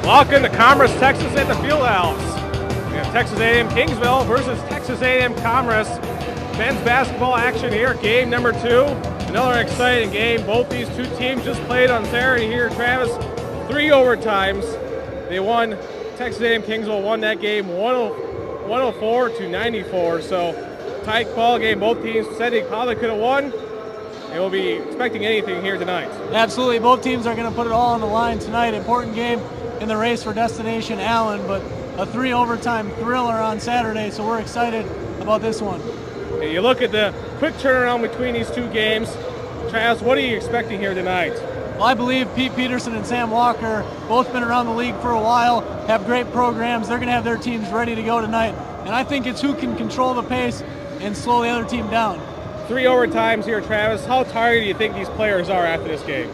Welcome to Commerce, Texas at the Fieldhouse. We have Texas A&M-Kingsville versus Texas A&M-Commerce. Men's basketball action here, game number 2. Another exciting game. Both these two teams just played on Saturday here, Travis. 3 overtimes. They won. Texas A&M-Kingsville won that game 104 to 94. So tight ball game. Both teams said they probably could have won. And we'll be expecting anything here tonight. Absolutely. Both teams are going to put it all on the line tonight. Important game in the race for Destination Allen, but a 3 overtime thriller on Saturday, so we're excited about this one. And you look at the quick turnaround between these two games. Travis, what are you expecting here tonight? Well, I believe Pete Peterson and Sam Walker, both been around the league for a while, have great programs. They're going to have their teams ready to go tonight. And I think it's who can control the pace and slow the other team down. 3 overtimes here, Travis. How tired do you think these players are after this game?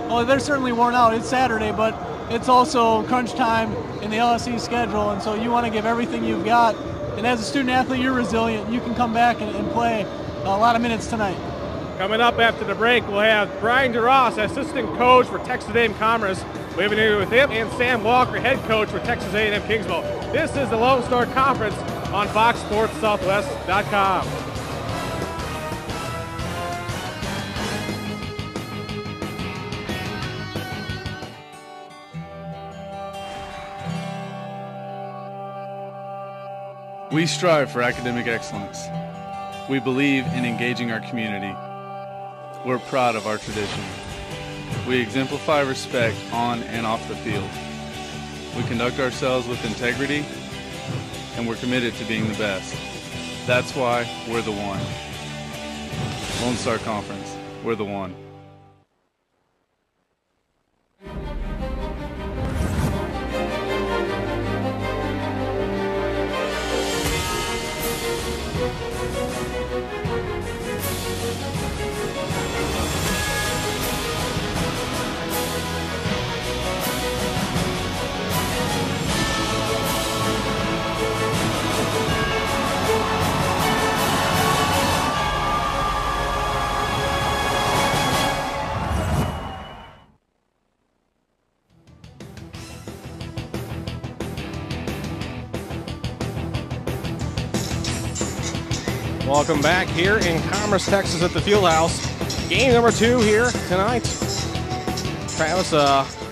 Well, they're certainly worn out. It's Saturday, but it's also crunch time in the LSE schedule, and so you want to give everything you've got. And as a student athlete, you're resilient. You can come back and play a lot of minutes tonight. Coming up after the break, we'll have Brian DeRoss, assistant coach for Texas A&M-Commerce. We have an interview with him, and Sam Walker, head coach for Texas A&M-Kingsville. This is the Lone Star Conference on FoxSportsSouthwest.com. We strive for academic excellence. We believe in engaging our community. We're proud of our tradition. We exemplify respect on and off the field. We conduct ourselves with integrity, and we're committed to being the best. That's why we're the one. Lone Star Conference, we're the one. Welcome back here in Commerce, Texas at the Fieldhouse. Game number 2 here tonight. Travis,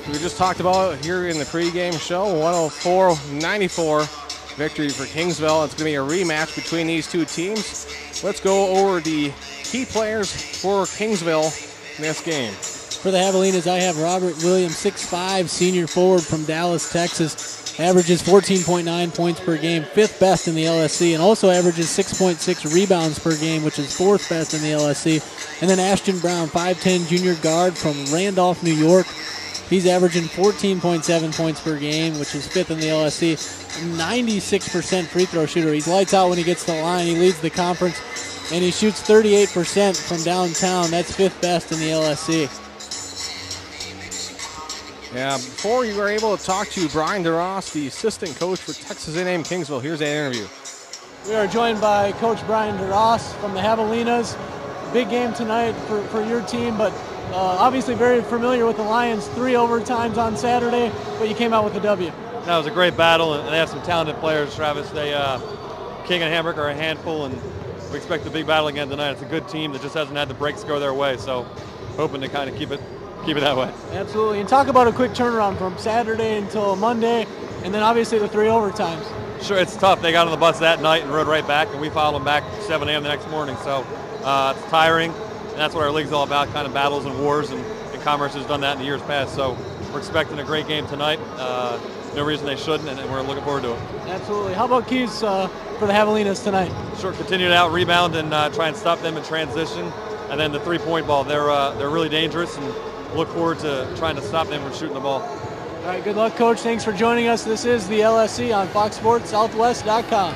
we just talked about it here in the pregame show, 104-94 victory for Kingsville. It's going to be a rematch between these two teams. Let's go over the key players for Kingsville in this game. For the Javelinas, I have Robert Williams, 6'5", senior forward from Dallas, Texas. Averages 14.9 points per game, 5th best in the LSC, and also averages 6.6 rebounds per game, which is 4th best in the LSC. And then Ashton Brown, 5'10", junior guard from Randolph, New York. He's averaging 14.7 points per game, which is 5th in the LSC. 96% free throw shooter. He's lights out when he gets to the line. He leads the conference, and he shoots 38% from downtown. That's 5th best in the LSC. Yeah, before you were able to talk to Brian DeRoss, the assistant coach for Texas A&M-Kingsville, here's that interview. We are joined by Coach Brian DeRoss from the Javelinas. Big game tonight for your team, but obviously very familiar with the Lions. 3 overtimes on Saturday, but you came out with a W. That was a great battle, and they have some talented players, Travis. They, King and Hamrick are a handful, and we expect a big battle again tonight. It's a good team that just hasn't had the breaks go their way, so hoping to kind of keep it that way. Absolutely. And talk about a quick turnaround from Saturday until Monday, and then obviously the 3 overtimes. Sure, it's tough. They got on the bus that night and rode right back, and we followed them back at 7 a.m. the next morning. So it's tiring, and that's what our league's all about, kind of battles and wars, and Commerce has done that in the years past. So we're expecting a great game tonight. No reason they shouldn't, and we're looking forward to it. Absolutely. How about keys for the Javelinas tonight? Sure, continue to out-rebound and try and stop them in transition. And then the three-point ball, they're really dangerous, and look forward to trying to stop them from shooting the ball. All right, good luck, Coach. Thanks for joining us. This is the LSC on FoxSportsSouthwest.com.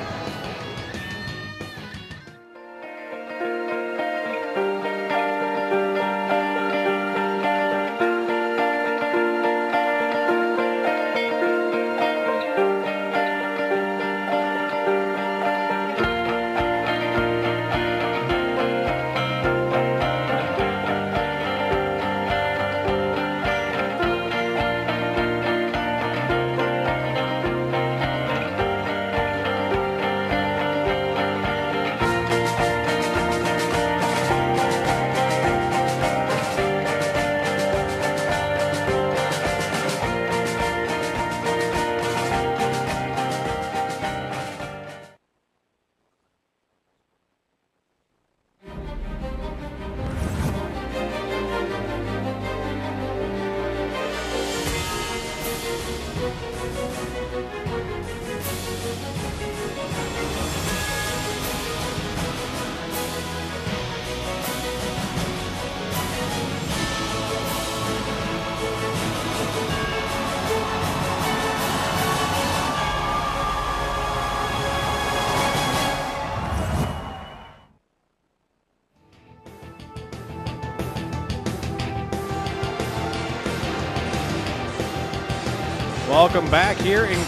Welcome back here in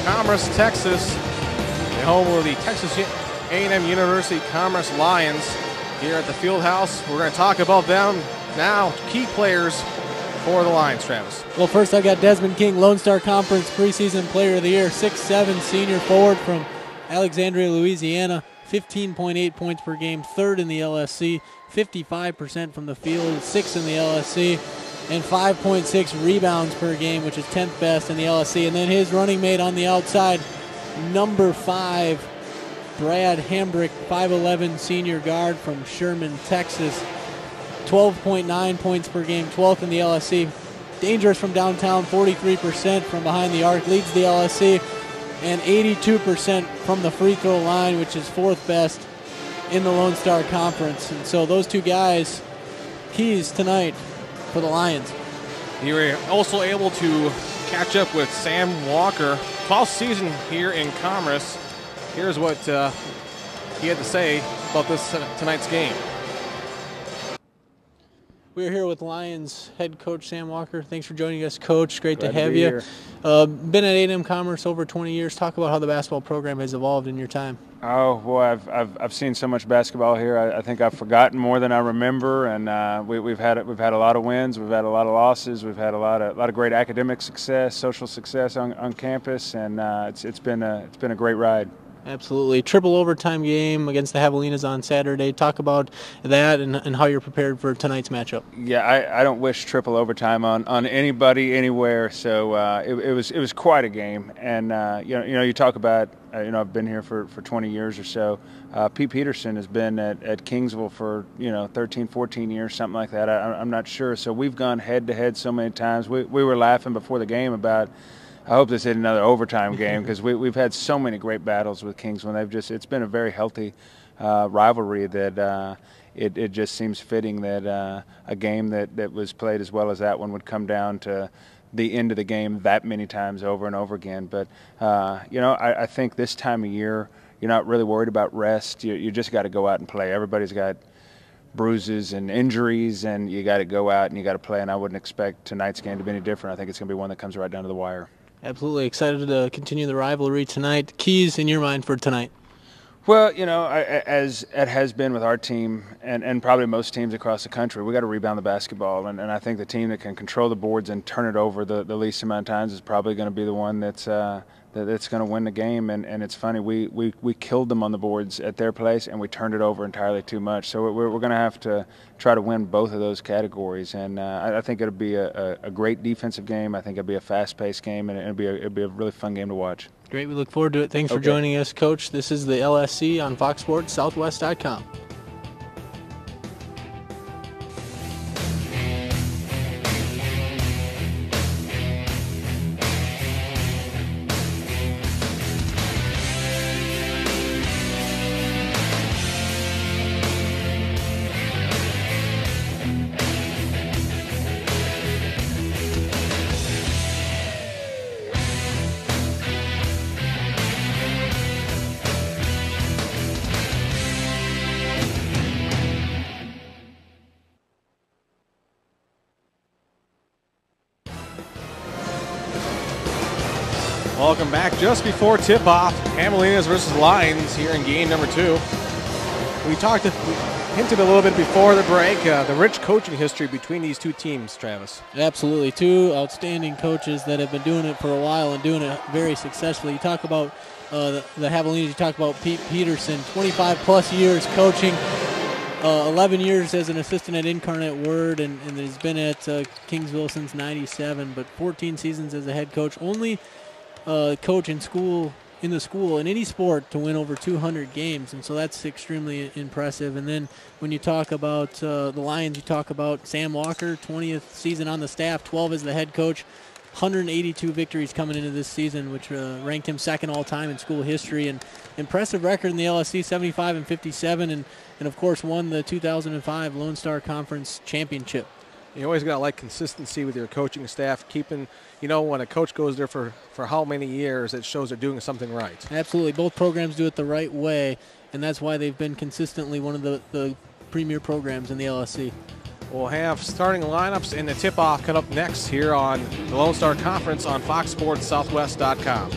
Commerce, Texas, the home of the Texas A&M University Commerce Lions here at the field house. We're going to talk about them now, key players for the Lions, Travis. Well, first I've got Desmond King, Lone Star Conference preseason player of the year, 6'7", senior forward from Alexandria, Louisiana, 15.8 points per game, third in the LSC, 55% from the field, sixth in the LSC, and 5.6 rebounds per game, which is 10th best in the LSC. And then his running mate on the outside, number 5, Brad Hambrick, 5'11", senior guard from Sherman, Texas, 12.9 points per game, 12th in the LSC. Dangerous from downtown, 43% from behind the arc, leads the LSC, and 82% from the free throw line, which is 4th best in the Lone Star Conference. And so those two guys, keys tonight for the Lions. You were also able to catch up with Sam Walker, 12th season here in Commerce. Here's what he had to say about this tonight's game. We're here with Lions head coach Sam Walker. Thanks for joining us, Coach. Great Glad to have be you. Here. Been at A&M-Commerce over 20 years. Talk about how the basketball program has evolved in your time. Oh boy, I've seen so much basketball here. I think I've forgotten more than I remember, and we've had a lot of wins, we've had a lot of losses, we've had a lot of great academic success, social success on campus, and it's been a great ride. Absolutely. Triple overtime game against the Javelinas on Saturday. Talk about that and how you're prepared for tonight's matchup. Yeah, I don't wish triple overtime on anybody anywhere. So it was quite a game, and you talk about I've been here for 20 years or so. Pete Peterson has been at Kingsville for 13, 14 years, something like that. I'm not sure. So we've gone head to head so many times. We were laughing before the game about, I hope this isn't another overtime game, because we've had so many great battles with Kingsville. It's been a very healthy rivalry that it just seems fitting that a game that was played as well as that one would come down to the end of the game that many times over and over again. But I think this time of year you're not really worried about rest. You just got to go out and play. Everybody's got bruises and injuries, and you got to go out and you got to play. And I wouldn't expect tonight's game to be any different. I think it's going to be one that comes right down to the wire. Absolutely. Excited to continue the rivalry tonight. Keys in your mind for tonight? Well, as it has been with our team and probably most teams across the country, we got to rebound the basketball. And I think the team that can control the boards and turn it over the least amount of times is probably going to be the one that's going to win the game. And it's funny, we killed them on the boards at their place, and we turned it over entirely too much. So we're going to have to try to win both of those categories. And I think it'll be a great defensive game. I think it'll be a fast-paced game, and it'll be a really fun game to watch. Great. We look forward to it. Thanks for joining us, Coach. This is the LSC on FoxSportsSouthwest.com. Welcome back. Just before tip-off, Javelinas versus Lions here in game number 2. We hinted a little bit before the break, the rich coaching history between these two teams, Travis. Absolutely. Two outstanding coaches that have been doing it for a while and doing it very successfully. You talk about the Javelinas, you talk about Pete Peterson, 25-plus years coaching, 11 years as an assistant at Incarnate Word, and he's been at Kingsville since '97, but 14 seasons as a head coach. Only coach in any sport to win over 200 games, and so that's extremely impressive. And then when you talk about the Lions, you talk about Sam Walker, 20th season on the staff, 12 as the head coach. 182 victories coming into this season, which ranked him second all-time in school history. And impressive record in the LSC, 75-57, and of course won the 2005 Lone Star Conference Championship. You always got to like consistency with your coaching staff, keeping, when a coach goes there for how many years, it shows they're doing something right. Absolutely. Both programs do it the right way, and that's why they've been consistently one of the premier programs in the LSC. We'll have starting lineups and the tip-off cut up next here on the Lone Star Conference on FoxSportsSouthwest.com.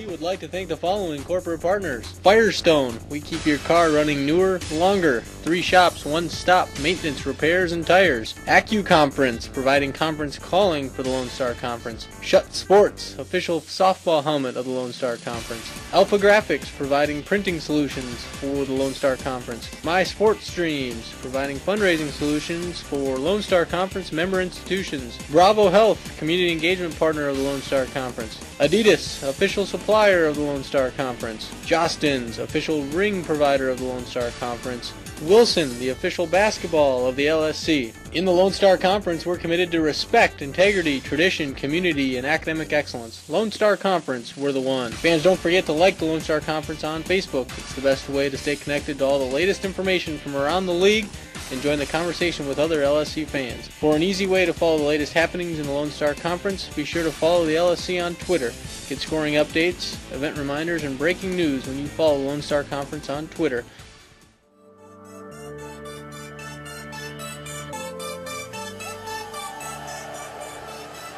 Would like to thank the following corporate partners. Firestone, we keep your car running newer, longer. 3 shops, 1 stop, maintenance, repairs, and tires. AccuConference, providing conference calling for the Lone Star Conference. Shutt Sports, official softball helmet of the Lone Star Conference. Alpha Graphics, providing printing solutions for the Lone Star Conference. My Sports Streams, providing fundraising solutions for Lone Star Conference member institutions. Bravo Health, community engagement partner of the Lone Star Conference. Adidas, official supplier of the Lone Star Conference. Jostens, official ring provider of the Lone Star Conference. Wilson, the official basketball of the LSC. In the Lone Star Conference, we're committed to respect, integrity, tradition, community, and academic excellence. Lone Star Conference, we're the one. Fans, don't forget to like the Lone Star Conference on Facebook. It's the best way to stay connected to all the latest information from around the league and join the conversation with other LSC fans. For an easy way to follow the latest happenings in the Lone Star Conference, be sure to follow the LSC on Twitter. Get scoring updates, event reminders, and breaking news when you follow the Lone Star Conference on Twitter.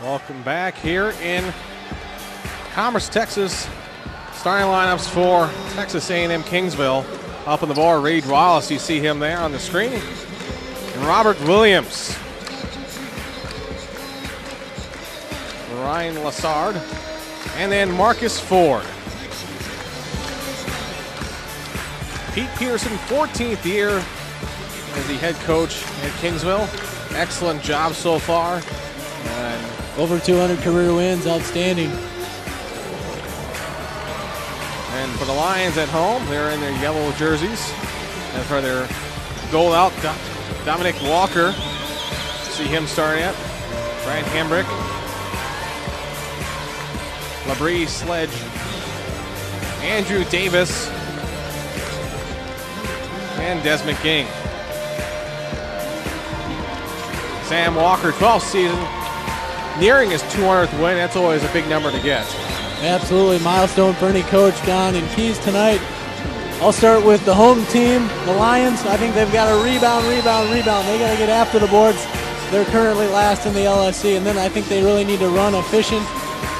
Welcome back here in Commerce, Texas. Starting lineups for Texas A&M-Kingsville. Up on the board, Reed Wallace, you see him there on the screen. And Robert Williams. Ryan Lassard. And then Marcus Ford. Pete Peterson, 14th year as the head coach at Kingsville. Excellent job so far. And over 200 career wins, outstanding. And for the Lions at home, they're in their yellow jerseys. And for their goal out, Dominic Walker. See him starting at. Brian Hambrick. LaBrie Sledge. Andrew Davis. And Desmond King. Sam Walker, 12th season. Nearing his 200th win. That's always a big number to get. Absolutely, milestone for any coach down in Keys tonight. I'll start with the home team, the Lions. I think they've got to rebound. They got to get after the boards. They're currently last in the LSC, and then I think they really need to run efficient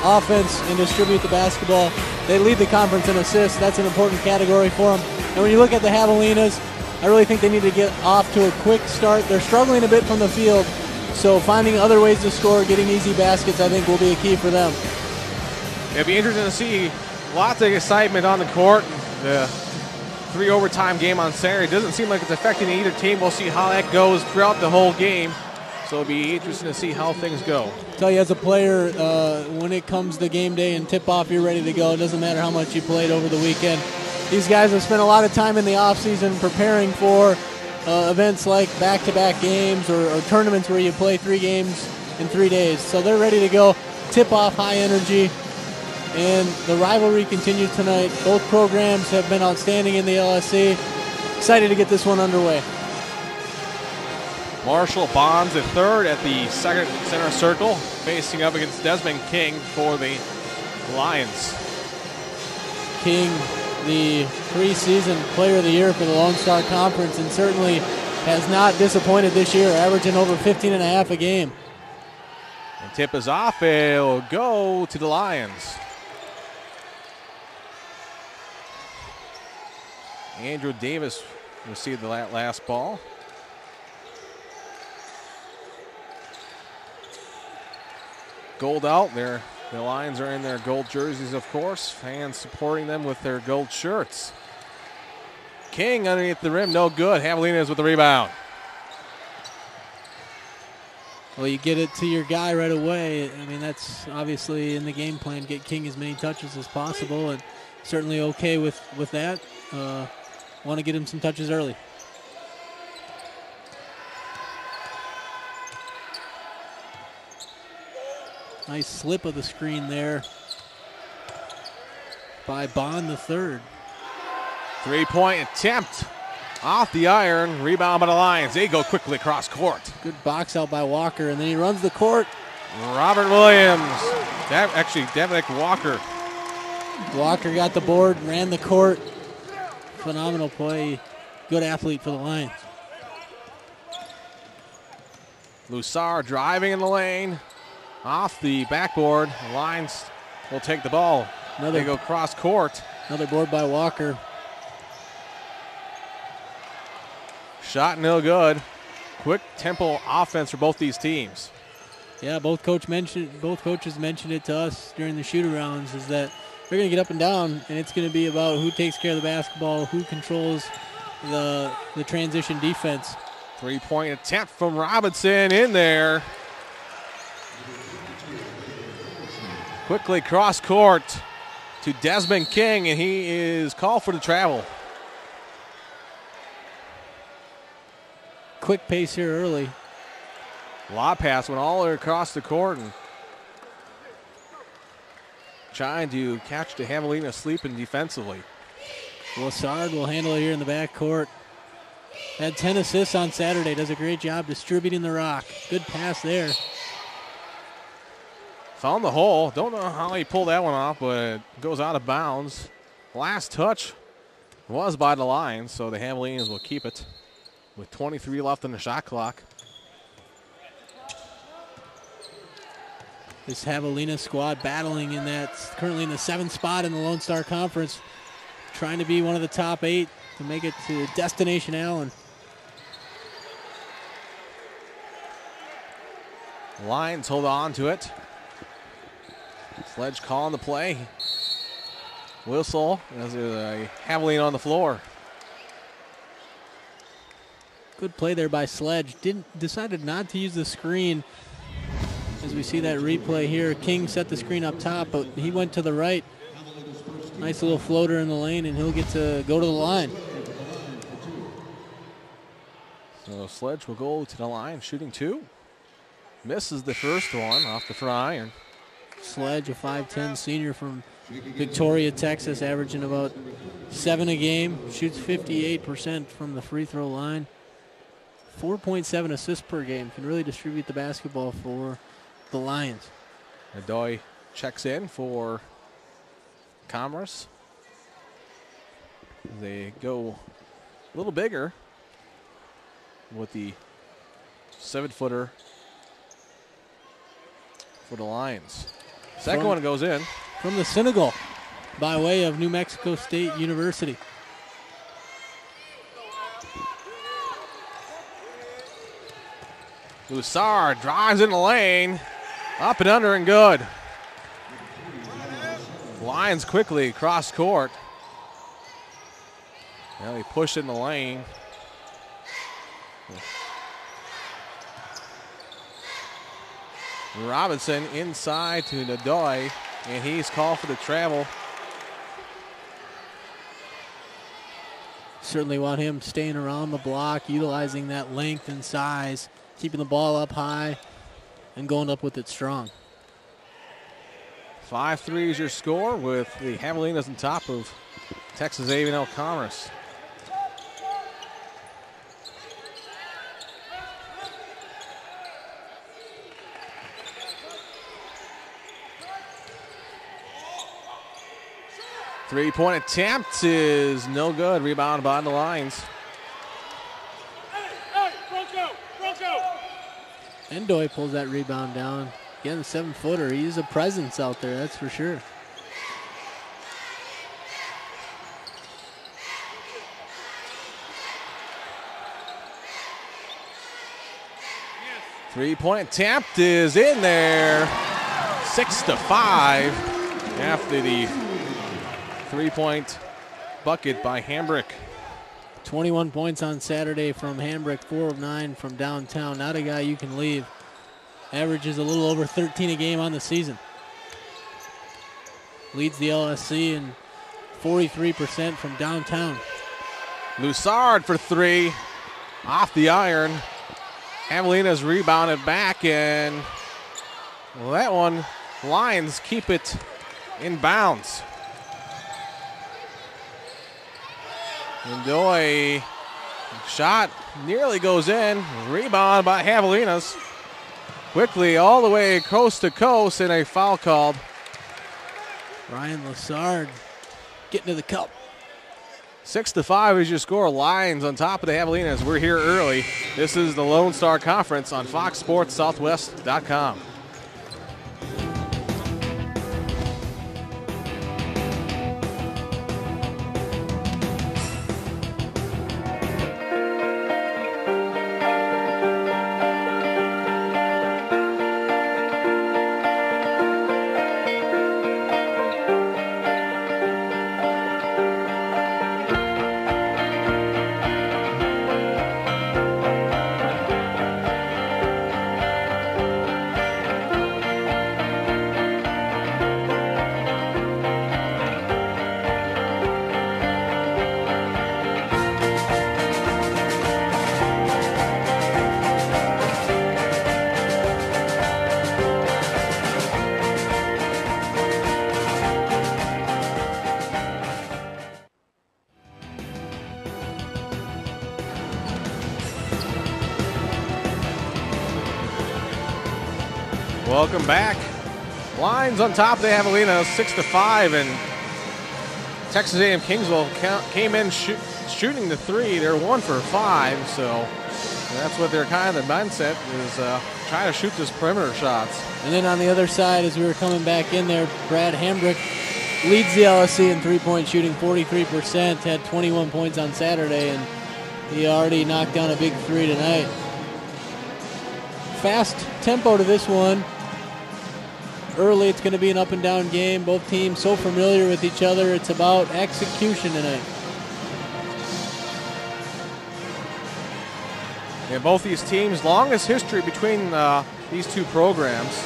offense and distribute the basketball. They lead the conference in assists. That's an important category for them. And when you look at the Javelinas, I really think they need to get off to a quick start. They're struggling a bit from the field, so finding other ways to score, getting easy baskets, I think will be a key for them. It'll be interesting to see lots of excitement on the court. The 3 overtime game on Saturday doesn't seem like it's affecting either team. We'll see how that goes throughout the whole game. So it'll be interesting to see how things go. I'll tell you, as a player, when it comes to game day and tip-off, you're ready to go. It doesn't matter how much you played over the weekend. These guys have spent a lot of time in the offseason preparing for events like back-to-back games or tournaments where you play 3 games in 3 days. So they're ready to go. Tip-off, high energy. And the rivalry continues tonight. Both programs have been outstanding in the LSC. Excited to get this one underway. Marshall Bonds at third at the second center circle, facing up against Desmond King for the Lions. King, the preseason player of the year for the Lone Star Conference, and certainly has not disappointed this year, averaging over 15.5 a game. And tip is off. It'll go to the Lions. Andrew Davis received the last ball. Gold out there. The Lions are in their gold jerseys, of course. Fans supporting them with their gold shirts. King underneath the rim, no good. Javelinas with the rebound. Well, you get it to your guy right away. I mean, that's obviously in the game plan. Get King as many touches as possible, and certainly okay with that. Want to get him some touches early. Nice slip of the screen there by Bond the third. 3-point attempt off the iron. Rebound by the Lions. They go quickly across court. Good box out by Walker, and then he runs the court. Robert Williams. Dominic Walker. Walker got the board, ran the court. Phenomenal play. Good athlete for the Lions. Lusar driving in the lane. Off the backboard. The Lions will take the ball. They go cross court. Another board by Walker. Shot no good. Quick tempo offense for both these teams. Yeah, both coaches mentioned it to us during the shoot-arounds, is that they're going to get up and down, and it's going to be about who takes care of the basketball, who controls the transition defense. 3-point attempt from Robinson in there. Quickly cross court to Desmond King, and he is called for the travel. Quick pace here early. Lob pass went all the way across the court and trying to catch the Javelina sleeping defensively. Lassard will handle it here in the backcourt. Had 10 assists on Saturday. Does a great job distributing the rock. Good pass there. Found the hole. Don't know how he pulled that one off, but it goes out of bounds. Last touch was by the line, so the Javelinas will keep it with 23 left on the shot clock. This Javelina squad battling currently in the 7th spot in the Lone Star Conference, trying to be one of the top 8 to make it to Destination Allen. Lions hold on to it. Sledge calling the play. Whistle as a Javelina on the floor. Good play there by Sledge. Decided not to use the screen. As we see that replay here, King set the screen up top, but he went to the right. Nice little floater in the lane, and he'll get to go to the line. So Sledge will go to the line, shooting 2. Misses the first one off the front iron. Sledge, a 5'10 senior from Victoria, Texas, averaging about 7 a game. Shoots 58% from the free throw line. 4.7 assists per game. Can really distribute the basketball for the Lions. Adoy checks in for Commerce. They go a little bigger with the 7-footer for the Lions. Second one goes in. From the Senegal by way of New Mexico State University. Lusar drives in the lane. Up and under and good. Lions quickly cross court. Now he pushed in the lane. Robinson inside to Nadoy, and he's called for the travel. Certainly want him staying around the block, utilizing that length and size, keeping the ball up high, and going up with it strong. 5-3 is your score with the Javelinas on top of Texas A&M-Commerce. Three-point attempt is no good. Rebound by the Lions. Endoy pulls that rebound down. Again, the 7-footer. He's a presence out there, that's for sure. Three-point attempt is in there. 6-5 after the three-point bucket by Hambrick. 21 points on Saturday from Hambrick, 4 of 9 from downtown. Not a guy you can leave. Averages a little over 13 a game on the season. Leads the LSC in 43% from downtown. Lusard for 3. Off the iron. Javelinas rebounded back, and well, that one Lions keep it in bounds. Enjoy. Shot nearly goes in. Rebound by Javelinas. Quickly all the way coast to coast, and a foul called. Ryan Lassard getting to the cup. 6-5 is your score. Lions on top of the Javelinas. We're here early. This is the Lone Star Conference on FoxSportsSouthwest.com. Welcome back. Lions on top of the Javelinas, 6-5, and Texas A&M-Kingsville came in shooting the three. They're 1 for 5, so that's what their kind of mindset is, try to shoot this perimeter shots. And then on the other side, as we were coming back in there, Brad Hambrick leads the LSC in three-point shooting, 43%, had 21 points on Saturday, and he already knocked down a big three tonight. Fast tempo to this one. Early, it's going to be an up-and-down game. Both teams so familiar with each other. It's about execution tonight. Yeah, both these teams, longest history between these two programs.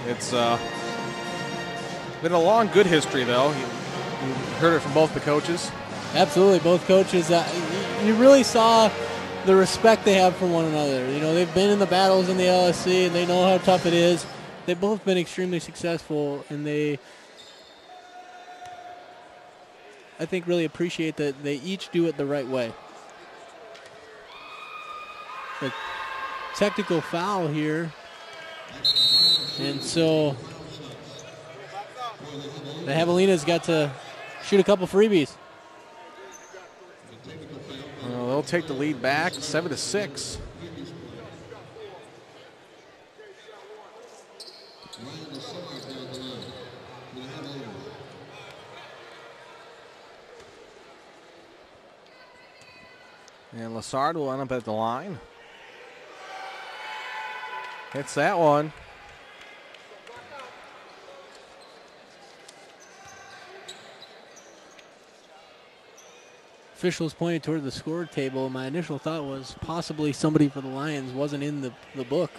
It's been a long, good history, though. You heard it from both the coaches. Absolutely, both coaches. You really saw the respect they have for one another. You know, they've been in the battles in the LSC, and they know how tough it is. They've both been extremely successful, and I think, really appreciate that they each do it the right way. A technical foul here. And so the Javelinas got to shoot a couple freebies. Well, they'll take the lead back, 7-6. And Lassard will end up at the line. Hits that one. Officials pointed toward the score table. My initial thought was possibly somebody for the Lions wasn't in the book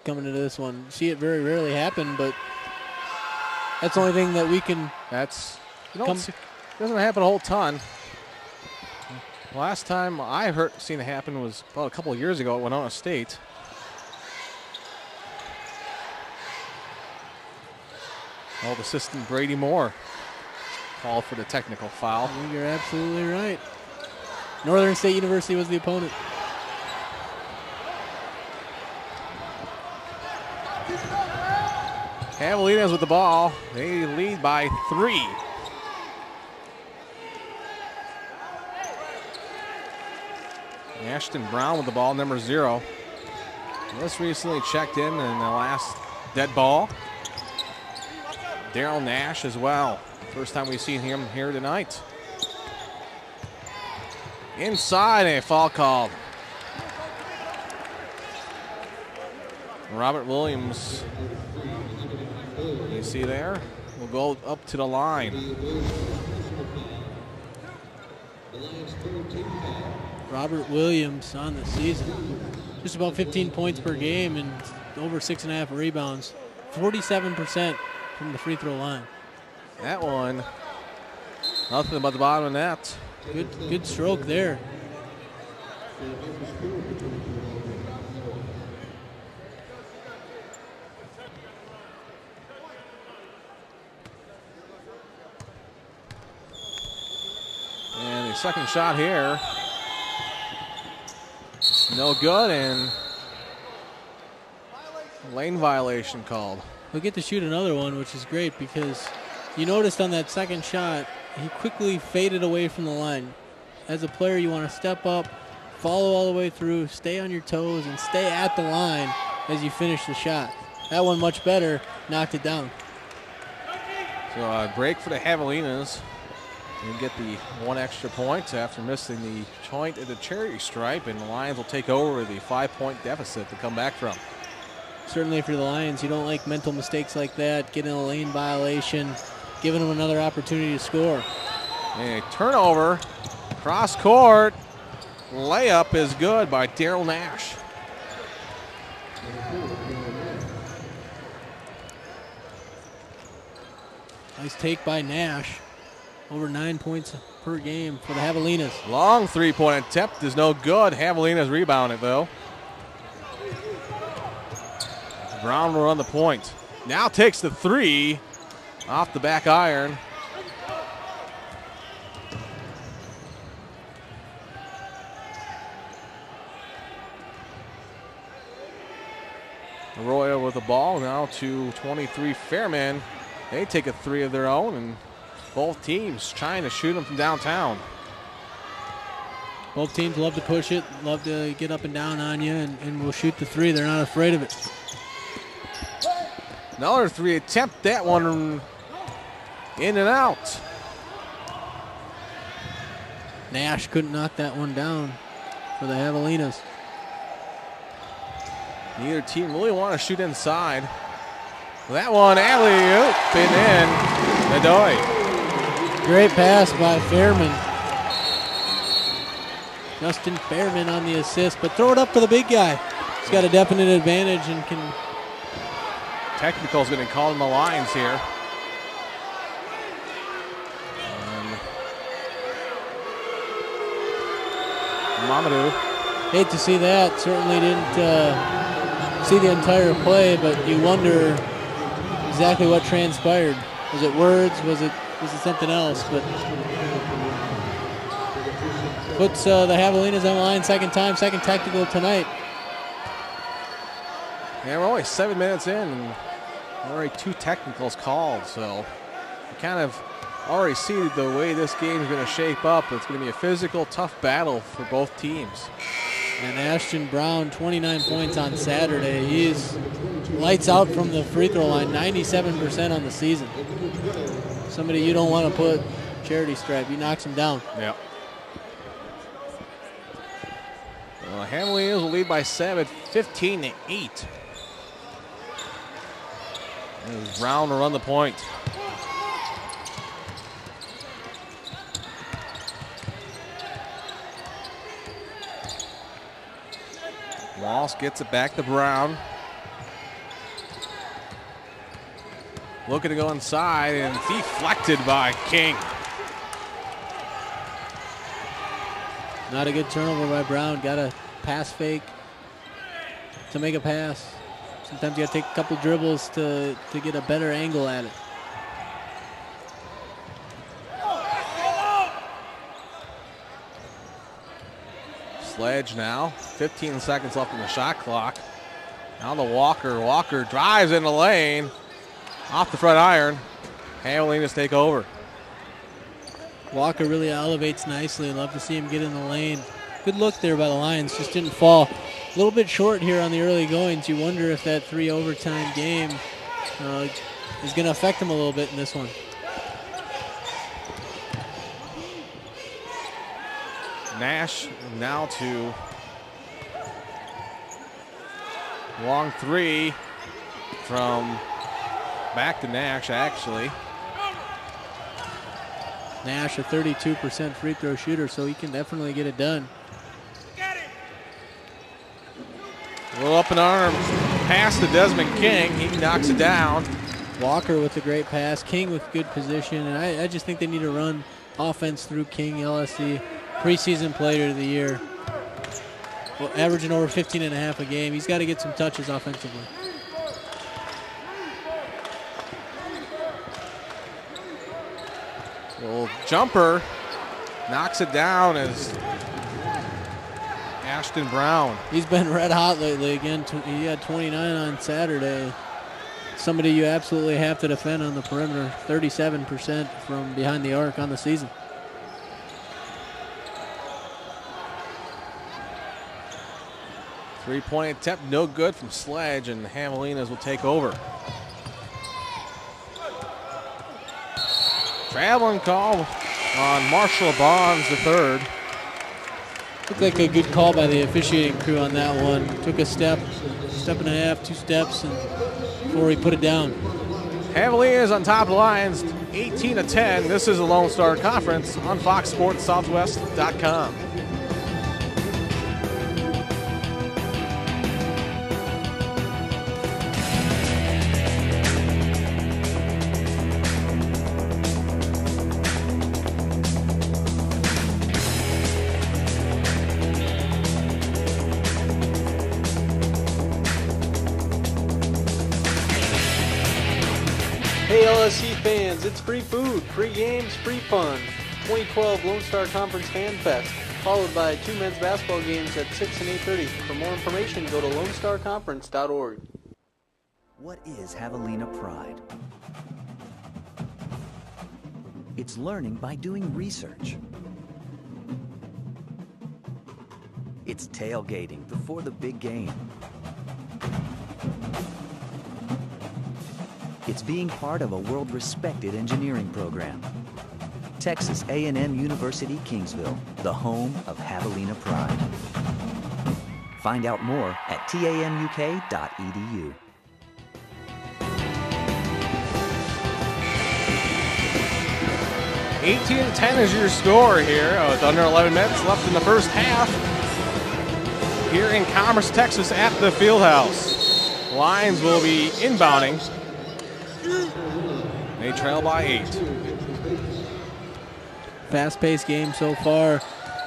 coming into this one. See it very rarely happen, but that's the only thing that we can. Doesn't happen a whole ton. Last time I seen it happen was about a couple of years ago at Winona State. Old assistant Brady Moore called for the technical foul. I think you're absolutely right. Northern State University was the opponent. Javelinas with the ball. They lead by 3. Ashton Brown with the ball, number 0. Just recently checked in the last dead ball. Daryl Nash as well. First time we've seen him here tonight. Inside, a foul called. Robert Williams, you see there, will go up to the line. Robert Williams on the season. Just about 15 points per game and over 6.5 rebounds. 47% from the free throw line. That one, nothing but the bottom of the net. Good stroke there. second shot here. It's no good, and lane violation called. He'll get to shoot another one, which is great because you noticed on that second shot, he quickly faded away from the line. As a player, you want to step up, follow all the way through, stay on your toes, and stay at the line as you finish the shot. That one much better, knocked it down. So a break for the Javelinas. And get the one extra point after missing the joint at the cherry stripe, and the Lions will take over the 5-point deficit to come back from. Certainly for the Lions, you don't like mental mistakes like that, getting a lane violation, giving them another opportunity to score. And a turnover, cross court, layup is good by Daryl Nash. Nice take by Nash. Over 9 points per game for the Javelinas. Long three-point attempt is no good. Javelinas rebound it, though. Brown will run the point. Now takes the three off the back iron. Arroyo with the ball now to 23 Fairman. They take a three of their own, and both teams trying to shoot them from downtown. Both teams love to push it, love to get up and down on you, and will shoot the three. They're not afraid of it. Another three attempt, that one in and out. Nash couldn't knock that one down for the Javelinas. Neither team really want to shoot inside. That one, alley-oop, and in. Nadoy. Great pass by Fairman. Justin Fairman on the assist, but throw it up for the big guy. He's got a definite advantage and can. Technical's going to call him the Lions here. Mamadou. Hate to see that. Certainly didn't see the entire play, but you wonder exactly what transpired. Was it words? Was it something else? But puts the Javelinas on the line second time, second technical tonight. Yeah, we're only 7 minutes in, and already 2 technicals called, so we kind of already see the way this game is going to shape up. It's going to be a physical, tough battle for both teams. And Ashton Brown, 29 points on Saturday. He's lights out from the free throw line, 97% on the season. Somebody you don't want to put charity stripe. He knocks him down. Yep. Javelinas will lead by 7, 15-8. Brown will run the point. Walsh gets it back to Brown. Looking to go inside and deflected by King. Not a good turnover by Brown. Got a pass fake to make a pass. Sometimes you got to take a couple dribbles to get a better angle at it. Sledge now. 15 seconds left in the shot clock. Now to Walker. Walker drives in the lane. Off the front iron. Javelinas take over. Walker really elevates nicely. Love to see him get in the lane. Good look there by the Lions. Just didn't fall. A little bit short here on the early goings. You wonder if that 3 overtime game is going to affect him a little bit in this one. Nash now to long three from back to Nash, actually. Nash, a 32% free throw shooter, so he can definitely get it done. A little up in arms pass to Desmond King. He knocks it down. Walker with a great pass. King with good position. And I just think they need to run offense through King, LSC. Preseason player of the year. Well, averaging over 15.5 a game. He's got to get some touches offensively. Little jumper knocks it down as Ashton Brown. He's been red hot lately. Again, he had 29 on Saturday. Somebody you absolutely have to defend on the perimeter. 37% from behind the arc on the season. Three-point attempt, no good from Sledge, and the Javelinas will take over. Traveling call on Marshall Bonds III. Looked like a good call by the officiating crew on that one. Took a step and a half, 2 steps, and before he put it down. Javelinas on top of the Lions, 18-10. This is the Lone Star Conference on FoxSportsSouthwest.com. Hey LSC fans, it's free food, free games, free fun. 2012 Lone Star Conference Fan Fest, followed by 2 men's basketball games at 6 and 8:30. For more information, go to LoneStarConference.org. What is Javelina Pride? It's learning by doing research. It's tailgating before the big game. It's being part of a world-respected engineering program. Texas A&M University Kingsville, the home of Javelina Pride. Find out more at tamuk.edu. $18-10 is your score here with under 11 minutes left in the first half here in Commerce, Texas at the Fieldhouse. Lions will be inbounding. They trail by 8. Fast-paced game so far.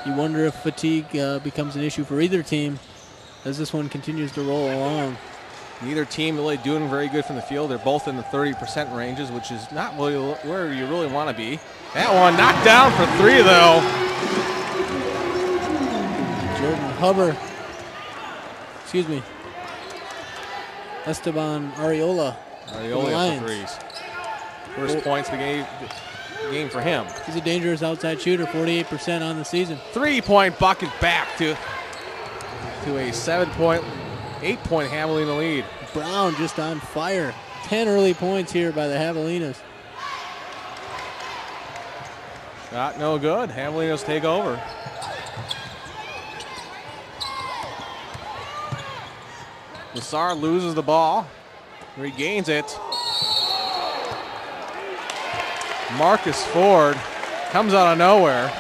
You wonder if fatigue becomes an issue for either team as this one continues to roll along. Neither team really doing very good from the field. They're both in the 30% ranges, which is not really where you really want to be. That one knocked down for 3, though. Jordan Hubbard. Excuse me. Esteban Areola. Areola for 3s. First points of the game for him. He's a dangerous outside shooter, 48% on the season. 3-point bucket back to a 8-point Javelina lead. Brown just on fire. 10 early points here by the Javelinas. Shot no good. Javelinas take over. Lassard loses the ball. Regains it. Marcus Ford comes out of nowhere.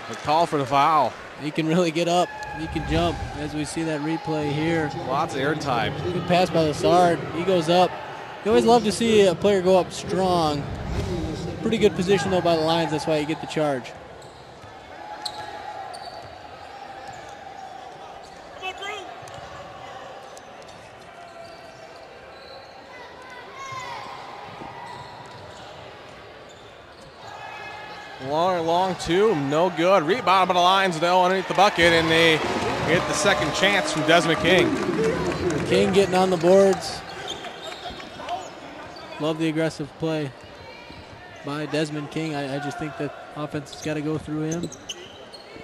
The call for the foul. He can really get up. He can jump, as we see that replay here. Lots of air time. Good pass by Lassard. He goes up. You always love to see a player go up strong. Pretty good position, though, by the Lions. That's why you get the charge. Long 2, no good. Rebound by the Lions, though, underneath the bucket, and they get the second chance from Desmond King. King getting on the boards. Love the aggressive play by Desmond King. I just think that offense has got to go through him.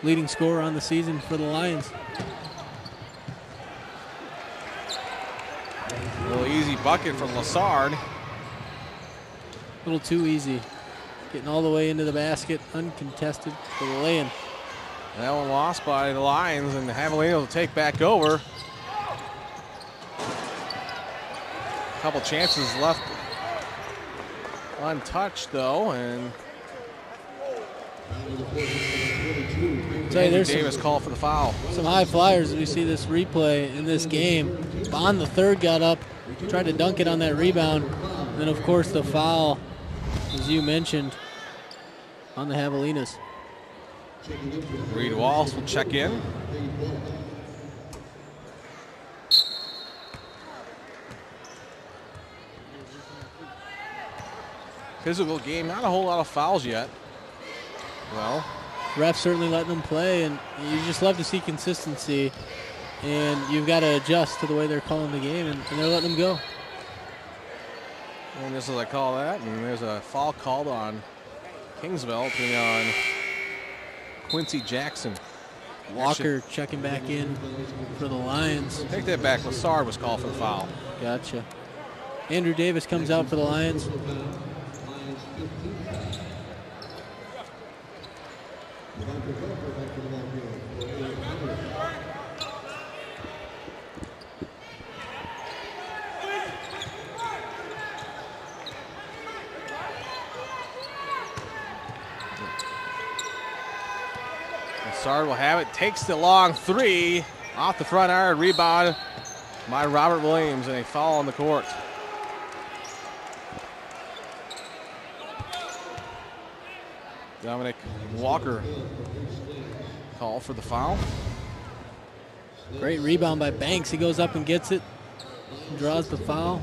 Leading scorer on the season for the Lions. A little easy bucket from Lassard. A little too easy. Getting all the way into the basket, uncontested for the lay-in. That one lost by the Lions, and the Javelinas will take back over. A couple chances left untouched, though, and Davis called for the foul. Some high flyers as we see this replay in this game. Bond the third got up, tried to dunk it on that rebound, and then of course the foul, as you mentioned, on the Javelinas. Reed Walsh will check in. Physical game, not a whole lot of fouls yet. Well, refs certainly letting them play, and you just love to see consistency. And you've got to adjust to the way they're calling the game, and they're letting them go. And just as I call that, and there's a foul called on Kingsville, putting on Quincy Jackson. Walker checking back in for the Lions. Take that back. Lassard was called for the foul. Gotcha. Andrew Davis comes out for the Lions. Lassard will have it. Takes the long three off the front iron. Rebound by Robert Williams, and a foul on the court. Dominic Walker called for the foul. Great rebound by Banks. He goes up and gets it. Draws the foul.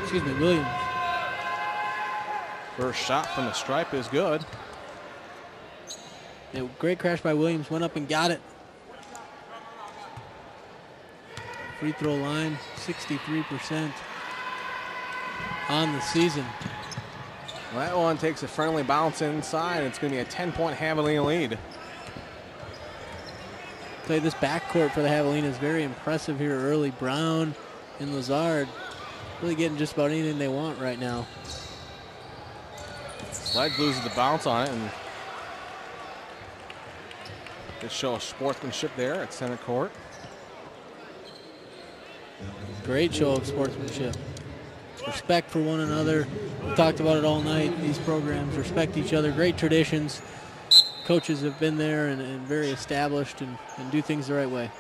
Excuse me, Williams. First shot from the stripe is good. Yeah, great crash by Williams. Went up and got it. Free throw line, 63% on the season. Well, that one takes a friendly bounce inside. It's going to be a 10-point Javelina lead. I'll tell you, this backcourt for the Javelina is very impressive here early. Brown and Lazard really getting just about anything they want right now. Sledge loses the bounce on it, and good show of sportsmanship there at center court. Great show of sportsmanship. Respect for one another. We talked about it all night. These programs respect each other. Great traditions. Coaches have been there and very established and do things the right way.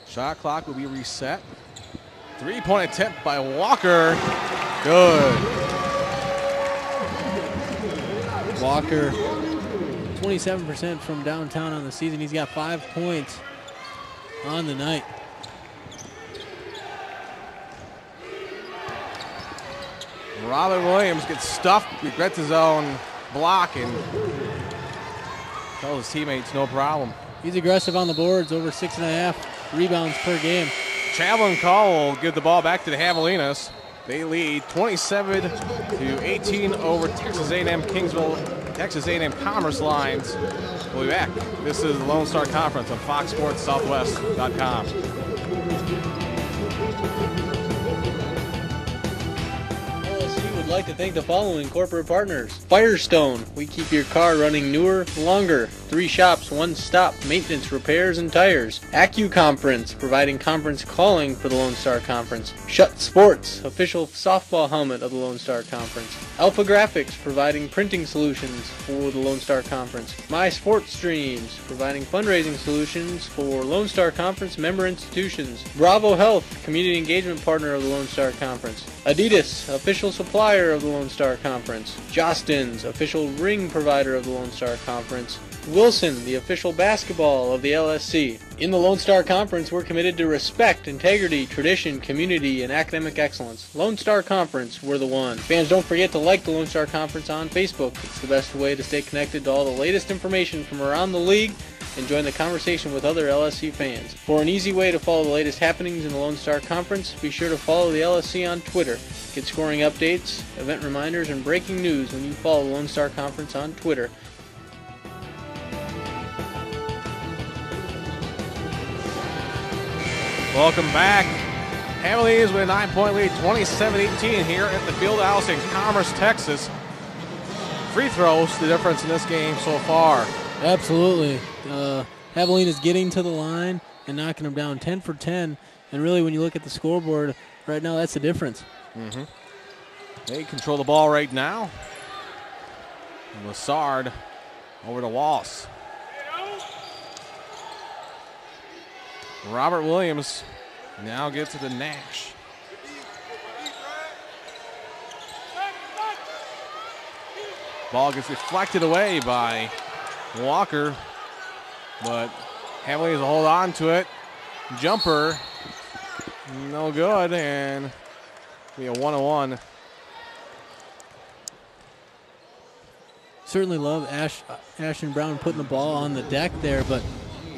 Shot clock will be reset. Three-point attempt by Walker. Good. Walker, 27% from downtown on the season. He's got 5 points on the night. Robin Williams gets stuffed, regrets his own block, and tells his teammates no problem. He's aggressive on the boards, over 6.5 rebounds per game. Traveling call will give the ball back to the Javelinas. They lead 27-18 over Texas A&M-Kingsville, Texas A&M-Commerce Lines. We'll be back. This is the Lone Star Conference on FoxSportsSouthwest.com. Would like to thank the following corporate partners. Firestone, we keep your car running newer, longer. 3 shops, 1 stop, maintenance, repairs, and tires. AccuConference, providing conference calling for the Lone Star Conference. Shut Sports, official softball helmet of the Lone Star Conference. Alpha Graphics, providing printing solutions for the Lone Star Conference. My Sports Streams, providing fundraising solutions for Lone Star Conference member institutions. Bravo Health, community engagement partner of the Lone Star Conference. Adidas, official supplier of the Lone Star Conference. Jostens, official ring provider of the Lone Star Conference. Wilson, the official basketball of the LSC. In the Lone Star Conference, we're committed to respect, integrity, tradition, community, and academic excellence. Lone Star Conference, we're the one. Fans, don't forget to like the Lone Star Conference on Facebook. It's the best way to stay connected to all the latest information from around the league and join the conversation with other LSC fans. For an easy way to follow the latest happenings in the Lone Star Conference, be sure to follow the LSC on Twitter. Get scoring updates, event reminders, and breaking news when you follow the Lone Star Conference on Twitter. Welcome back. Javelinas with a 9-point lead, 27-18 here at the field house in Commerce, Texas. Free throws, the difference in this game so far. Absolutely. Javelinas getting to the line and knocking them down 10 for 10. And really, when you look at the scoreboard right now, that's the difference. Mm-hmm. They control the ball right now. And Lassard over to Walsh. Robert Williams now gets it to Nash. Ball gets deflected away by Walker, but Javelinas will hold on to it. Jumper, no good, and Be a 1-on-1. Certainly love Ashton Brown putting the ball on the deck there, but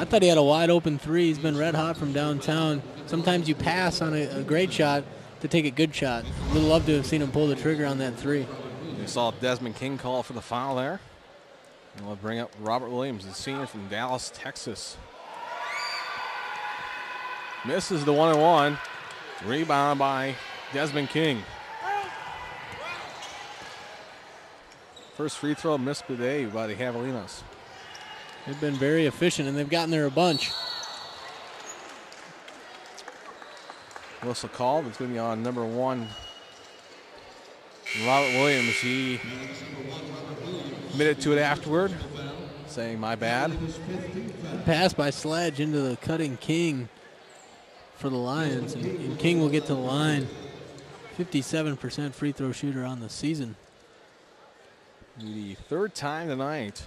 I thought he had a wide open three. He's been red hot from downtown. Sometimes you pass on a great shot to take a good shot. Would love to have seen him pull the trigger on that three. You saw Desmond King call for the foul there. And we'll bring up Robert Williams, the senior from Dallas, Texas. Misses the 1-on-1. Rebound by Desmond King. First free throw missed today by the Javelinas. They've been very efficient, and they've gotten there a bunch. Whistle called. It's going to be on number 1, Robert Williams. He admitted to it afterward, saying, "My bad." Pass by Sledge into the cutting King for the Lions, and King will get to the line. 57% free throw shooter on the season. The third time tonight,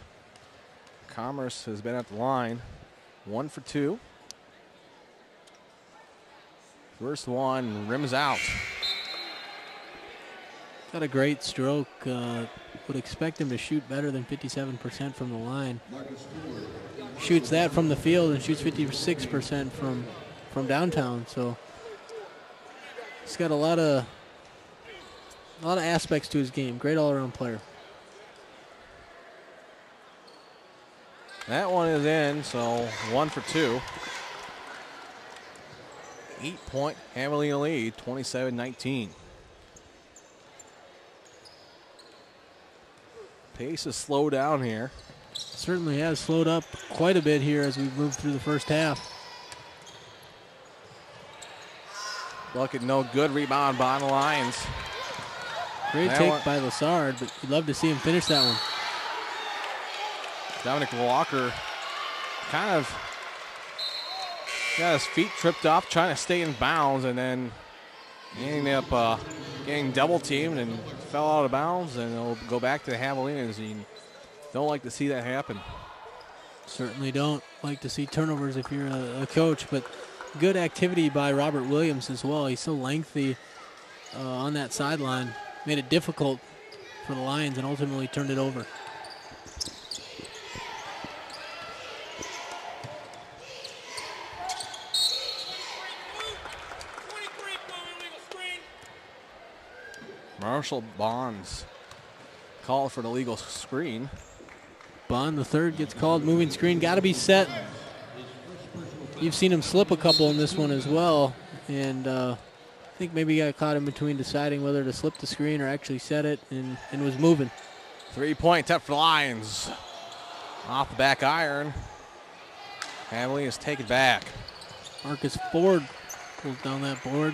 Commerce has been at the line. 1 for 2. First one rims out. Got a great stroke. Would expect him to shoot better than 57% from the line. Shoots that from the field and shoots 56% from downtown. So he's got a lot of aspects to his game. Great all-around player. That one is in, so 1 for 2. 8-point Javelina lead, 27-19. Pace has slowed down here. Certainly has slowed up quite a bit here as we've moved through the first half. Bucket no good, rebound by the Lions. Great take by Lassard, but you'd love to see him finish that one. Dominic Walker kind of got his feet tripped up, trying to stay in bounds, and then ended up getting double teamed and fell out of bounds, and it'll go back to the Javelinas. You don't like to see that happen. Certainly don't like to see turnovers if you're a coach, but good activity by Robert Williams as well. He's so lengthy on that sideline. Made it difficult for the Lions and ultimately turned it over. Marshall Bonds called for an illegal screen. Bond, the third, gets called. Moving screen, got to be set. You've seen him slip a couple in this one as well. And I think maybe he got caught in between deciding whether to slip the screen or actually set it and was moving. 3-point attempt for the Lions. Off the back iron. Javelinas take it back. Marcus Ford pulls down that board.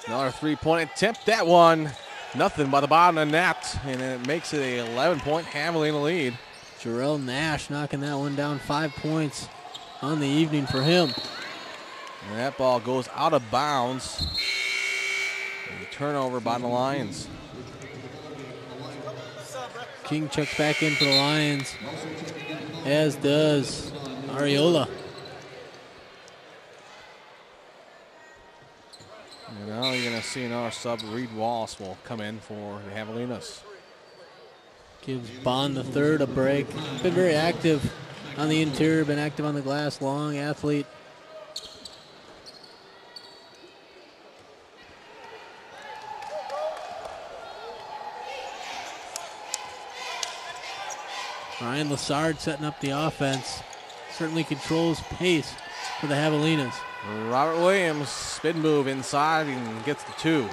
Another 3-point attempt. That one, nothing by the bottom of the net, and it makes it a 11-point Javelina lead. Jarrell Nash knocking that one down. 5 points on the evening for him. And that ball goes out of bounds. A turnover by the Lions. King checks back in for the Lions, as does Ariola. And now you're going to see another sub. Reed Wallace will come in for the Javelinas. Gives Bond the third a break. Been very active on the interior, been active on the glass, long athlete. Ryan Lassard setting up the offense. Certainly controls pace for the Javelinas. Robert Williams, spin move inside and gets the 2.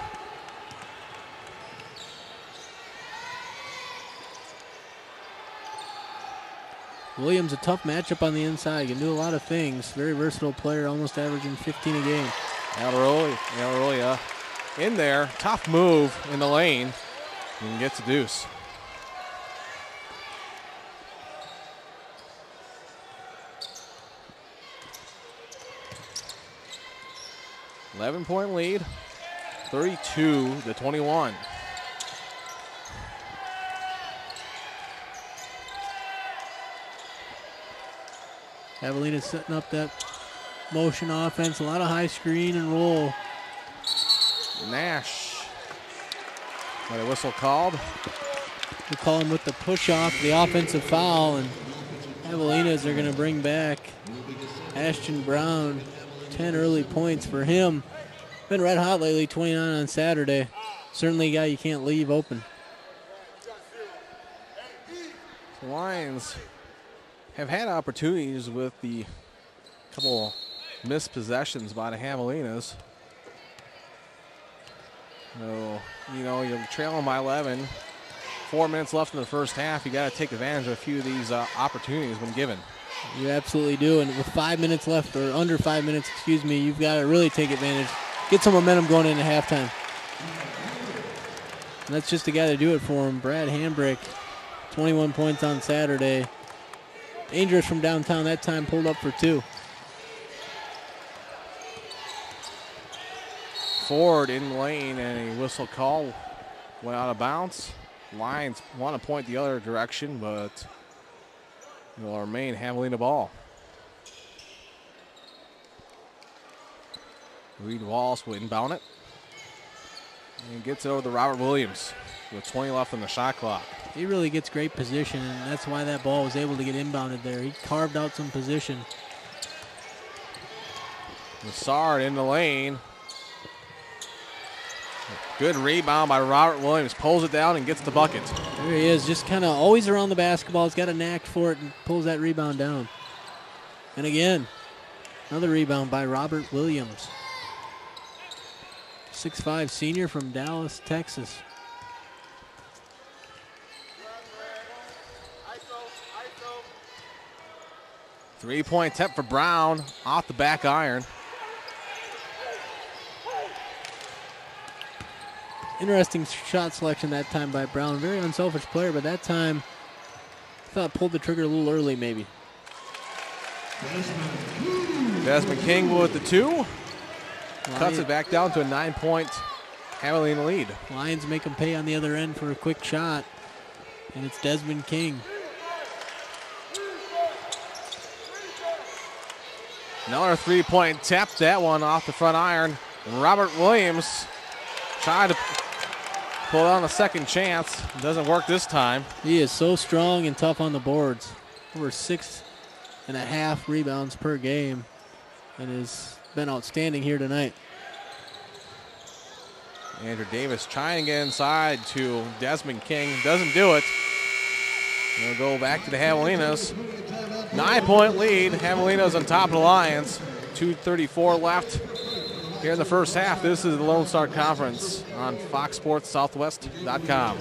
Williams, a tough matchup on the inside. Can do a lot of things. Very versatile player, almost averaging 15 a game. Alvarolia in there. Tough move in the lane and gets a deuce. .point lead, 32-21. Javelina's setting up that motion offense. A lot of high screen and roll. Nash. Got a whistle called. We call him with the push off, the offensive foul, and Javelinas are going to bring back Ashton Brown. 10 early points for him. Been red hot lately, 29 on Saturday. Certainly a guy you can't leave open. The Lions have had opportunities with the couple missed possessions by the Javelinas. So, you know, you're trailing by 11. 4 minutes left in the first half. You got to take advantage of a few of these opportunities when given. You absolutely do, and with 5 minutes left, or under 5 minutes, excuse me, you've got to really take advantage. Get some momentum going into halftime. And that's just the guy to do it for him. Brad Hambrick, 21 points on Saturday. Dangerous from downtown that time, pulled up for 2. Ford in the lane, and a whistle call went out of bounds. Lions want to point the other direction, but will remain Javelina ball. Reed Walsh will inbound it. And gets it over to Robert Williams with 20 left on the shot clock. He really gets great position, and that's why that ball was able to get inbounded there. He carved out some position. Lassard in the lane. Good rebound by Robert Williams. Pulls it down and gets the bucket. There he is, just kind of always around the basketball. He's got a knack for it and pulls that rebound down. And again, another rebound by Robert Williams. 6'5" senior from Dallas, Texas. Three-point attempt for Brown off the back iron. Interesting shot selection that time by Brown. Very unselfish player, but that time I thought pulled the trigger a little early maybe. Desmond King with the 2. Cuts it back down to a 9-point Javelina lead. Lions make him pay on the other end for a quick shot, and it's Desmond King. Another three-point tap, that one off the front iron. Robert Williams tried to pull on a second chance. Doesn't work this time. He is so strong and tough on the boards. Over 6.5 rebounds per game, and has been outstanding here tonight. Andrew Davis trying to get inside to Desmond King. Doesn't do it. They'll go back to the Javelinas. 9-point lead. Javelinas on top of the Lions. 2:34 left here in the first half. This is the Lone Star Conference on FoxSportsSouthwest.com.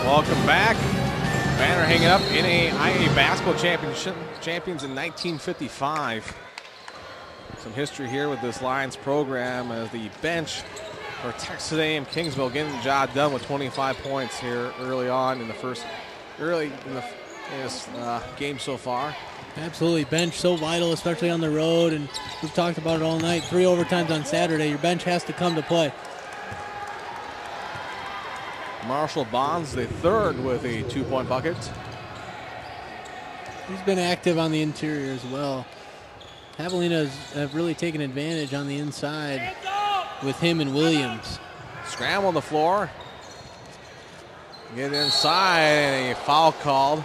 Welcome back. Banner hanging up in a IA basketball champions in 1955. Some history here with this Lions program as the bench for Texas A&M-Kingsville getting the job done with 25 points here early on in this game so far. Absolutely, bench so vital, especially on the road, and we've talked about it all night. 3 overtimes on Saturday. Your bench has to come to play. Marshall Bonds, the third, with a 2-point bucket. He's been active on the interior as well. Javelinas have really taken advantage on the inside with him and Williams. Scramble on the floor. Get inside, and a foul called.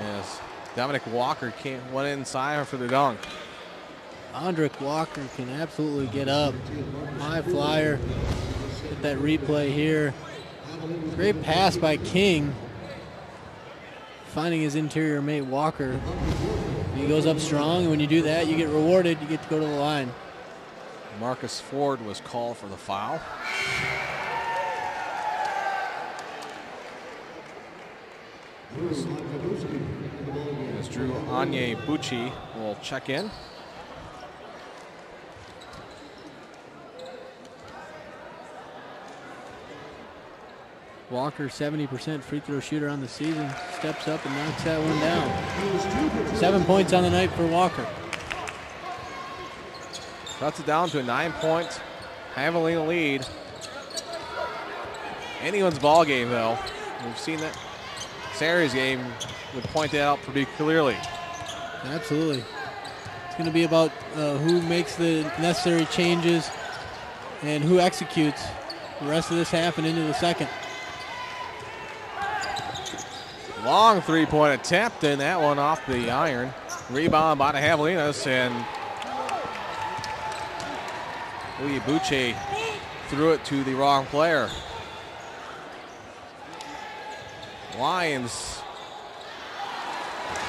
Yes, Dominic Walker went inside for the dunk. Andrick Walker can absolutely get up. High flyer. Get that replay here. Great pass by King. Finding his interior mate Walker. He goes up strong, and when you do that, you get rewarded. You get to go to the line. Marcus Ford was called for the foul. As Drew Onyebuchi will check in. Walker, 70% free throw shooter on the season, steps up and knocks that one down. 7 points on the night for Walker. Cuts it down to a 9-point Javelina lead. Anyone's ball game, though. We've seen that Saturday's game would point that out pretty clearly. Absolutely. It's going to be about who makes the necessary changes and who executes the rest of this half and into the second. Long three-point attempt, and that one off the iron. Rebound by the Javelinas, and Onyebuchi threw it to the wrong player. Lions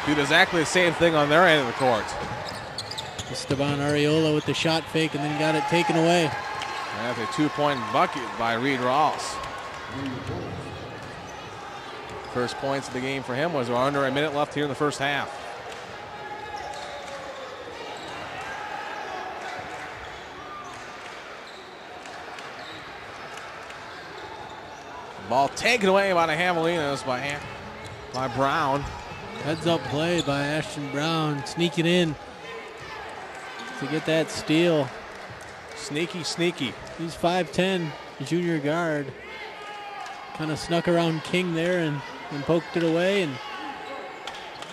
did exactly the same thing on their end of the court. Esteban Areola with the shot fake and then got it taken away. That's a 2-point bucket by Reed Ross. First points of the game for him was under a minute left here in the first half. Ball taken away by the Javelinas by Brown. Heads up play by Ashton Brown, sneaking in to get that steal. Sneaky, sneaky. He's 5'10", junior guard. Kind of snuck around King there and poked it away, and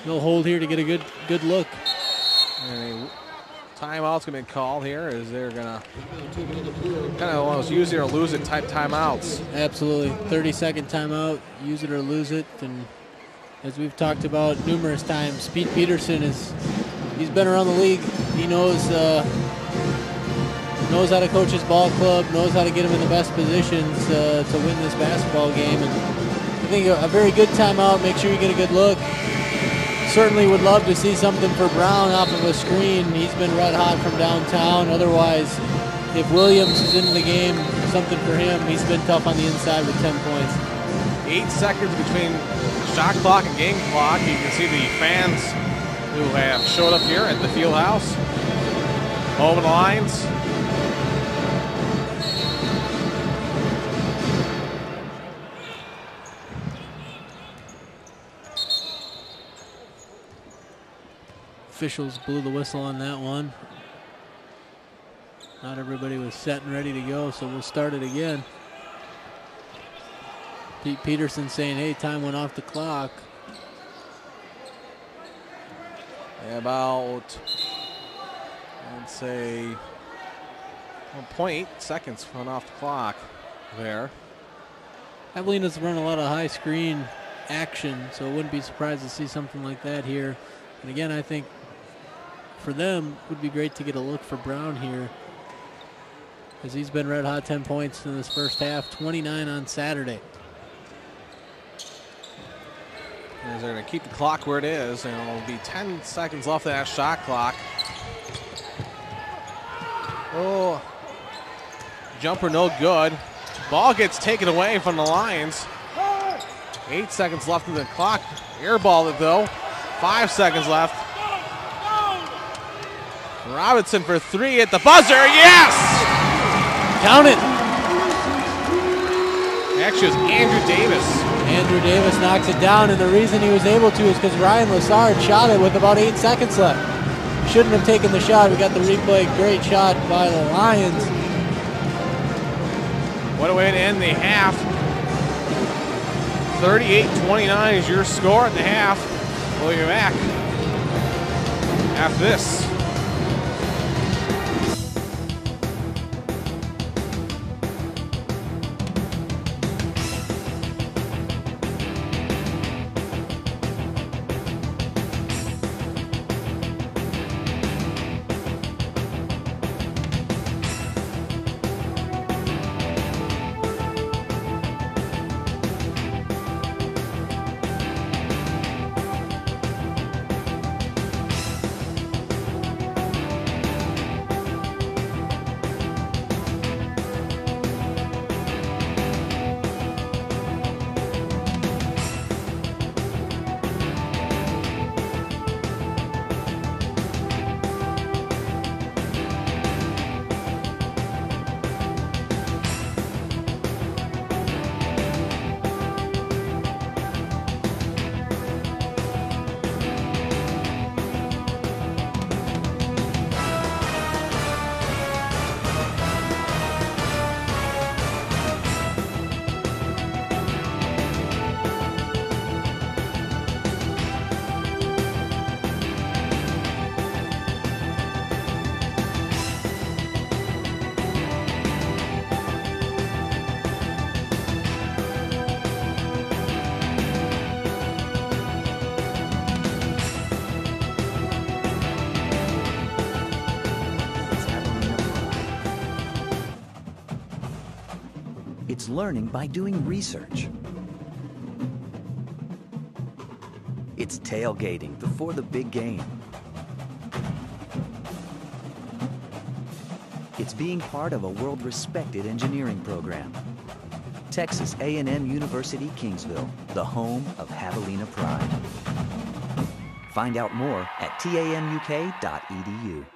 he'll hold here to get a good look. And a timeout's going to be called here as they're going to kind of one of those use it or lose it type timeouts. Absolutely. 30-second timeout, use it or lose it. And as we've talked about numerous times, Pete Peterson he's been around the league. He knows how to coach his ball club, knows how to get him in the best positions to win this basketball game. And I think a very good timeout. Make sure you get a good look. Certainly would love to see something for Brown off of a screen. He's been red hot from downtown. Otherwise, if Williams is in the game, something for him. He's been tough on the inside with 10 points. 8 seconds between shot clock and game clock. You can see the fans who have showed up here at the field house. Home and Lions. Officials blew the whistle on that one. Not everybody was set and ready to go, so we'll start it again. Pete Peterson saying, hey, time went off the clock. About, I'd say, 1.8 seconds went off the clock there. Javelinas run a lot of high screen action, so I wouldn't be surprised to see something like that here. And again, I think for them, it would be great to get a look for Brown here, as he's been red hot, 10 points in this first half, 29 on Saturday. As they're going to keep the clock where it is, and it'll be 10 seconds left of that shot clock. Oh, jumper no good. Ball gets taken away from the Lions. 8 seconds left of the clock. Airball it though. 5 seconds left. Robinson for three at the buzzer. Yes! Count it. Actually, it was Andrew Davis. Andrew Davis knocks it down, and the reason he was able to is because Ryan Lassard shot it with about 8 seconds left. Shouldn't have taken the shot. We got the replay. Great shot by the Lions. What a way to end the half. 38-29 is your score at the half. We'll be back after this. improves learning by doing research. It's tailgating before the big game. It's being part of a world-respected engineering program. Texas A&M University Kingsville, the home of Javelina pride. Find out more at tamuk.edu.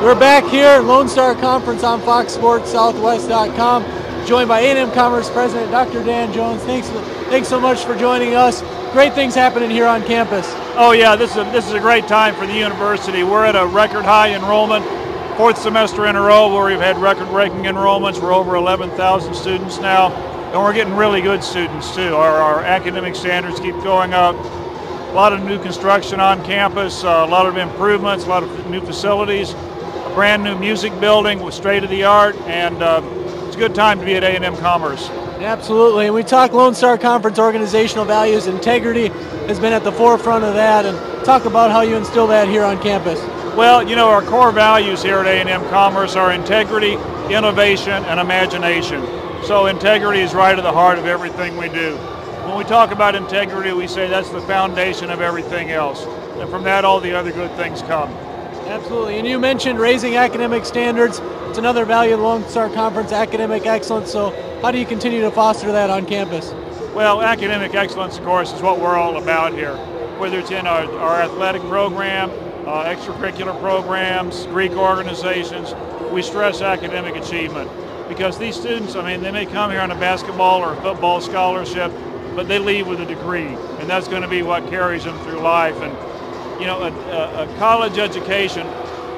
We're back here at Lone Star Conference on FoxSportsSouthwest.com, joined by A&M-Commerce President Dr. Dan Jones. Thanks so much for joining us. Great things happening here on campus. Oh yeah, this is a great time for the university. We're at a record high enrollment, fourth semester in a row where we've had record-breaking enrollments. We're over 11,000 students now, and we're getting really good students too. Our academic standards keep going up. A lot of new construction on campus, a lot of improvements, a lot of new facilities, a brand new music building with state-of-the-art, and it's a good time to be at A&M-Commerce. Absolutely, and we talk Lone Star Conference organizational values. Integrity has been at the forefront of that, and talk about how you instill that here on campus. Well, you know, our core values here at A&M-Commerce are integrity, innovation, and imagination. So integrity is right at the heart of everything we do. When we talk about integrity, we say that's the foundation of everything else. And from that, all the other good things come. Absolutely. And you mentioned raising academic standards. It's another value of the Lone Star Conference, academic excellence. So how do you continue to foster that on campus? Well, academic excellence, of course, is what we're all about here. Whether it's in our athletic program, extracurricular programs, Greek organizations, we stress academic achievement. Because these students, I mean, they may come here on a basketball or a football scholarship, but they leave with a degree, and that's going to be what carries them through life. And you know, a college education,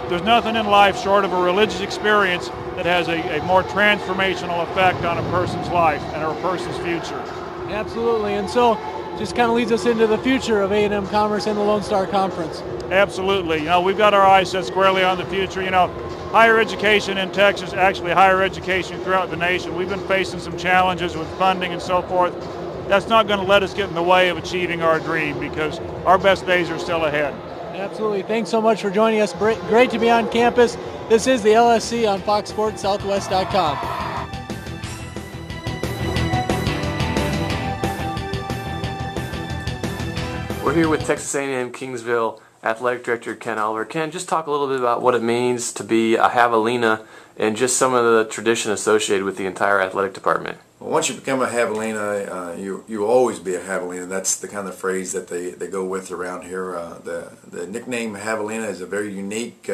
there's nothing in life short of a religious experience that has a more transformational effect on a person's life and a person's future. Absolutely, and so just kind of leads us into the future of A&M-Commerce and the Lone Star Conference. Absolutely. You know, we've got our eyes set squarely on the future. You know, higher education in Texas, actually higher education throughout the nation, we've been facing some challenges with funding and so forth. That's not going to let us get in the way of achieving our dream, because our best days are still ahead. Absolutely. Thanks so much for joining us. Great to be on campus. This is the LSC on FoxSportsSouthwest.com. We're here with Texas A&M-Kingsville Athletic Director Ken Oliver. Ken, just talk a little bit about what it means to be a Javelina and just some of the tradition associated with the entire athletic department. Well, once you become a Javelina, you will always be a Javelina. That's the kind of phrase that they go with around here. The nickname Javelina is a very unique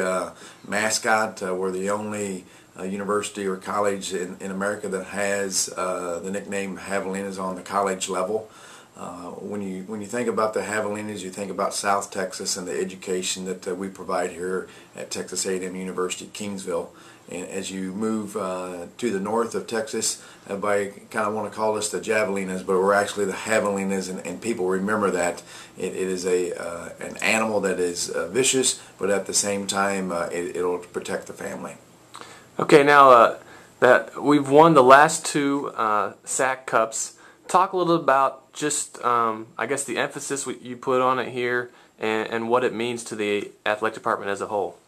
mascot. We're the only university or college in America that has the nickname Javelinas on the college level. When you think about the Javelinas, you think about South Texas and the education that we provide here at Texas A&M University Kingsville. And as you move to the north of Texas, everybody kind of want to call us the Javelinas, but we're actually the Javelinas, and people remember that. It is an animal that is vicious, but at the same time, it'll protect the family. Okay, now that we've won the last two SAC Cups, talk a little about just, I guess, the emphasis you put on it here and what it means to the athletic department as a whole.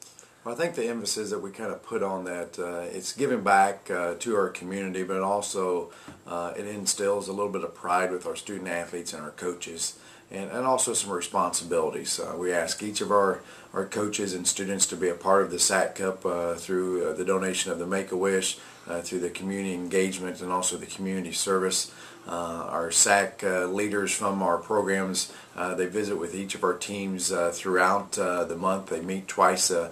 Well, I think the emphasis that we kind of put on that, it's giving back to our community, but also it instills a little bit of pride with our student athletes and our coaches, and also some responsibilities. We ask each of our coaches and students to be a part of the SAC Cup through the donation of the Make-A-Wish, through the community engagement, and also the community service. Our SAC leaders from our programs, they visit with each of our teams throughout the month. They meet twice a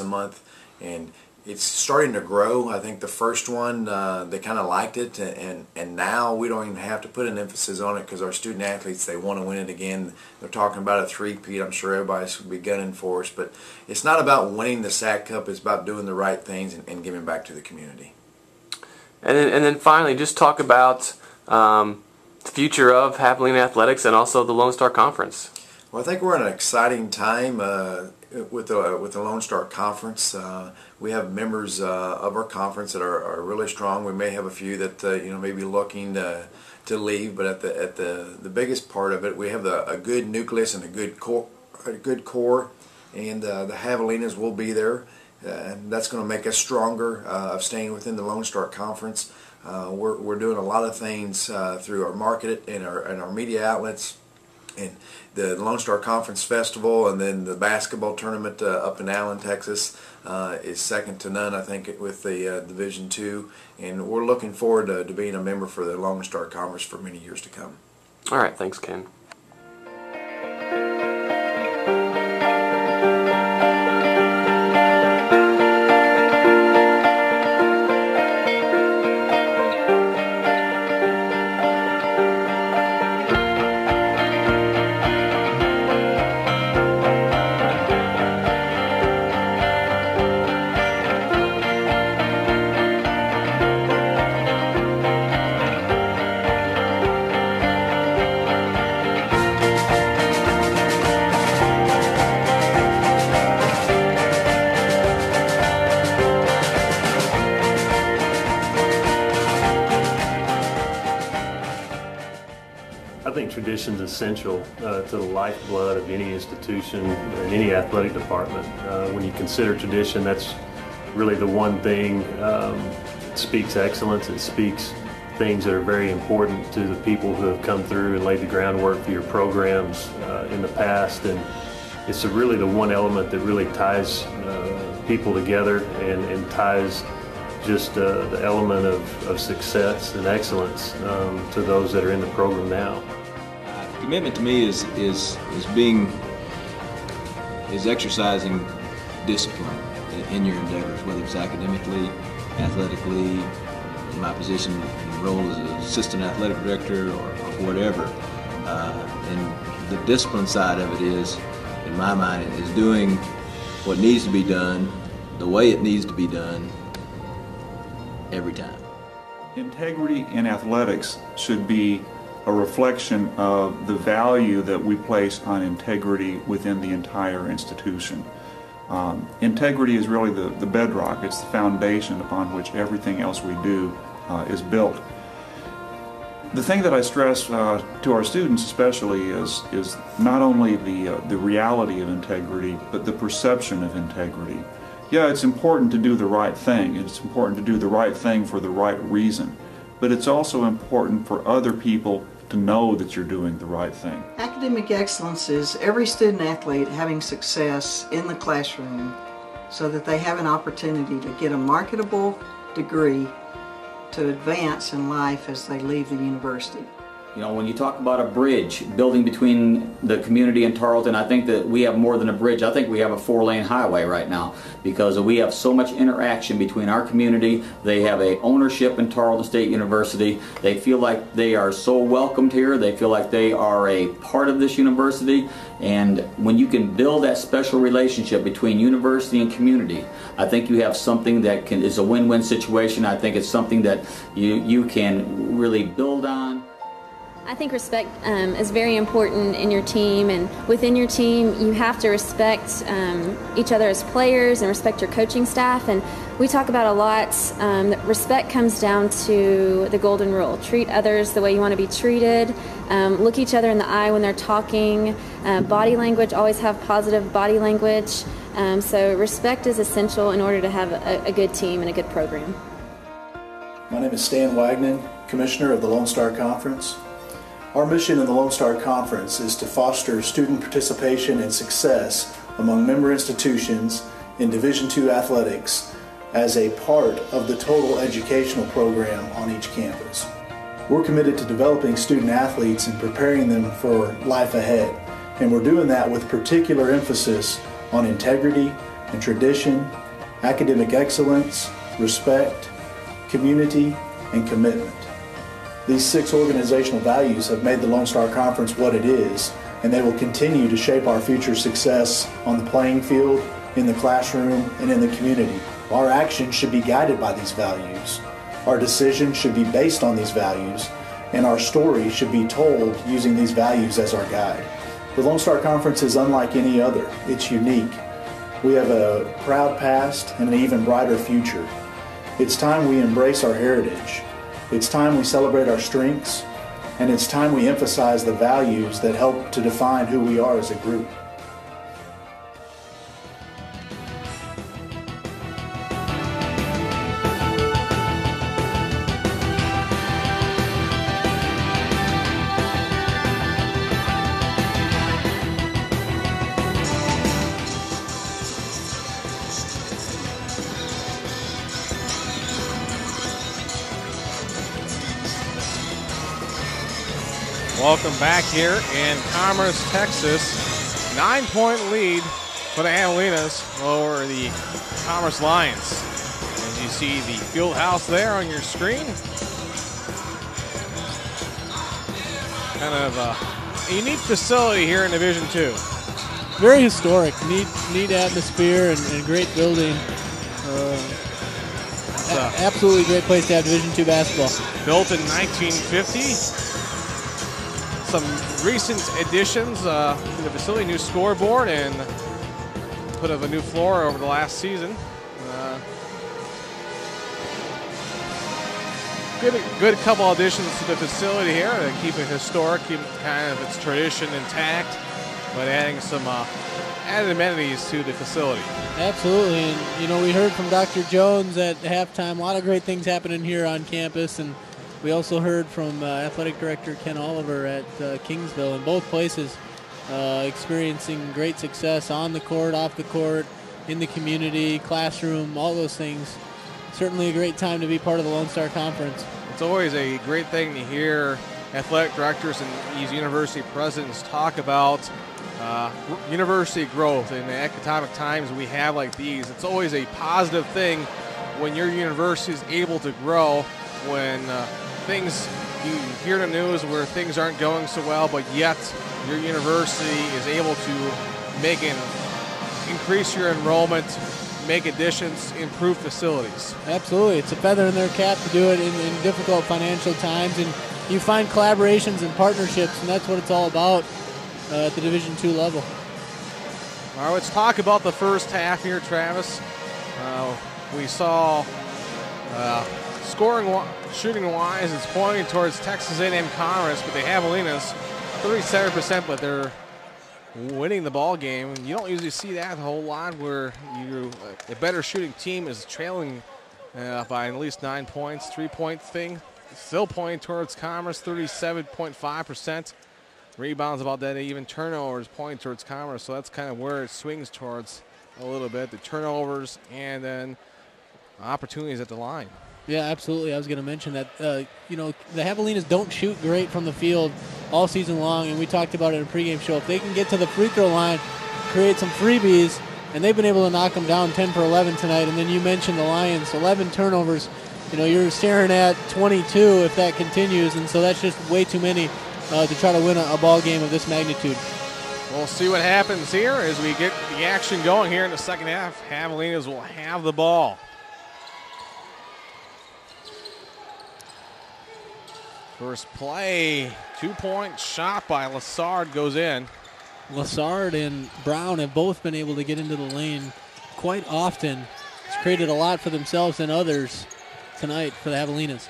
month, and it's starting to grow. I think the first one, they kind of liked it, and now we don't even have to put an emphasis on it because our student athletes, they want to win it again. They're talking about a three-peat. I'm sure everybody's going to be gunning for us, but it's not about winning the SAC Cup. It's about doing the right things and giving back to the community. And then finally, just talk about the future of Javelina Athletics and also the Lone Star Conference. Well, I think we're in an exciting time with the Lone Star Conference. We have members of our conference that are really strong. We may have a few that may be looking to leave, but at the biggest part of it, we have a good nucleus and a good core, and the Javelinas will be there, and that's going to make us stronger of staying within the Lone Star Conference. We're doing a lot of things through our market and our media outlets, and the Lone Star Conference Festival, and then the basketball tournament up in Allen, Texas, is second to none, I think, with the Division II, and we're looking forward to being a member for the Lone Star Conference for many years to come. All right, thanks, Ken. I think tradition is essential to the lifeblood of any institution and any athletic department. When you consider tradition, that's really the one thing. It speaks excellence. It speaks things that are very important to the people who have come through and laid the groundwork for your programs in the past. And it's really the one element that really ties people together and ties just the element of success and excellence to those that are in the program now. Commitment to me is exercising discipline in your endeavors, whether it's academically, athletically, in my position and role as an assistant athletic director or whatever. And the discipline side of it is, in my mind, is doing what needs to be done, the way it needs to be done, every time. Integrity in athletics should be a reflection of the value that we place on integrity within the entire institution. Integrity is really the bedrock. It's the foundation upon which everything else we do is built. The thing that I stress to our students especially is not only the reality of integrity, but the perception of integrity. Yeah, it's important to do the right thing. It's important to do the right thing for the right reason. But it's also important for other people to know that you're doing the right thing. Academic excellence is every student athlete having success in the classroom so that they have an opportunity to get a marketable degree to advance in life as they leave the university. You know, when you talk about a bridge, building between the community and Tarleton, I think that we have more than a bridge. I think we have a 4-lane highway right now because we have so much interaction between our community. They have a ownership in Tarleton State University. They feel like they are so welcomed here. They feel like they are a part of this university. And when you can build that special relationship between university and community, I think you have something that is a win-win situation. I think it's something that you can really build on. I think respect is very important in your team, and within your team you have to respect each other as players and respect your coaching staff. And we talk about a lot that respect comes down to the golden rule. Treat others the way you want to be treated. Look each other in the eye when they're talking. Body language, always have positive body language. So respect is essential in order to have a good team and a good program. My name is Stan Wagner, Commissioner of the Lone Star Conference. Our mission in the Lone Star Conference is to foster student participation and success among member institutions in Division II athletics as a part of the total educational program on each campus. We're committed to developing student athletes and preparing them for life ahead, and we're doing that with particular emphasis on integrity and tradition, academic excellence, respect, community, and commitment. These 6 organizational values have made the Lone Star Conference what it is, and they will continue to shape our future success on the playing field, in the classroom, and in the community. Our actions should be guided by these values. Our decisions should be based on these values, and our story should be told using these values as our guide. The Lone Star Conference is unlike any other. It's unique. We have a proud past and an even brighter future. It's time we embrace our heritage. It's time we celebrate our strengths, and it's time we emphasize the values that help to define who we are as a group. Welcome back here in Commerce, Texas. 9-point lead for the Javelinas over the Commerce Lions. As you see the field house there on your screen. Kind of a unique facility here in Division II. Very historic, neat atmosphere and great building. Absolutely great place to have Division II basketball. Built in 1950. Some recent additions to the facility, new scoreboard, and put up a new floor over the last season. Good couple additions to the facility here to keep it historic, keep kind of its tradition intact, but adding some added amenities to the facility. Absolutely, and you know, we heard from Dr. Jones at halftime. A lot of great things happening here on campus, and we also heard from Athletic Director Ken Oliver at Kingsville. In both places, experiencing great success on the court, off the court, in the community, classroom, all those things. Certainly a great time to be part of the Lone Star Conference. It's always a great thing to hear athletic directors and these university presidents talk about university growth in the economic times we have like these. It's always a positive thing when your university is able to grow, when things, you hear the news where things aren't going so well, but yet your university is able to increase your enrollment, make additions, improve facilities. Absolutely. It's a feather in their cap to do it in difficult financial times, and you find collaborations and partnerships, and that's what it's all about at the Division II level. All right, let's talk about the first half here, Travis. We saw shooting-wise, it's pointing towards Texas A&M-Commerce, but the Javelinas 37%, but they're winning the ball game. You don't usually see that a whole lot, where a better shooting team is trailing by at least 9 points. 3-point thing still pointing towards Commerce, 37.5%. Rebounds about that, even turnovers pointing towards Commerce, so that's kind of where it swings towards a little bit. The turnovers and then opportunities at the line. Yeah, absolutely. I was going to mention that, you know, the Javelinas don't shoot great from the field all season long, and we talked about it in a pregame show. If they can get to the free throw line, create some freebies, and they've been able to knock them down 10 for 11 tonight. And then you mentioned the Lions, 11 turnovers. You know, you're staring at 22 if that continues, and so that's just way too many to try to win a ball game of this magnitude. We'll see what happens here as we get the action going here in the second half. Javelinas will have the ball. First play, 2-point shot by Lassard goes in. Lassard and Brown have both been able to get into the lane quite often. It's created a lot for themselves and others tonight for the Javelinas.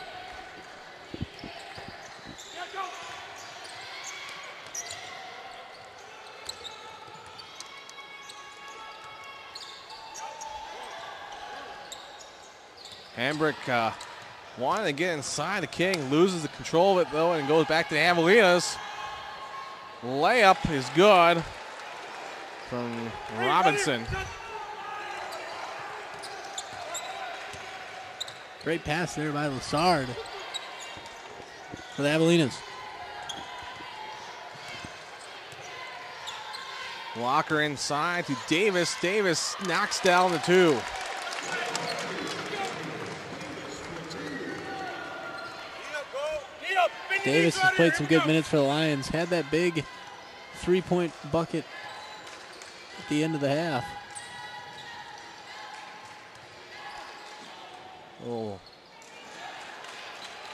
Hambrick wanted to get inside the King, loses the control of it though, and goes back to the Javelinas. Layup is good from Robinson. Great pass there by Lassard for the Javelinas. Walker inside to Davis. Davis knocks down the two. Davis has played some good minutes for the Lions. Had that big 3-point bucket at the end of the half. Oh.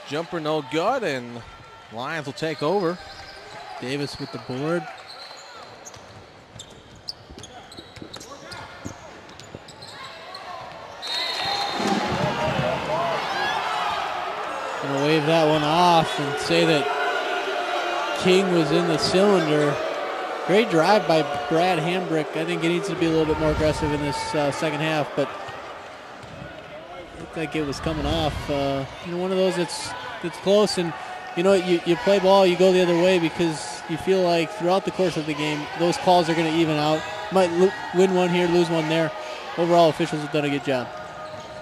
Jumper no good, and Lions will take over. Davis with the board. Gonna wave that one off and say that King was in the cylinder. Great drive by Brad Hambrick. I think he needs to be a little bit more aggressive in this second half, but looked like it was coming off. One of those that's close, and you play ball, you go the other way because you feel like throughout the course of the game, those calls are going to even out. Might win one here, lose one there. Overall, officials have done a good job.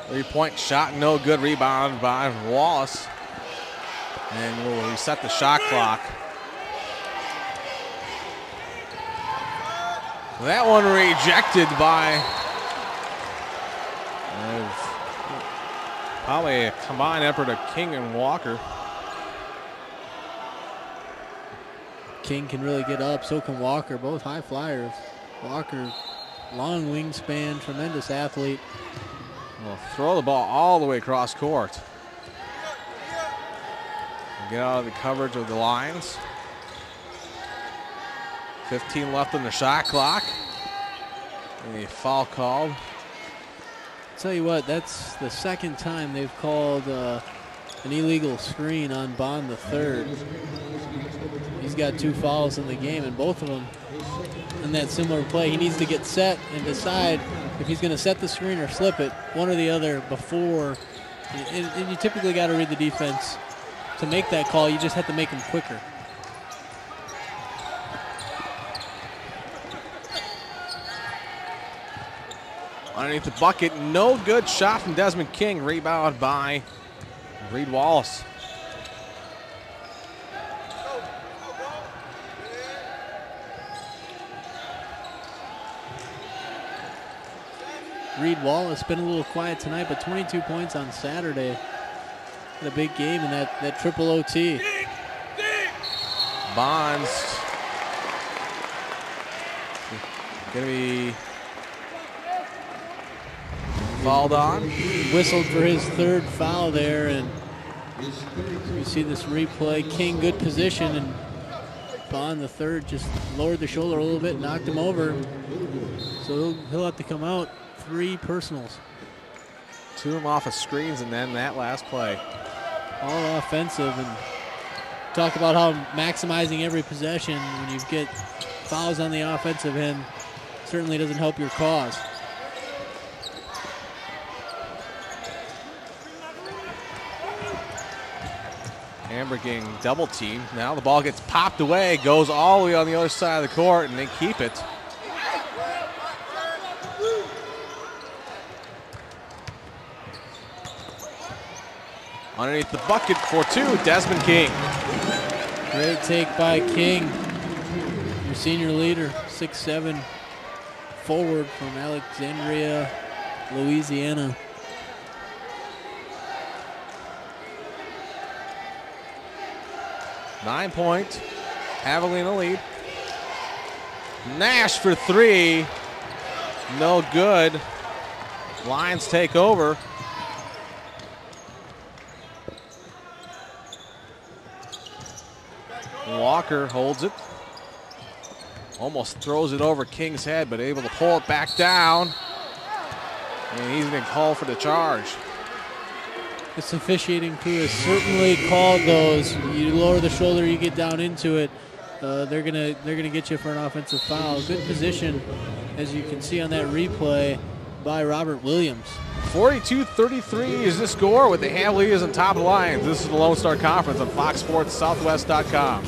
3-point shot, no good. Rebound by Wallace. And we'll reset the shot clock. That one rejected by probably a combined effort of King and Walker. King can really get up, so can Walker, both high flyers. Walker, long wingspan, tremendous athlete. Will throw the ball all the way across court. Get out of the coverage of the Lions. 15 left on the shot clock. And a foul called. Tell you what, that's the second time they've called an illegal screen on Bond the third. He's got 2 fouls in the game, and both of them in that similar play. He needs to get set and decide if he's going to set the screen or slip it, one or the other before. And you typically got to read the defense to make that call. You just have to make them quicker. Underneath the bucket, no good shot from Desmond King. Rebound by Reed Wallace. Reed Wallace been a little quiet tonight, but 22 points on Saturday. Had a big game in that triple OT. Bonds gonna be fouled on. He whistled for his third foul there, and you see this replay. King, good position, and Bond the third just lowered the shoulder a little bit, knocked him over. So he'll have to come out. 3 personals. 2 of them off of screens, and then that last play. All offensive, and talk about how maximizing every possession when you get fouls on the offensive end certainly doesn't help your cause. Amber getting double teamed. Now the ball gets popped away, goes all the way on the other side of the court, and they keep it. Underneath the bucket for 2, Desmond King. Great take by King, your senior leader, 6'7", forward from Alexandria, Louisiana. Nine-point Javelina lead. Nash for 3. No good. Lions take over. Walker holds it. Almost throws it over King's head, but able to pull it back down. And he's going to call for the charge. This officiating crew has certainly called those. You lower the shoulder, you get down into it. They're gonna get you for an offensive foul. Good position, as you can see on that replay, by Robert Williams. 42-33 is the score with the Javelinas on top of the Lions. This is the Lone Star Conference on FoxSportsSouthwest.com.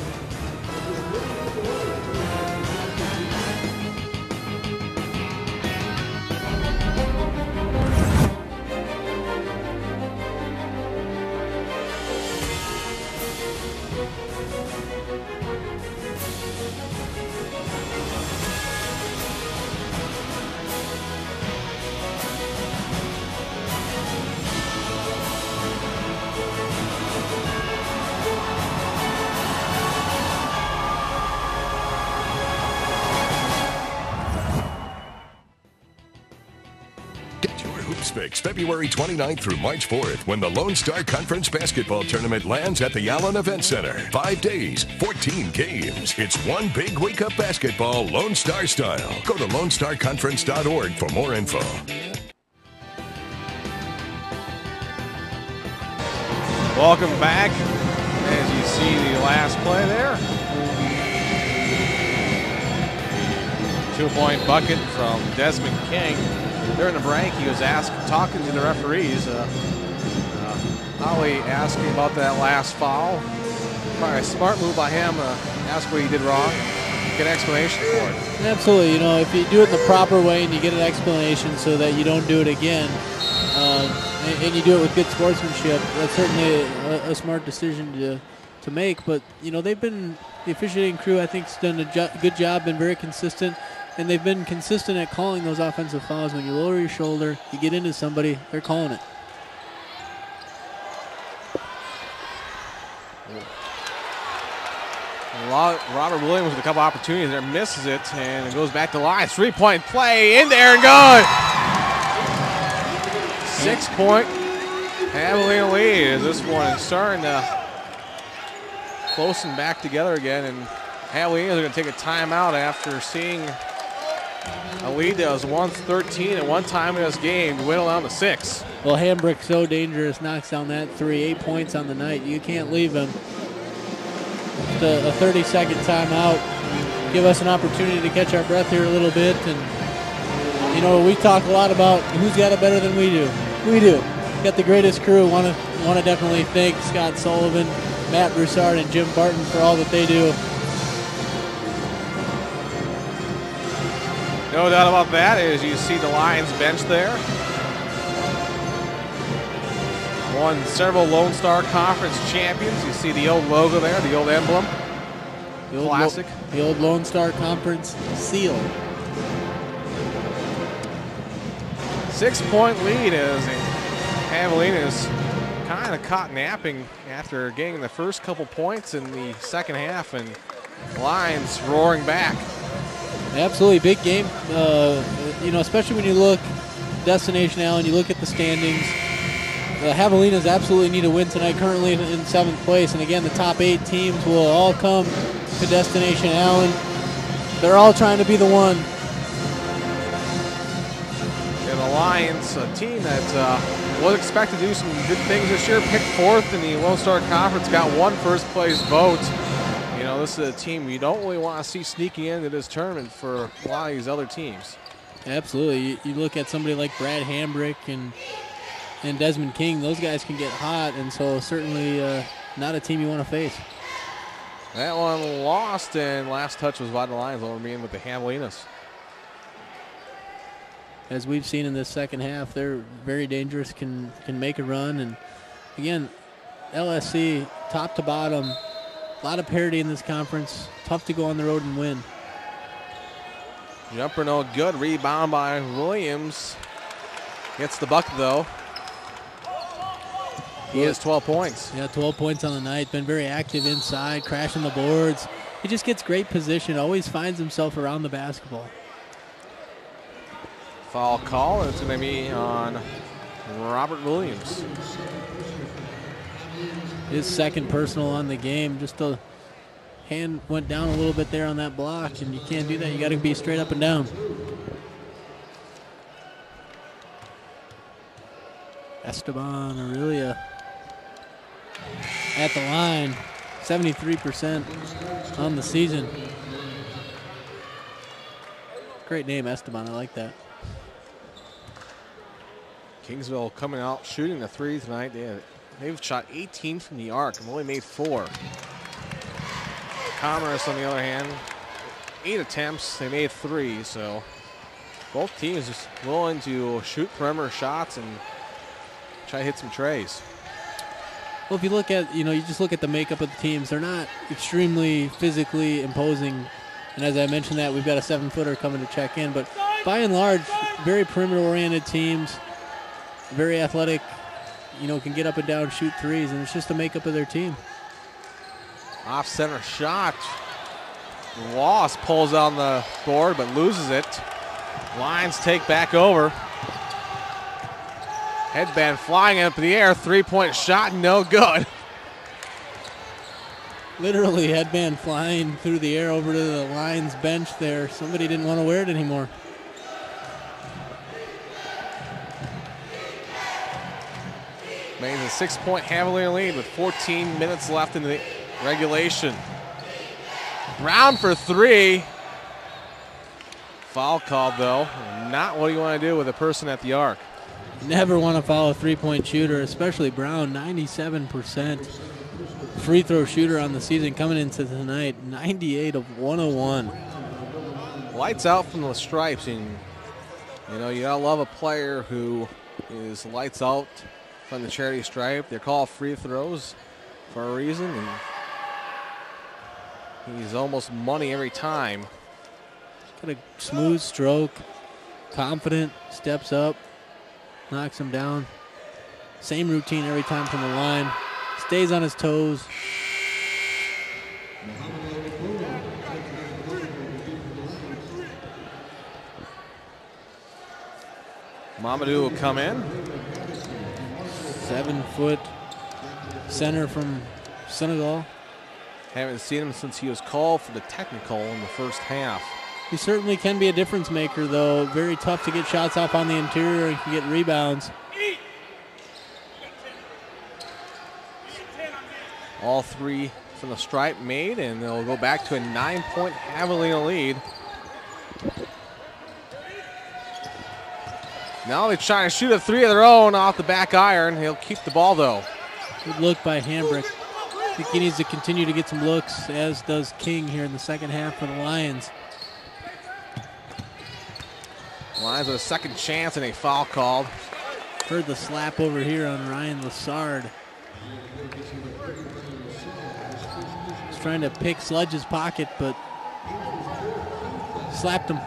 Hoops Fix February 29th through March 4th when the Lone Star Conference Basketball Tournament lands at the Allen Event Center. 5 days, 14 games. It's one big wake-up basketball Lone Star style. Go to LoneStarConference.org for more info. Welcome back. As you see the last play there. 2-point bucket from Desmond King. During the break, he was talking to the referees. Holly asking about that last foul. Probably a smart move by him. Ask what he did wrong. Get an explanation for it. Absolutely. You know, if you do it in the proper way and you get an explanation so that you don't do it again, and you do it with good sportsmanship, that's certainly a smart decision to make. But, you know, the officiating crew, I think, has done a good job, been very consistent. And they've been consistent at calling those offensive fouls. When you lower your shoulder, you get into somebody, they're calling it. Robert Williams with a couple opportunities there, misses it, and it goes back to line. 3-point play, in there and good. 6-point Javelina lead as this one is starting to close and back together again, and Javelinas are going to take a timeout after seeing a lead that was 1-13 at one time in this game, dwindle down to 6. Well, Hambrick's so dangerous, knocks down that 3, 8 points on the night. You can't leave him. Just a 30-second timeout. Give us an opportunity to catch our breath here a little bit. And, you know, we talk a lot about who's got it better than we do. We do. Got the greatest crew. Want to definitely thank Scott Sullivan, Matt Broussard, and Jim Barton for all that they do. No doubt about that, as you see the Lions bench there. Won several Lone Star Conference champions. You see the old logo there, the old emblem. Classic. The old Lone Star Conference seal. 6-point lead as Javelinas kind of caught napping after getting the first couple points in the second half, and Lions roaring back. Absolutely, big game. You know, especially when you look Destination Allen, you look at the standings. Javelinas absolutely need a win tonight, currently in 7th place. And again, the top 8 teams will all come to Destination Allen. They're all trying to be the one. And the Lions, a team that was expected to do some good things this year, picked 4th in the Lone Star Conference, got 1 first-place vote. You know, this is a team you don't really want to see sneaking into this tournament for a lot of these other teams. Absolutely. You look at somebody like Brad Hambrick and Desmond King, those guys can get hot, and so certainly not a team you want to face. That one lost, and last touch was by the Lions over being with the Javelinas. As we've seen in this second half, they're very dangerous, can make a run. And again, LSC, top to bottom, a lot of parity in this conference. Tough to go on the road and win. Jumper no good. Rebound by Williams. Gets the bucket, though. He has 12 points. Yeah, 12 points on the night. Been very active inside, crashing the boards. He just gets great position, always finds himself around the basketball. Foul call, and it's going to be on Robert Williams. His second personal on the game. Just the hand went down a little bit there on that block, and you can't do that. You got to be straight up and down. Esteban Aurelia at the line, 73% on the season. Great name, Esteban. I like that. Kingsville coming out shooting the 3 tonight. They've shot 18 from the arc and only made 4. Commerce, on the other hand, 8 attempts. They made 3, so both teams just willing to shoot perimeter shots and try to hit some trays. Well, if you look at, you just look at the makeup of the teams, they're not extremely physically imposing. And as I mentioned that, we've got a 7-footer coming to check in. But by and large, very perimeter-oriented teams, very athletic, can get up and down, shoot threes, and it's just the makeup of their team. Off-center shot. Loss pulls on the board but loses it. Lions take back over. Headband flying up in the air. 3-point shot, no good. Literally headband flying through the air over to the Lions bench there. Somebody didn't want to wear it anymore. Maine's a 6-point Javelina lead with 14 minutes left in the regulation. Brown for 3. Foul called though. Not what you want to do with a person at the arc. Never want to foul a 3-point shooter, especially Brown. 97% free throw shooter on the season coming into tonight. 98 of 101. Lights out from the stripes, and you know you gotta love a player who is lights out from the charity stripe. They're called free throws for a reason, and he's almost money every time. Got a smooth stroke, confident, steps up, knocks him down. Same routine every time from the line. Stays on his toes. Mamadou will come in. 7-foot center from Senegal. Haven't seen him since he was called for the technical in the first half. He certainly can be a difference maker, though. Very tough to get shots off on the interior and can get rebounds. All 3 from the stripe made, and they'll go back to a 9-point Javelina lead. Now they're trying to shoot a 3 of their own off the back iron. He'll keep the ball, though. Good look by Hambrick. I think he needs to continue to get some looks, as does King here in the second half for the Lions. Lions with a second chance and a foul called. Heard the slap over here on Ryan Lassard. He's trying to pick Sledge's pocket, but slapped him.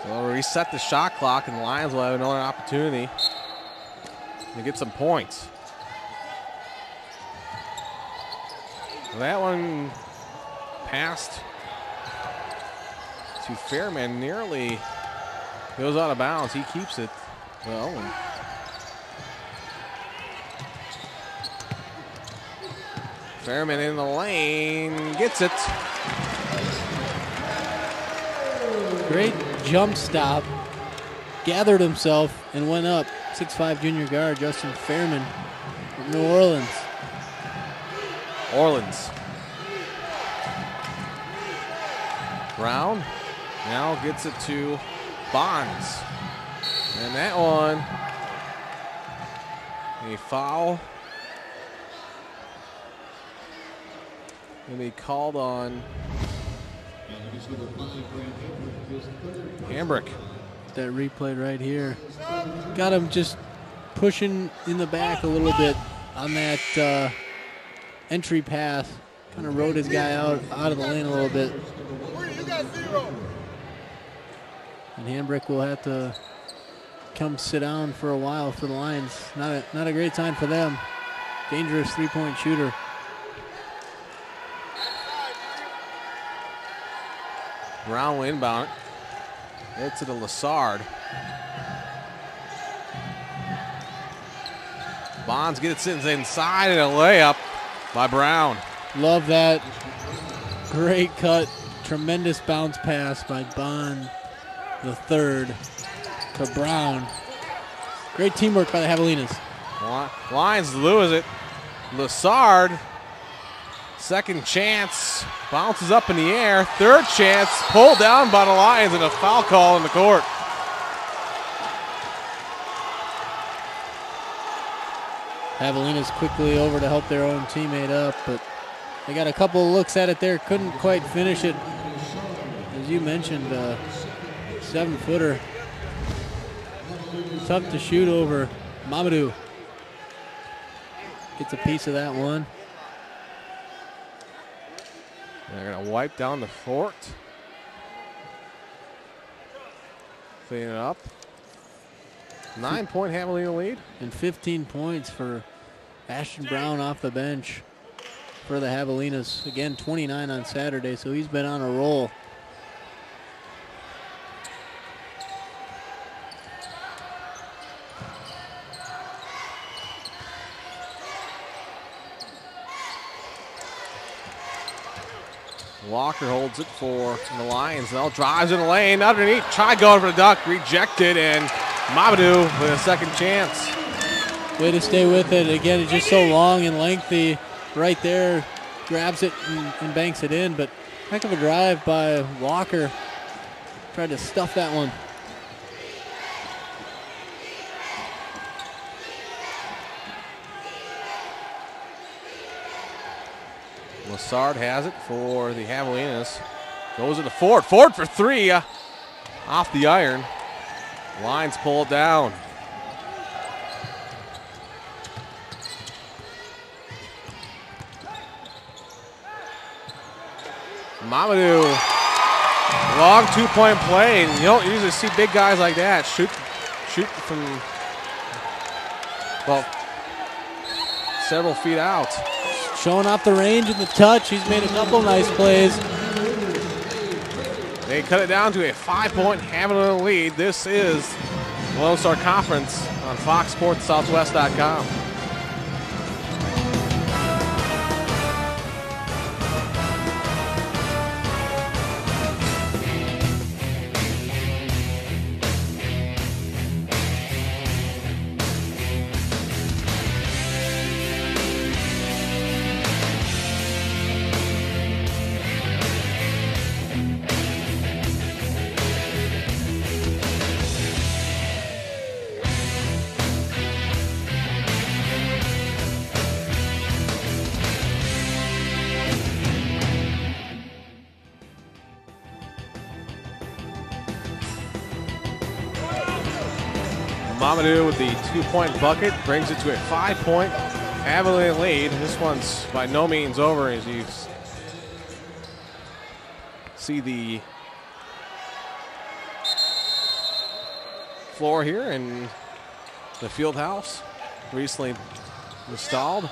So they'll reset the shot clock, and the Lions will have another opportunity to get some points. That one passed to Fairman, nearly goes out of bounds. He keeps it, though. And Fairman in the lane, gets it. Great jump stop, gathered himself and went up. 6'5" junior guard Justin Fairman from New Orleans. Brown now gets it to Bonds. And that one, a foul. And he called on Hambrick. That replay right here. Got him just pushing in the back a little bit on that entry pass. Kind of rode his guy out of the lane a little bit. And Hambrick will have to come sit down for a while for the Lions. Not a great sign for them. Dangerous 3-point shooter. Brown will inbound it. It's to the Lassard. Bonds gets it inside and a layup by Brown. Love that. Great cut. Tremendous bounce pass by Bond the third to Brown. Great teamwork by the Javelinas. Lions lose it. Lassard, second chance, bounces up in the air. Third chance, pulled down by the Lions, and a foul call in the court. Javelinas quickly over to help their own teammate up, but they got a couple of looks at it there. Couldn't quite finish it. As you mentioned, 7-footer. Tough to shoot over. Mamadou gets a piece of that one. They're going to wipe down the fort. Clean it up. 9-point Javelina lead. And 15 points for Ashton Brown off the bench for the Javelinas. Again, 29 on Saturday, so he's been on a roll. Walker holds it for the Lions. Now drives in the lane underneath. Tried going for the duck, rejected, and Mamadou with a second chance. Way to stay with it. Again, it's just so long and lengthy. Right there, grabs it and banks it in. But heck of a drive by Walker. Tried to stuff that one. Lassard has it for the Javelinas. Goes into Ford. Ford for three. Off the iron. Lines pulled down. Mamadou. Long two-point play. And you don't usually see big guys like that shoot from, well, several feet out. Showing off the range and the touch. He's made a couple nice plays. They cut it down to a 5-point Javelina lead. This is the Lone Star Conference on Fox Sports Southwest.com. Mamadou with the 2-point bucket brings it to a 5-point Javelina lead. This one's by no means over, as you see the floor here in the field house, recently installed.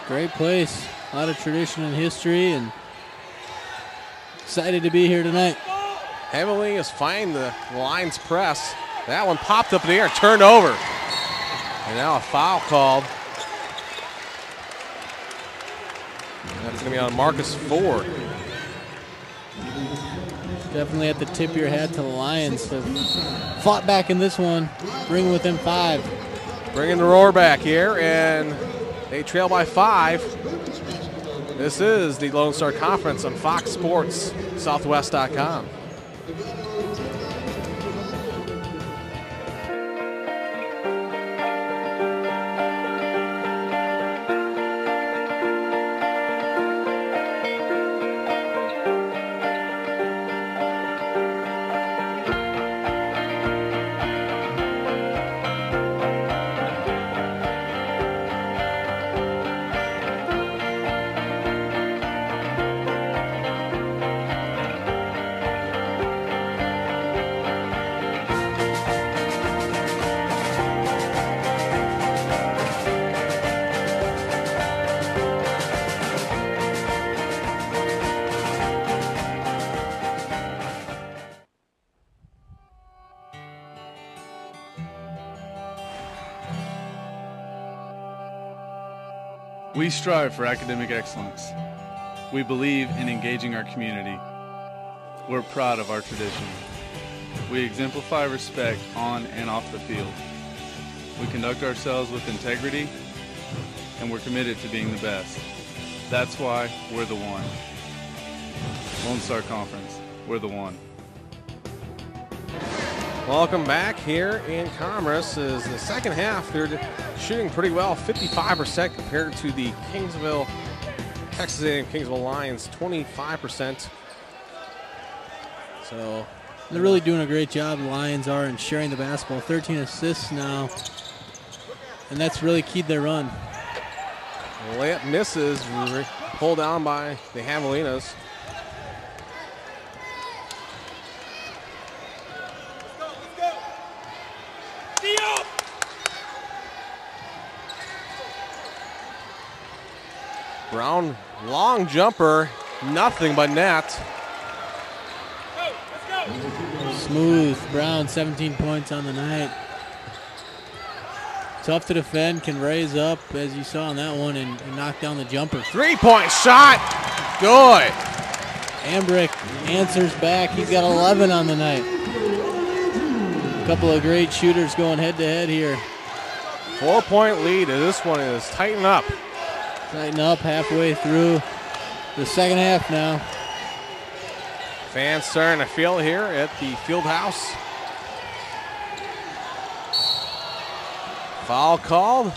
Great place, a lot of tradition and history, and excited to be here tonight. Javelina is finding the Lions press. That one popped up in the air, turned over. And now a foul called. That's going to be on Marcus Ford. Definitely have to tip your hat to the Lions. Have fought back in this one, bring within 5. Bringing the roar back here, and they trail by 5. This is the Lone Star Conference on Fox Sports Southwest.com. We strive for academic excellence. We believe in engaging our community. We're proud of our tradition. We exemplify respect on and off the field. We conduct ourselves with integrity, and we're committed to being the best. That's why we're the one. Lone Star Conference, we're the one. Welcome back here in Commerce. Is the second half, they're shooting pretty well, 55% compared to the Kingsville, Texas A&M-Kingsville Lions, 25%. So they're really doing a great job, the Lions are, in sharing the basketball. 13 assists now, and that's really keyed their run. Layup misses, pulled down by the Javelinas. Brown, long jumper, nothing but net. Smooth. Brown, 17 points on the night. Tough to defend, can raise up, as you saw on that one, and knock down the jumper. 3-point shot, good. Ambrick answers back. He's got 11 on the night. A couple of great shooters going head-to-head here. 4-point lead, and this one is tighten up. Tighten up halfway through the second half now. Fans starting to feel here at the field house. Foul called.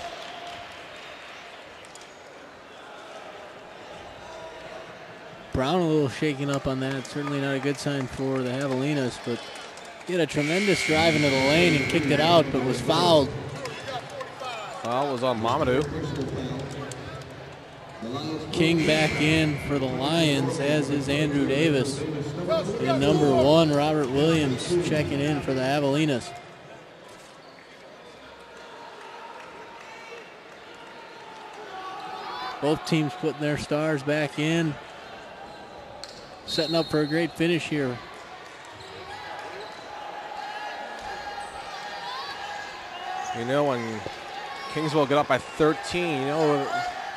Brown a little shaken up on that. Certainly not a good sign for the Javelinas, but he had a tremendous drive into the lane and kicked it out, but was fouled. Foul was on Mamadou. King back in for the Lions, as is Andrew Davis. And number 1, Robert Williams, checking in for the Javelinas. Both teams putting their stars back in. Setting up for a great finish here. You know, when Kingsville got up by 13, you know,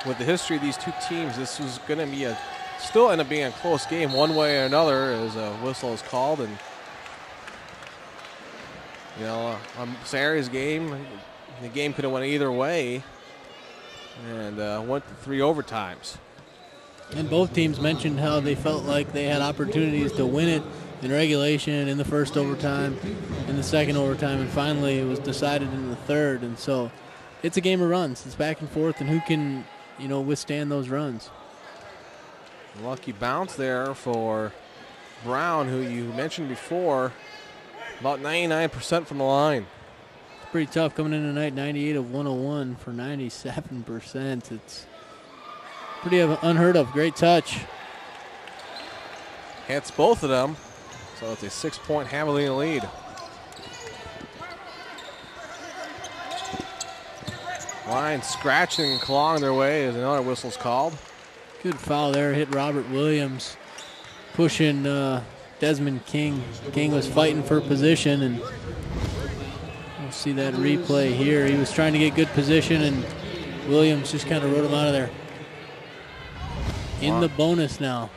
with the history of these two teams, this was going to be still end up being a close game one way or another as a whistle is called. And, you know, on Saturday's game, the game could have went either way and went to 3 overtimes. And both teams mentioned how they felt like they had opportunities to win it in regulation, in the first overtime, in the second overtime, and finally it was decided in the third. And so it's a game of runs. It's back and forth, and who can, you know, withstand those runs. Lucky bounce there for Brown, who you mentioned before, about 99% from the line. Pretty tough coming in tonight, 98 of 101 for 97%. It's pretty unheard of. Great touch. Hits both of them, so it's a 6-point Javelina lead. Lions scratching and clawing their way as another whistle's called. Good foul there, hit Robert Williams, pushing Desmond King. King was fighting for position, and we'll see that replay here. He was trying to get good position, and Williams just kind of rode him out of there. In the bonus now.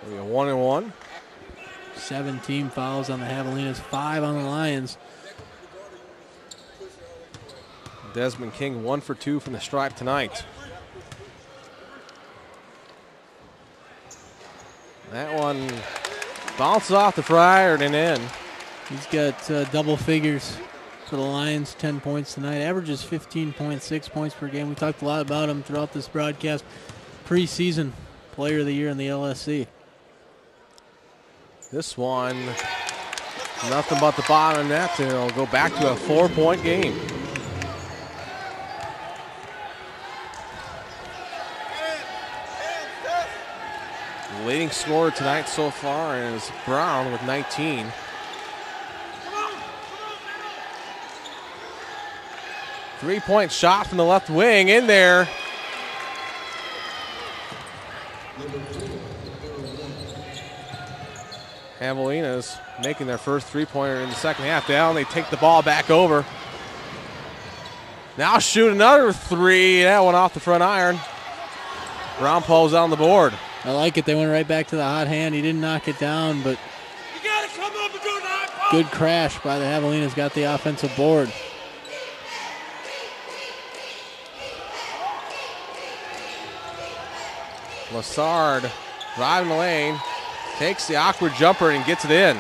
It'll be a 1-and-1. 17 fouls on the Javelinas, 5 on the Lions. Desmond King 1 for 2 from the stripe tonight. That one bounces off the fryer and in. He's got double figures for the Lions, 10 points tonight. Averages 15.6 points per game. We talked a lot about him throughout this broadcast. Preseason player of the year in the LSC. This one, nothing but the bottom net, and it'll go back to a 4-point game. The leading scorer tonight so far is Brown with 19. Three-point shot from the left wing in there. Javelinas making their first three-pointer in the second half. Down, they take the ball back over. Now shoot another three. That one off the front iron. Brown pulls on the board. I like it. They went right back to the hot hand. He didn't knock it down, but good crash by the Javelinas. Got the offensive board. Lassard driving the lane, takes the awkward jumper and gets it in.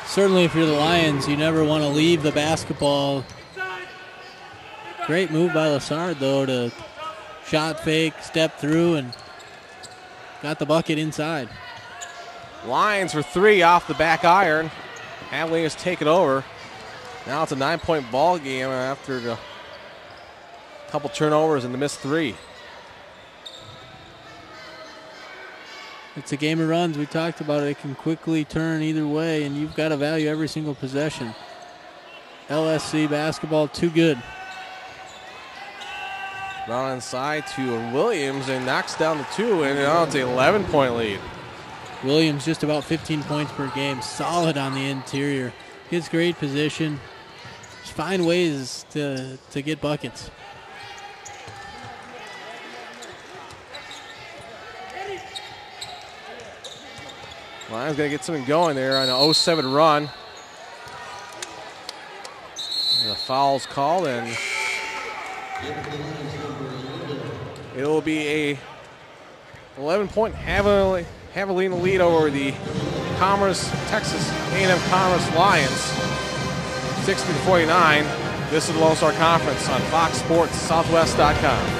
Certainly if you're the Lions, you never want to leave the basketball. Great move by Lassard, though, to shot fake, step through, and got the bucket inside. Lions for 3 off the back iron. Javelinas take it over. Now it's a 9-point ball game after a couple turnovers and the missed 3. It's a game of runs. We talked about it. It can quickly turn either way, and you've got to value every single possession. LSC basketball, too good. Brown inside to Williams and knocks down the 2, and now it's an 11-point lead. Williams just about 15 points per game. Solid on the interior. Gets great position. Just find ways to get buckets. Lions going to get something going there on an 0-7 run. The foul's called, and it will be a 11-point Javelina lead over the Texas A&M-Commerce Lions, 60-49. This is the Lone Star Conference on Fox Sports Southwest.com.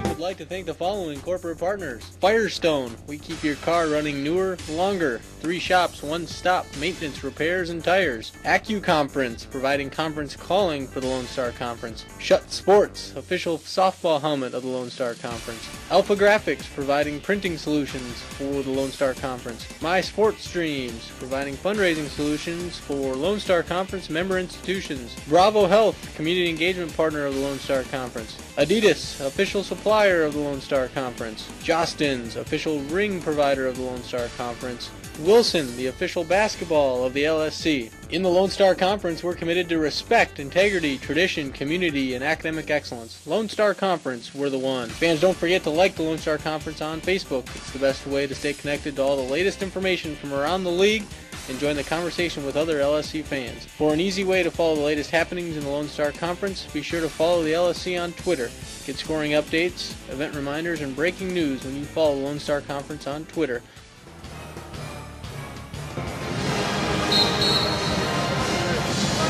I'd like to thank the following corporate partners. Firestone, we keep your car running newer, longer. 3 shops, 1 stop, maintenance, repairs, and tires. A&M-Conference, providing conference calling for the Lone Star Conference. Shutt Sports, official softball helmet of the Lone Star Conference. Alpha Graphics, providing printing solutions for the Lone Star Conference. My Sports Streams, providing fundraising solutions for Lone Star Conference member institutions. Bravo Health, community engagement partner of the Lone Star Conference. Adidas, official supplier of the Lone Star Conference. Jostens, official ring provider of the Lone Star Conference. Wilson, the official basketball of the LSC. In the Lone Star Conference, we're committed to respect, integrity, tradition, community, and academic excellence. Lone Star Conference, we're the one. Fans, don't forget to like the Lone Star Conference on Facebook. It's the best way to stay connected to all the latest information from around the league and join the conversation with other LSC fans. For an easy way to follow the latest happenings in the Lone Star Conference, be sure to follow the LSC on Twitter. Get scoring updates, event reminders, and breaking news when you follow the Lone Star Conference on Twitter.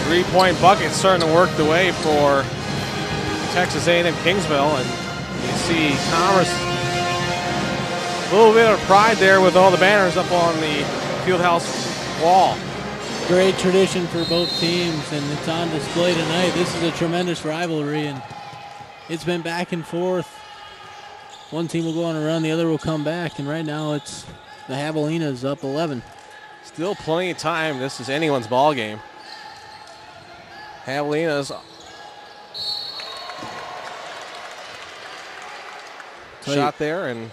Three-point bucket starting to work the way for Texas A&M-Kingsville, and you see Commerce, a little bit of pride there with all the banners up on the fieldhouse wall. Great tradition for both teams, and it's on display tonight. This is a tremendous rivalry, and it's been back and forth. One team will go on a run, the other will come back, and right now it's the Javelinas up 11. Still plenty of time. This is anyone's ball game. Javelinas shot there, and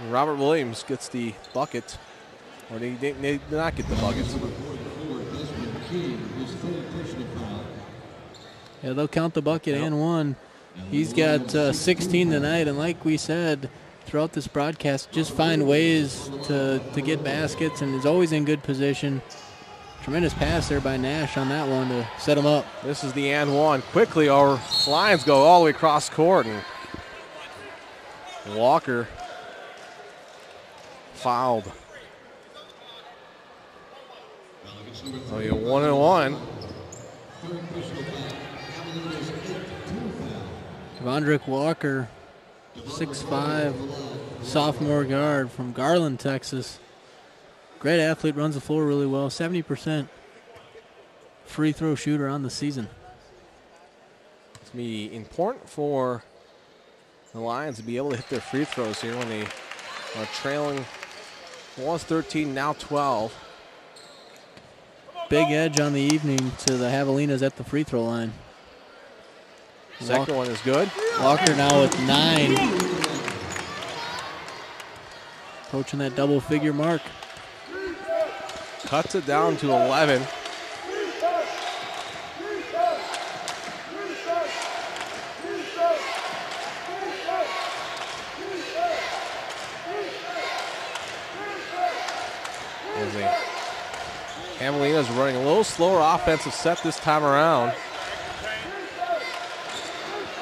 Robert Williams gets the bucket. Or they did not get the bucket. Yeah, they'll count the bucket and one. He's got 16 tonight, and like we said throughout this broadcast, just find ways to get baskets, and is always in good position. Tremendous pass there by Nash on that one to set him up. This is the and one. Quickly, our Lions go all the way across court, and Walker fouled. So you 1-1. Devondrick Walker, 6'5", sophomore guard from Garland, Texas. Great athlete, runs the floor really well. 70% free throw shooter on the season. It's going to be important for the Lions to be able to hit their free throws here when they are trailing. Was 13, now 12. Big edge on the evening to the Javelinas at the free throw line. Second one is good. Walker now with 9. Approaching that double figure mark. Cuts it down to 11. Javelinas running a little slower offensive set this time around.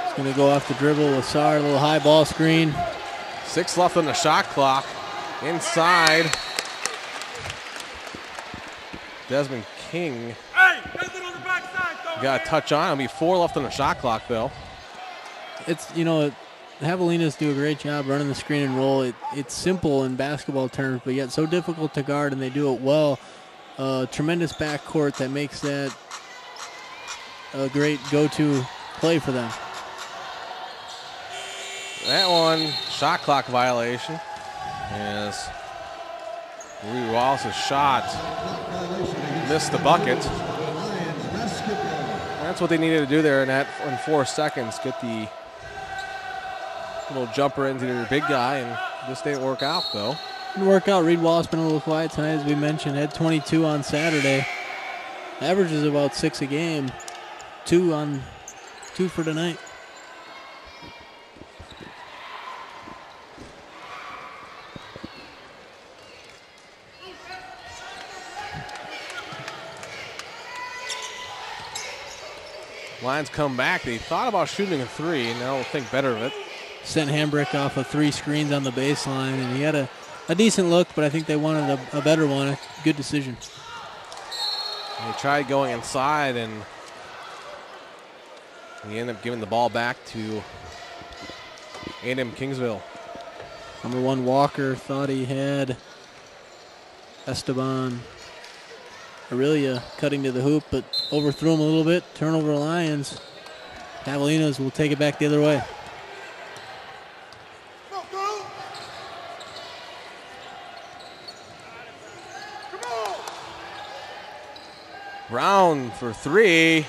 He's going to go off the dribble. Lassard, a little high ball screen. 6 left on the shot clock. Inside. Desmond King got a touch on. It'll be 4 left on the shot clock, though. It's, you know, the Javelinas do a great job running the screen and roll. It's simple in basketball terms, but yet so difficult to guard, and they do it well. Tremendous backcourt that makes that a great go-to play for them. That one, shot clock violation, as Lee Wallace's shot missed the bucket. That's what they needed to do there in 4 seconds, get the little jumper into their big guy, and this didn't work out, though. Didn't work out. Reed Wallace been a little quiet tonight, as we mentioned. Had 22 on Saturday. Averages about 6 a game. 2 for tonight. Lions come back. They thought about shooting a three, and now they'll think better of it. Sent Hambrick off of 3 screens on the baseline, and he had a decent look, but I think they wanted a better one. A good decision. They tried going inside, and he ended up giving the ball back to A&M-Kingsville. Number 1 Walker thought he had Esteban Aurelia cutting to the hoop, but overthrew him a little bit. Turnover Lions. Javelinas will take it back the other way. Brown for 3.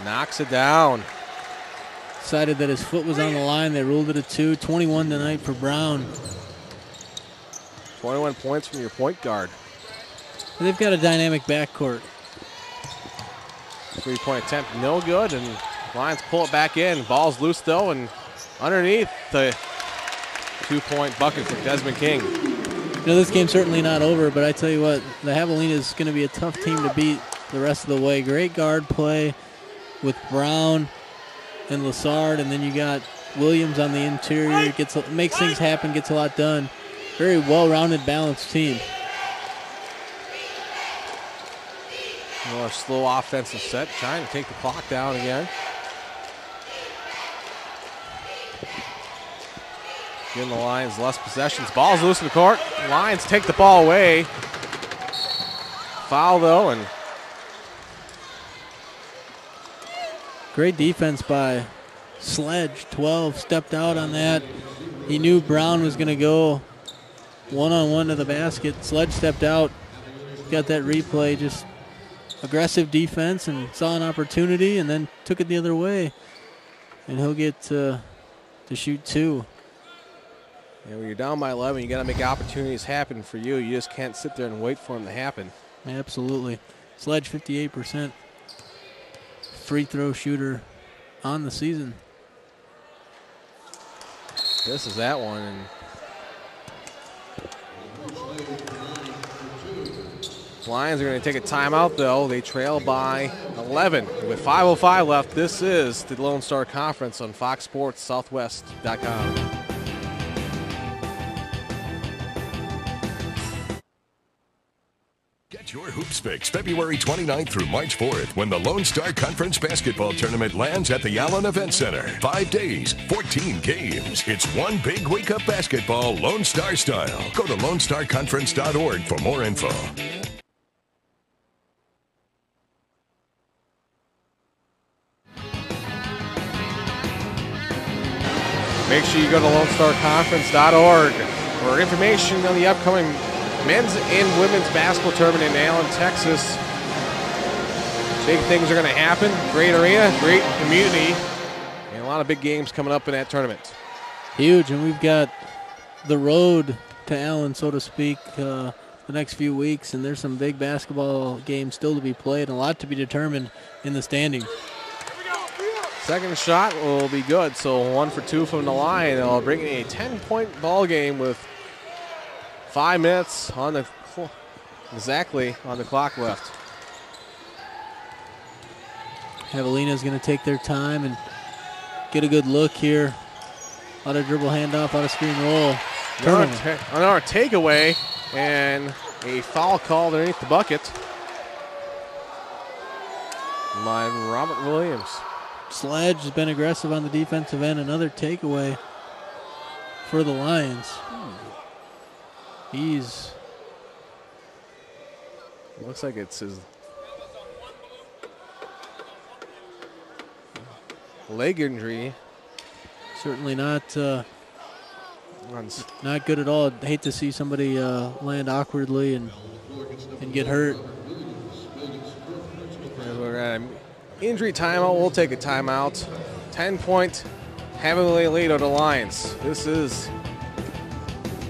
Knocks it down. Decided that his foot was on the line. They ruled it a 2. 21 tonight for Brown. 21 points from your point guard. They've got a dynamic backcourt. 3-point attempt, no good, and Lions pull it back in. Ball's loose though, and underneath the 2-point bucket for Desmond King. You know, this game's certainly not over, but I tell you what, the Javelina is going to be a tough team to beat the rest of the way. Great guard play with Brown and Lassard, and then you got Williams on the interior. Makes things happen, gets a lot done. Very well-rounded, balanced team. More slow offensive set, trying to take the clock down again. Giving the Lions less possessions. Ball's loose in the court. Lions take the ball away. Foul though, and great defense by Sledge. 12 stepped out on that. He knew Brown was going to go one-on-one to the basket. Sledge stepped out, got that replay, just aggressive defense, and saw an opportunity and then took it the other way. And he'll get to shoot 2. And when you're down by 11, you got to make opportunities happen for you. You just can't sit there and wait for them to happen. Absolutely. Sledge 58% free throw shooter on the season. This is that one. And Lions are going to take a timeout, though. They trail by 11 with 5:05 left. This is the Lone Star Conference on Fox Sports Southwest.com. Get your hoops fix February 29th through March 4th when the Lone Star Conference Basketball Tournament lands at the Allen Event Center. 5 days, 14 games. It's one big wake-up basketball Lone Star style. Go to LoneStarConference.org for more info. Make sure you go to LoneStarConference.org for information on the upcoming men's and women's basketball tournament in Allen, Texas. Big things are going to happen. Great arena, great community, and a lot of big games coming up in that tournament. Huge, and we've got the road to Allen, so to speak, the next few weeks, and there's some big basketball games still to be played and a lot to be determined in the standings. Second shot will be good, so 1 for 2 from the line. They'll bring in a 10-point ball game with 5 minutes on the exactly on the clock left. Javelina's going to take their time and get a good look here. A lot of dribble handoff, a lot of screen roll. Another takeaway and a foul called underneath the bucket by Robert Williams. Sledge has been aggressive on the defensive end. Another takeaway for the Lions. He's looks like it's his leg injury. Certainly not good at all. I'd hate to see somebody land awkwardly and get hurt. We're at injury timeout. We'll take a timeout. 10-point heavily lead on the Lions. This is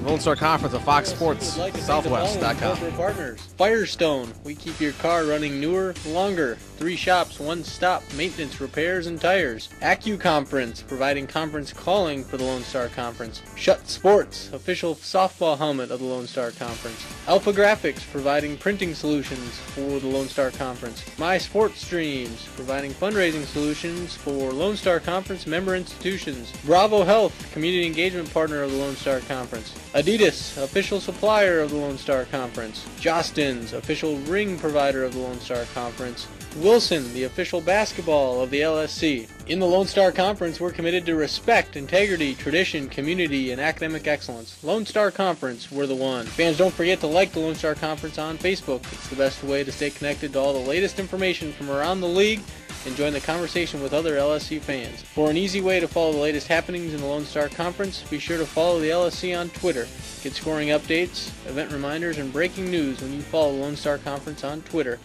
Lone Star Conference at foxsportssouthwest.com. Corporate partners. Firestone. We keep your car running newer, longer. 3 shops, 1 stop. Maintenance, repairs, and tires. AccuConference, providing conference calling for the Lone Star Conference. Shut Sports, official softball helmet of the Lone Star Conference. Alpha Graphics, providing printing solutions for the Lone Star Conference. My Sports Streams, providing fundraising solutions for Lone Star Conference member institutions. Bravo Health, community engagement partner of the Lone Star Conference. Adidas, official supplier of the Lone Star Conference. Jostens, official ring provider of the Lone Star Conference. Wilson, the official basketball of the LSC. In the Lone Star Conference, we're committed to respect, integrity, tradition, community, and academic excellence. Lone Star Conference, we're the one. Fans, don't forget to like the Lone Star Conference on Facebook. It's the best way to stay connected to all the latest information from around the league and join the conversation with other LSC fans. For an easy way to follow the latest happenings in the Lone Star Conference, be sure to follow the LSC on Twitter. Get scoring updates, event reminders, and breaking news when you follow the Lone Star Conference on Twitter.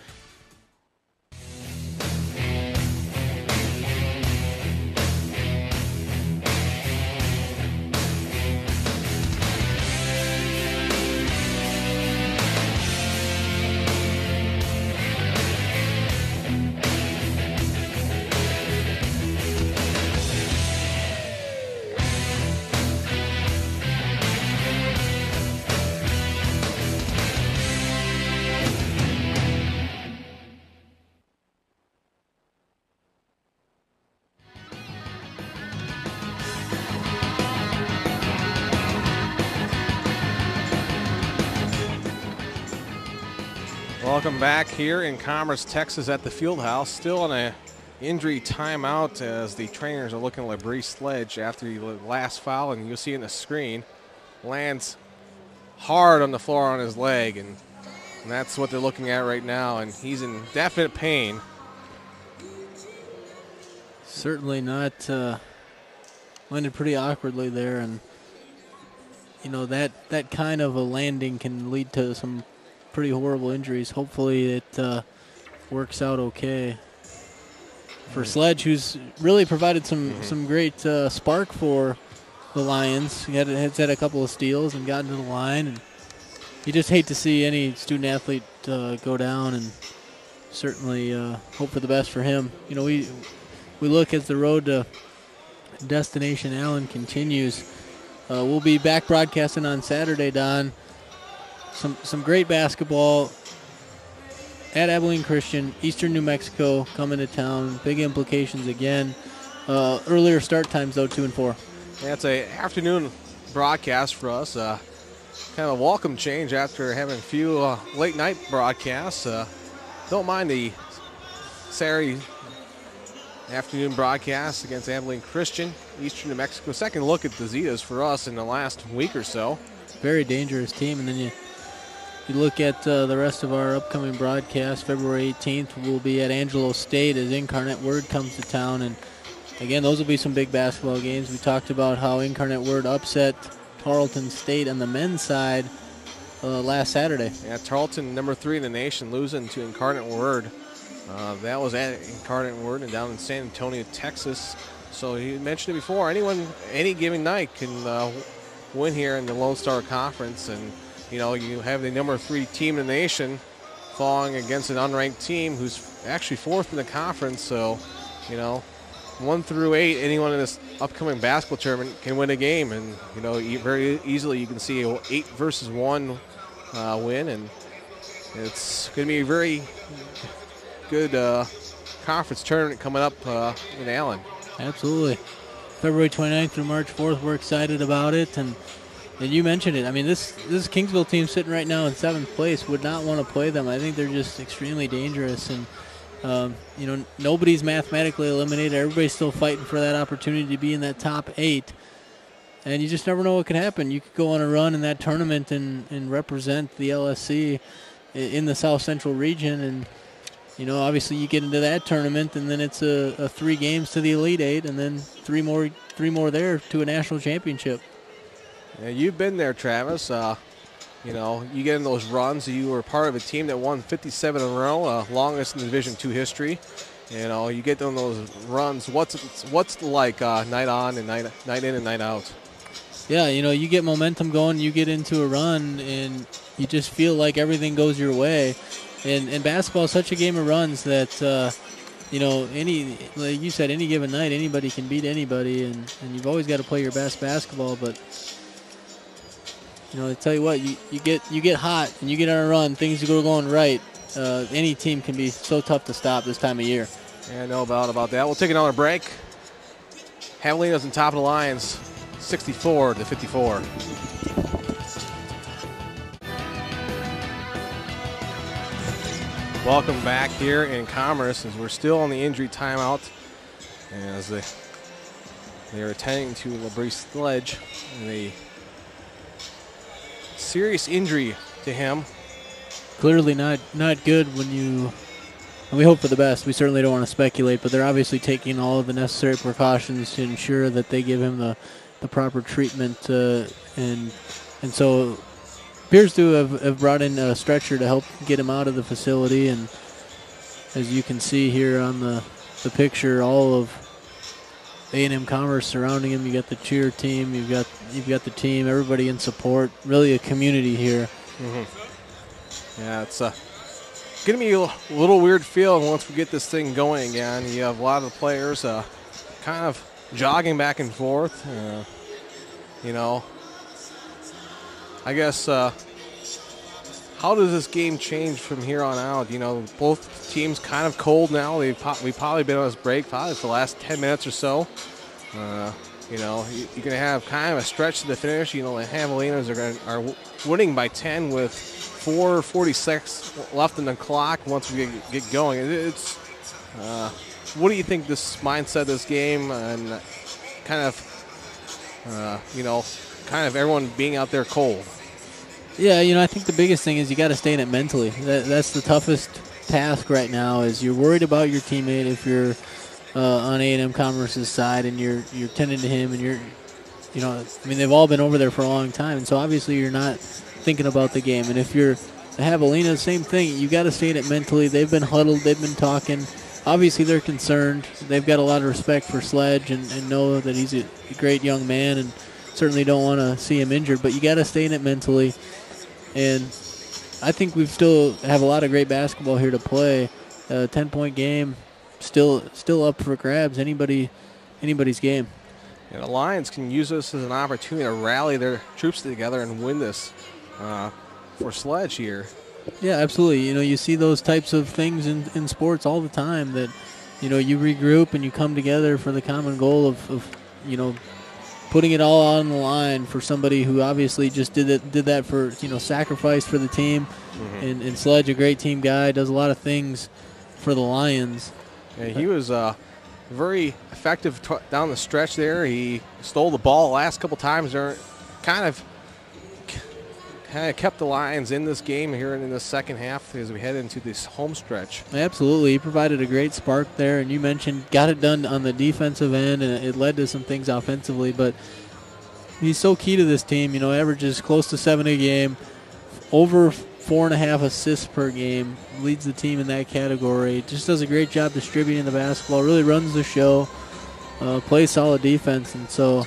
Welcome back here in Commerce, Texas at the Fieldhouse. Still on a injury timeout as the trainers are looking at LeBrie Sledge after the last foul, and you'll see in the screen, lands hard on the floor on his leg, and that's what they're looking at right now, and he's in definite pain. Certainly not landed pretty awkwardly there, and you know that kind of a landing can lead to some pretty horrible injuries. Hopefully it works out okay for Sledge, who's really provided some great spark for the Lions. He has had a couple of steals and gotten to the line, and you just hate to see any student athlete go down, and certainly hope for the best for him. You know, we look as the road to Destination Allen continues. We'll be back broadcasting on Saturday, Don. Some great basketball at Abilene Christian, Eastern New Mexico coming to town. Big implications again. Earlier start times though, 2 and 4. Yeah, it's a afternoon broadcast for us. Kind of a welcome change after having a few late night broadcasts. Don't mind the Saturday afternoon broadcast against Abilene Christian, Eastern New Mexico. Second look at the Zetas for us in the last week or so. Very dangerous team, and then you look at the rest of our upcoming broadcast. February 18th, we'll be at Angelo State as Incarnate Word comes to town. And, again, those will be some big basketball games. We talked about how Incarnate Word upset Tarleton State on the men's side last Saturday. Yeah, Tarleton, number 3 in the nation, losing to Incarnate Word. That was at Incarnate Word and down in San Antonio, Texas. So you mentioned it before. Any given night can win here in the Lone Star Conference. And you know, you have the number 3 team in the nation falling against an unranked team who's actually 4th in the conference. So, you know, 1 through 8, anyone in this upcoming basketball tournament can win a game. And, you know, very easily you can see a 8-1 win. And it's going to be a very good conference tournament coming up in Allen. Absolutely. February 29th through March 4th, we're excited about it. And you mentioned it. I mean, this Kingsville team sitting right now in 7th place would not want to play them. I think they're just extremely dangerous. And, you know, nobody's mathematically eliminated. Everybody's still fighting for that opportunity to be in that top 8. And you just never know what could happen. You could go on a run in that tournament and represent the LSC in the South Central region. And, you know, obviously you get into that tournament, and then it's a 3 games to the Elite 8, and then three more there to a national championship. Yeah, you've been there, Travis. You know, you get in those runs. You were part of a team that won 57 in a row, longest in the Division II history. You know, you get on those runs. What's like night on and night in and night out? Yeah, you get momentum going, you get into a run, and you just feel like everything goes your way. And basketball is such a game of runs that, like you said, any given night, anybody can beat anybody, and you've always got to play your best basketball. But, I tell you what, you get hot and you get on a run, things go going right. Any team can be so tough to stop this time of year. Yeah, no doubt about that. We'll take another break. Javelina's on top of the Lions, 64-54. Welcome back here in Commerce as we're still on the injury timeout as they are attending to LaBrie Sledge and a serious injury to him. Clearly not good and we hope for the best. We certainly don't want to speculate, but they're obviously taking all of the necessary precautions to ensure that they give him the proper treatment, and so appears to have brought in a stretcher to help get him out of the facility. And as you can see here on the picture, all of A&M-Commerce surrounding him. You got the cheer team, you've got the team, everybody in support. Really a community here. Mm-hmm. Yeah, it's going to be a little weird feeling once we get this thing going again. You have a lot of the players kind of jogging back and forth. I guess how does this game change from here on out? Both teams kind of cold now. We've probably been on this break probably for the last 10 minutes or so. You're going to have kind of a stretch to the finish. The Javelinas are winning by 10 with 4:46 left in the clock once we get going. It's what do you think this mindset of this game and kind of everyone being out there cold? Yeah, I think the biggest thing is you got to stay in it mentally. That's the toughest task right now. Is you're worried about your teammate if you're on A&M-Commerce's side and you're tending to him and they've all been over there for a long time, and so obviously you're not thinking about the game. And if you're the Javelina, same thing. You got to stay in it mentally. They've been huddled. They've been talking. Obviously they're concerned. They've got a lot of respect for Sledge and know that he's a great young man and certainly don't want to see him injured. But you got to stay in it mentally. And I think we still have a lot of great basketball here to play. 10-point game, still up for grabs. Anybody's game. And the Lions can use this as an opportunity to rally their troops together and win this for Sledge here. Yeah, absolutely. You see those types of things in sports all the time that, you regroup and you come together for the common goal of putting it all on the line for somebody who obviously just did that for, sacrifice for the team. Mm-hmm. And Sledge, a great team guy, does a lot of things for the Lions. Yeah, he was very effective down the stretch there. He stole the ball the last couple times there, kind of kept the Lions in this game here in the second half as we head into this home stretch. Absolutely. He provided a great spark there, and you mentioned got it done on the defensive end, and it led to some things offensively, but he's so key to this team. Averages close to 7 a game, over 4.5 assists per game, leads the team in that category. Just does a great job distributing the basketball, really runs the show, plays solid defense, and so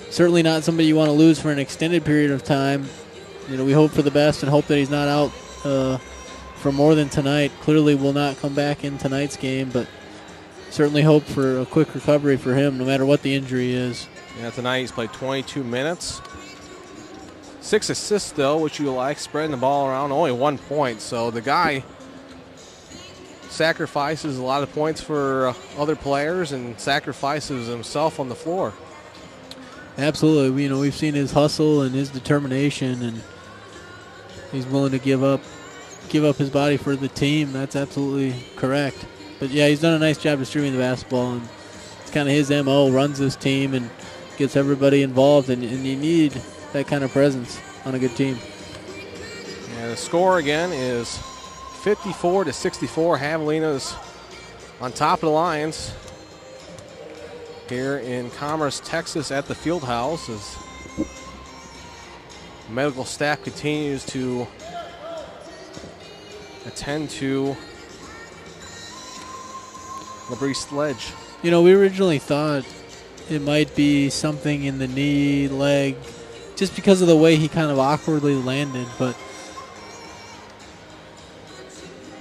certainly not somebody you want to lose for an extended period of time. We hope for the best and hope that he's not out for more than tonight. Clearly will not come back in tonight's game, but certainly hope for a quick recovery for him no matter what the injury is. Yeah, tonight he's played 22 minutes. 6 assists, though, which you like, spreading the ball around, only 1 point. So the guy sacrifices a lot of points for other players and sacrifices himself on the floor. Absolutely. We've seen his hustle and his determination, and he's willing to give up his body for the team. That's absolutely correct. But, yeah, he's done a nice job distributing the basketball, and it's kind of his MO, runs this team and gets everybody involved, and you need that kind of presence on a good team. Yeah, the score again is 54-64. Javelinas on top of the Lions here in Commerce, Texas at the field house as medical staff continues to attend to LaBrie Sledge. We originally thought it might be something in the knee, leg, just because of the way he kind of awkwardly landed. But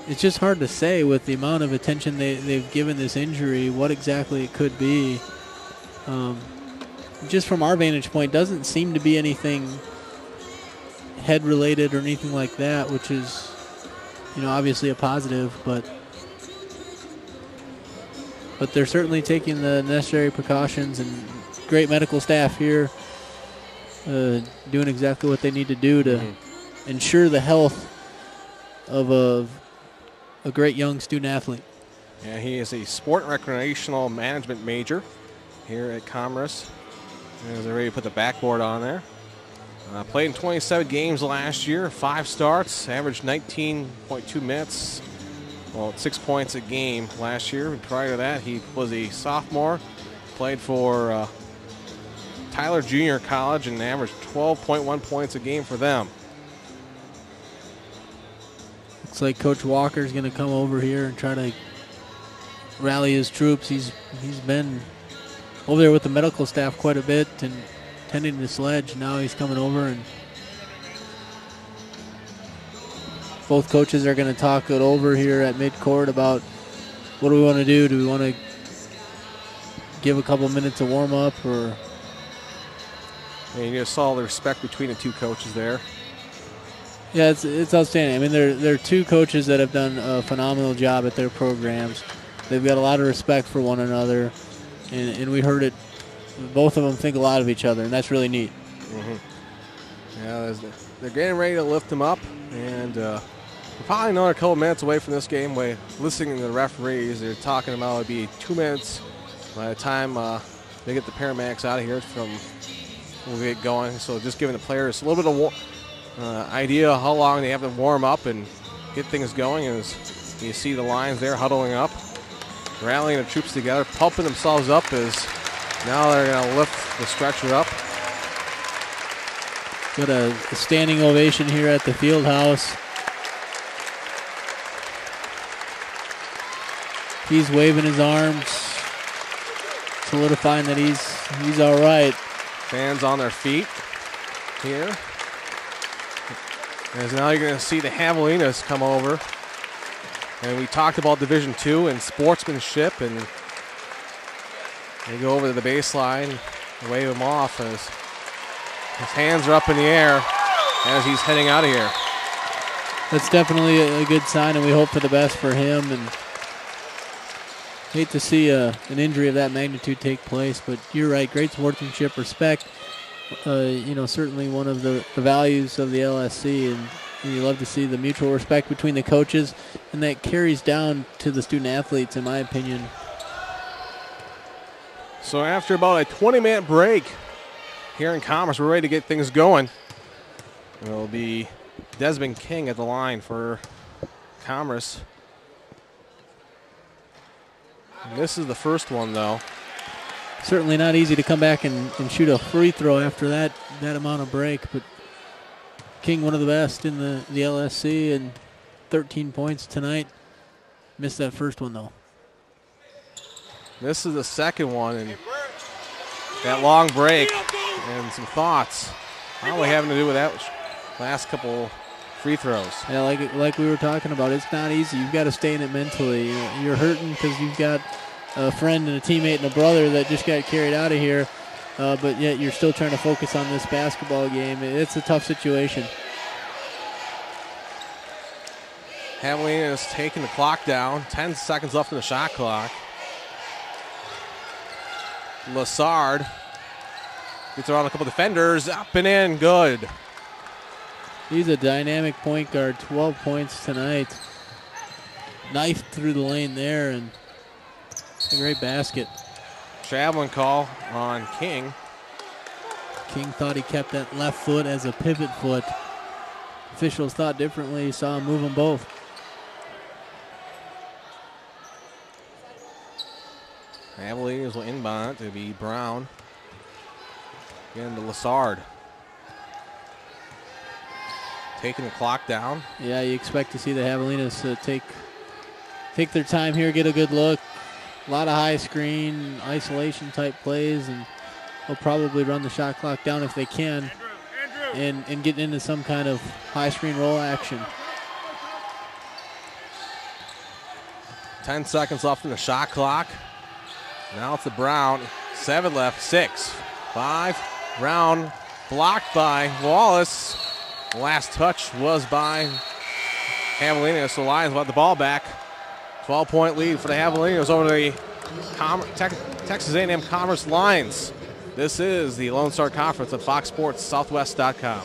it's just hard to say with the amount of attention they've given this injury what exactly it could be. Just from our vantage point, doesn't seem to be anything head-related or anything like that, which is, obviously a positive. But they're certainly taking the necessary precautions, and great medical staff here doing exactly what they need to do to ensure the health of a great young student athlete. Yeah, he is a sport and recreational management major here at Commerce. They're ready to put the backboard on there. Played in 27 games last year, 5 starts, averaged 19.2 minutes. Well, 6 points a game last year. And prior to that, he was a sophomore, played for Tyler Junior College and averaged 12.1 points a game for them. Looks like Coach Walker's going to come over here and try to rally his troops. He's been over there with the medical staff quite a bit and tending the sledge. Now he's coming over, and both coaches are going to talk it over here at midcourt about what do we want to do. Do we want to give a couple minutes of warm up, or? And you just saw the respect between the two coaches there. Yeah, it's outstanding. I mean, they're two coaches that have done a phenomenal job at their programs. They've got a lot of respect for one another, and we heard it. Both of them think a lot of each other, and that's really neat. Yeah, they're getting ready to lift them up, and we're probably another couple minutes away from this game. By listening to the referees, they're talking about it'll be 2 minutes by the time they get the paramedics out of here we'll get going. So just giving the players a little bit of idea how long they have to warm up and get things going. As you see the lines there huddling up, rallying the troops together, pumping themselves up as now they're going to lift the stretcher up. Got a standing ovation here at the field house. He's waving his arms, solidifying that he's all right. Fans on their feet here. As now you're going to see the Javelinas come over. And we talked about Division II and sportsmanship, and they go over to the baseline and wave him off as his hands are up in the air as he's heading out of here. That's definitely a good sign, and we hope for the best for him. And hate to see an injury of that magnitude take place, but you're right, great sportsmanship, respect. Certainly one of the values of the LSC, and you love to see the mutual respect between the coaches, and that carries down to the student athletes, in my opinion. So after about a 20-minute break here in Commerce, we're ready to get things going. It'll be Desmond King at the line for Commerce. And this is the first one, though. Certainly not easy to come back and shoot a free throw after that amount of break, but King, one of the best in the LSC, and 13 points tonight. Missed that first one, though. This is the second one, and that long break and some thoughts probably having to do with that last couple free throws. Yeah, like we were talking about, it's not easy. You've got to stay in it mentally. You're hurting because you've got a friend and a teammate and a brother that just got carried out of here, but yet you're still trying to focus on this basketball game. It's a tough situation. Javelina is taking the clock down. 10 seconds left in the shot clock. Lassard gets around a couple defenders, up and in, good. He's a dynamic point guard, 12 points tonight. Knifed through the lane there, and a great basket. Traveling call on King. King thought he kept that left foot as a pivot foot. Officials thought differently, saw him move them both. Javelinas will inbound to be Brown. Again to Lassard. Taking the clock down. Yeah, you expect to see the Javelinas take their time here, get a good look, A lot of high screen, isolation type plays, and they'll probably run the shot clock down if they can and get into some kind of high screen roll action. 10 seconds left in the shot clock. Now it's the Brown. 7 left, 6, 5. Brown blocked by Wallace. The last touch was by Javelina, so Lions will have the ball back. 12-point lead for the Javelinas over the Texas A&M-Commerce Lions. This is the Lone Star Conference on FoxSportsSouthwest.com.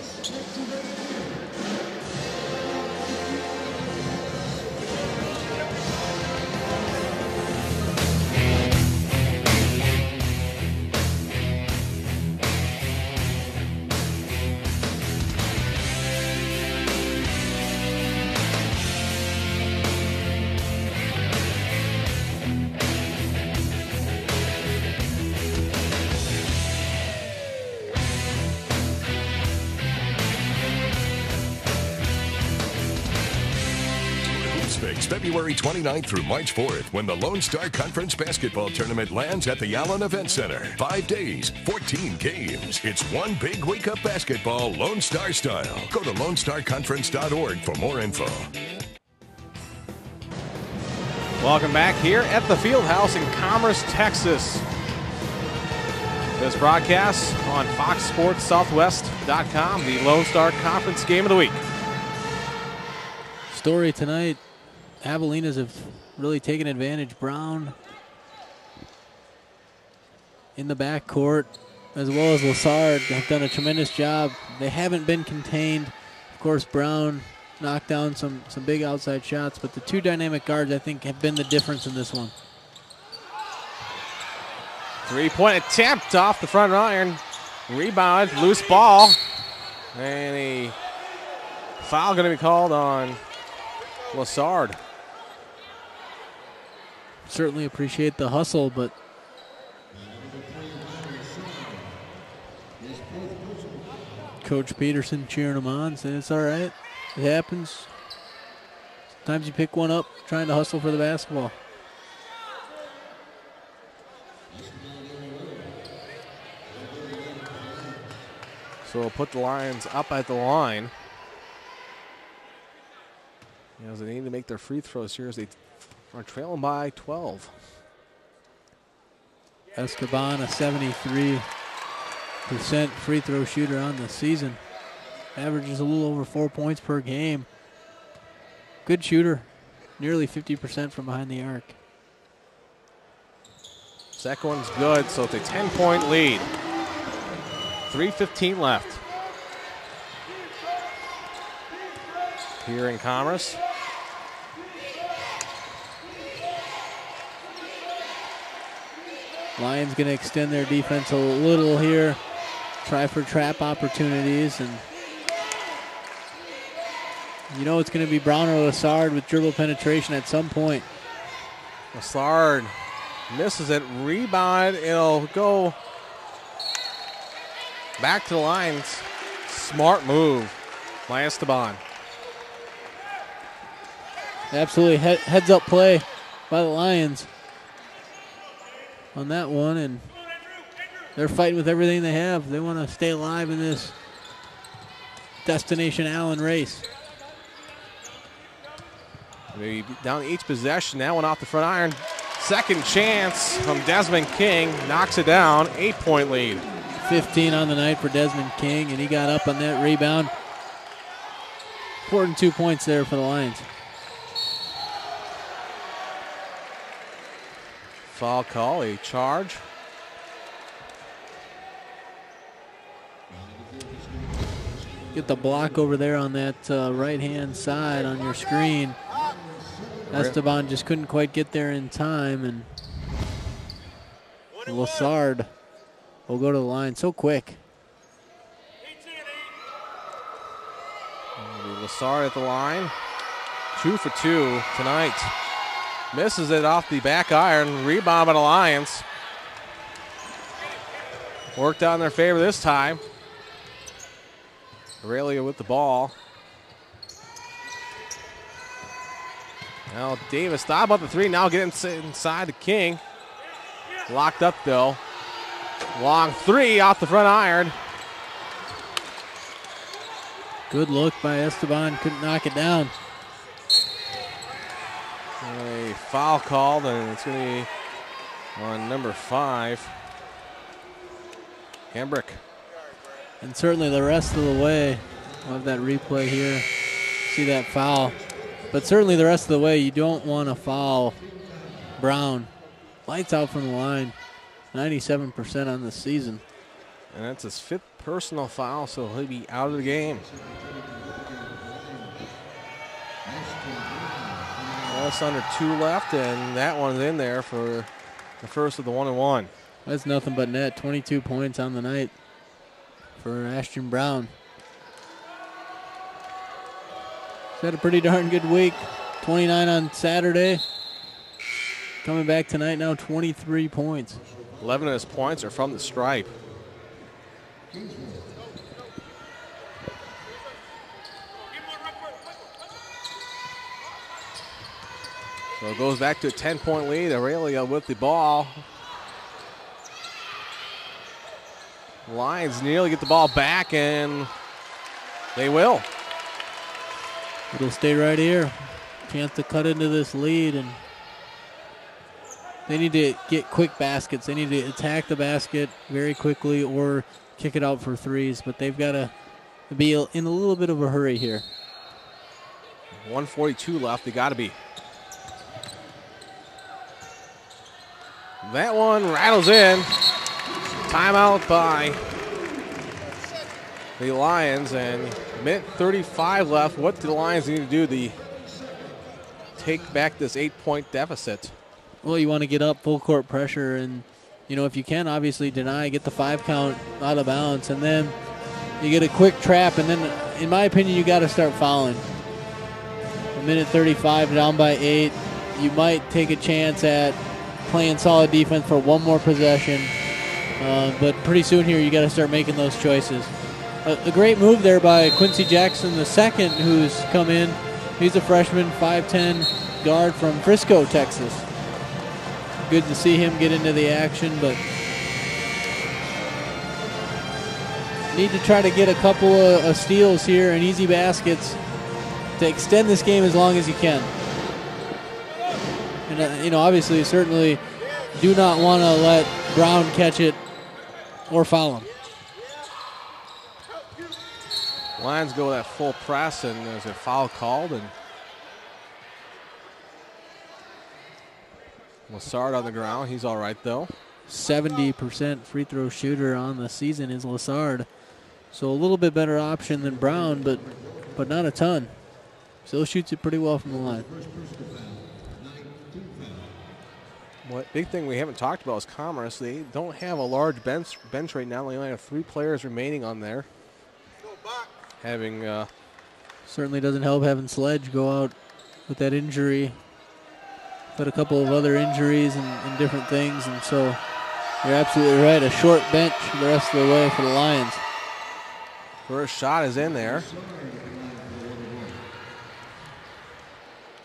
February 29th through March 4th when the Lone Star Conference Basketball Tournament lands at the Allen Event Center. 5 days, 14 games. It's one big wake-up basketball Lone Star style. Go to LoneStarConference.org for more info. Welcome back here at the Fieldhouse in Commerce, Texas. This broadcast on FoxSportsSouthwest.com, the Lone Star Conference Game of the Week. Story tonight. Javelinas have really taken advantage. Brown in the backcourt, as well as Lassard, have done a tremendous job. They haven't been contained. Of course, Brown knocked down some big outside shots, but the two dynamic guards, I think, have been the difference in this one. 3-point attempt off the front iron. Rebound, loose ball. And a foul going to be called on Lassard. Certainly appreciate the hustle, but Coach Peterson cheering him on, saying it's all right. It happens. Sometimes you pick one up trying to hustle for the basketball. So we'll put the Lions up at the line. As they need to make their free throws here as they are trailing by 12. Esteban, a 73% free throw shooter on the season. Averages a little over 4 points per game. Good shooter, nearly 50% from behind the arc. Second one's good, so it's a 10-point lead. 3:15 left. Here in Commerce. Lions going to extend their defense a little here. Try for trap opportunities. And you know it's going to be Brown or Lassard with dribble penetration at some point. Lassard misses it. Rebound. It'll go back to the Lions. Smart move by Esteban. Absolutely heads up play by the Lions on that one, and they're fighting with everything they have. They want to stay alive in this Destination Allen race. Maybe down each possession. Now one off the front iron. Second chance from Desmond King. Knocks it down. 8-point lead. 15 on the night for Desmond King, and he got up on that rebound. Important 2 points there for the Lions. Foul call, a charge. Get the block over there on that right-hand side on your screen. Esteban just couldn't quite get there in time, and Lassard will go to the line so quick. Lassard at the line. 2 for 2 tonight. Misses it off the back iron. Rebound by the Lions. Worked out in their favor this time. Aurelia with the ball. Now Davis thought about the three. Now get inside the King. Locked up though. Long three off the front iron. Good look by Esteban, couldn't knock it down. A foul called, and it's going to be on number 5, Hambrick. And certainly the rest of the way, we'll have that replay here. See that foul. But certainly the rest of the way, you don't want to foul Brown. Lights out from the line, 97% on the season. And that's his 5th personal foul, so he'll be out of the game. Just under 2 left, and that one's in there for the first of the 1-and-1. That's nothing but net. 22 points on the night for Ashton Brown. He's had a pretty darn good week. 29 on Saturday. Coming back tonight now, 23 points. 11 of his points are from the stripe. So it goes back to a 10-point lead. Aurelia with the ball. Lions nearly get the ball back, and they will. It'll stay right here. Chance to cut into this lead, and they need to get quick baskets. They need to attack the basket very quickly or kick it out for threes, but they've got to be in a little bit of a hurry here. 1:42 left. They got to be. That one rattles in. Timeout by the Lions, and minute 35 left. What do the Lions need to do to take back this 8-point deficit? Well, you want to get up full court pressure, and if you can, obviously deny, get the 5 count out of bounds, and then you get a quick trap, and then, in my opinion, you got to start fouling. A minute 35, down by 8. You might take a chance at playing solid defense for one more possession, but pretty soon here you got to start making those choices. A great move there by Quincy Jackson II, who's come in. He's a freshman, 5'10" guard from Frisco, Texas. Good to see him get into the action, but need to try to get a couple of steals here and easy baskets to extend this game as long as you can. And, obviously, certainly do not want to let Brown catch it or foul him. Lions go that full press, and there's a foul called, and Lassard on the ground. He's all right, though. 70% free throw shooter on the season is Lassard. So a little bit better option than Brown, but not a ton. Still shoots it pretty well from the line. What big thing we haven't talked about is Commerce. They don't have a large bench right now. They only have 3 players remaining on there. Certainly doesn't help having Sledge go out with that injury. But a couple of other injuries and different things, and so you're absolutely right. A short bench the rest of the way for the Lions. First shot is in there.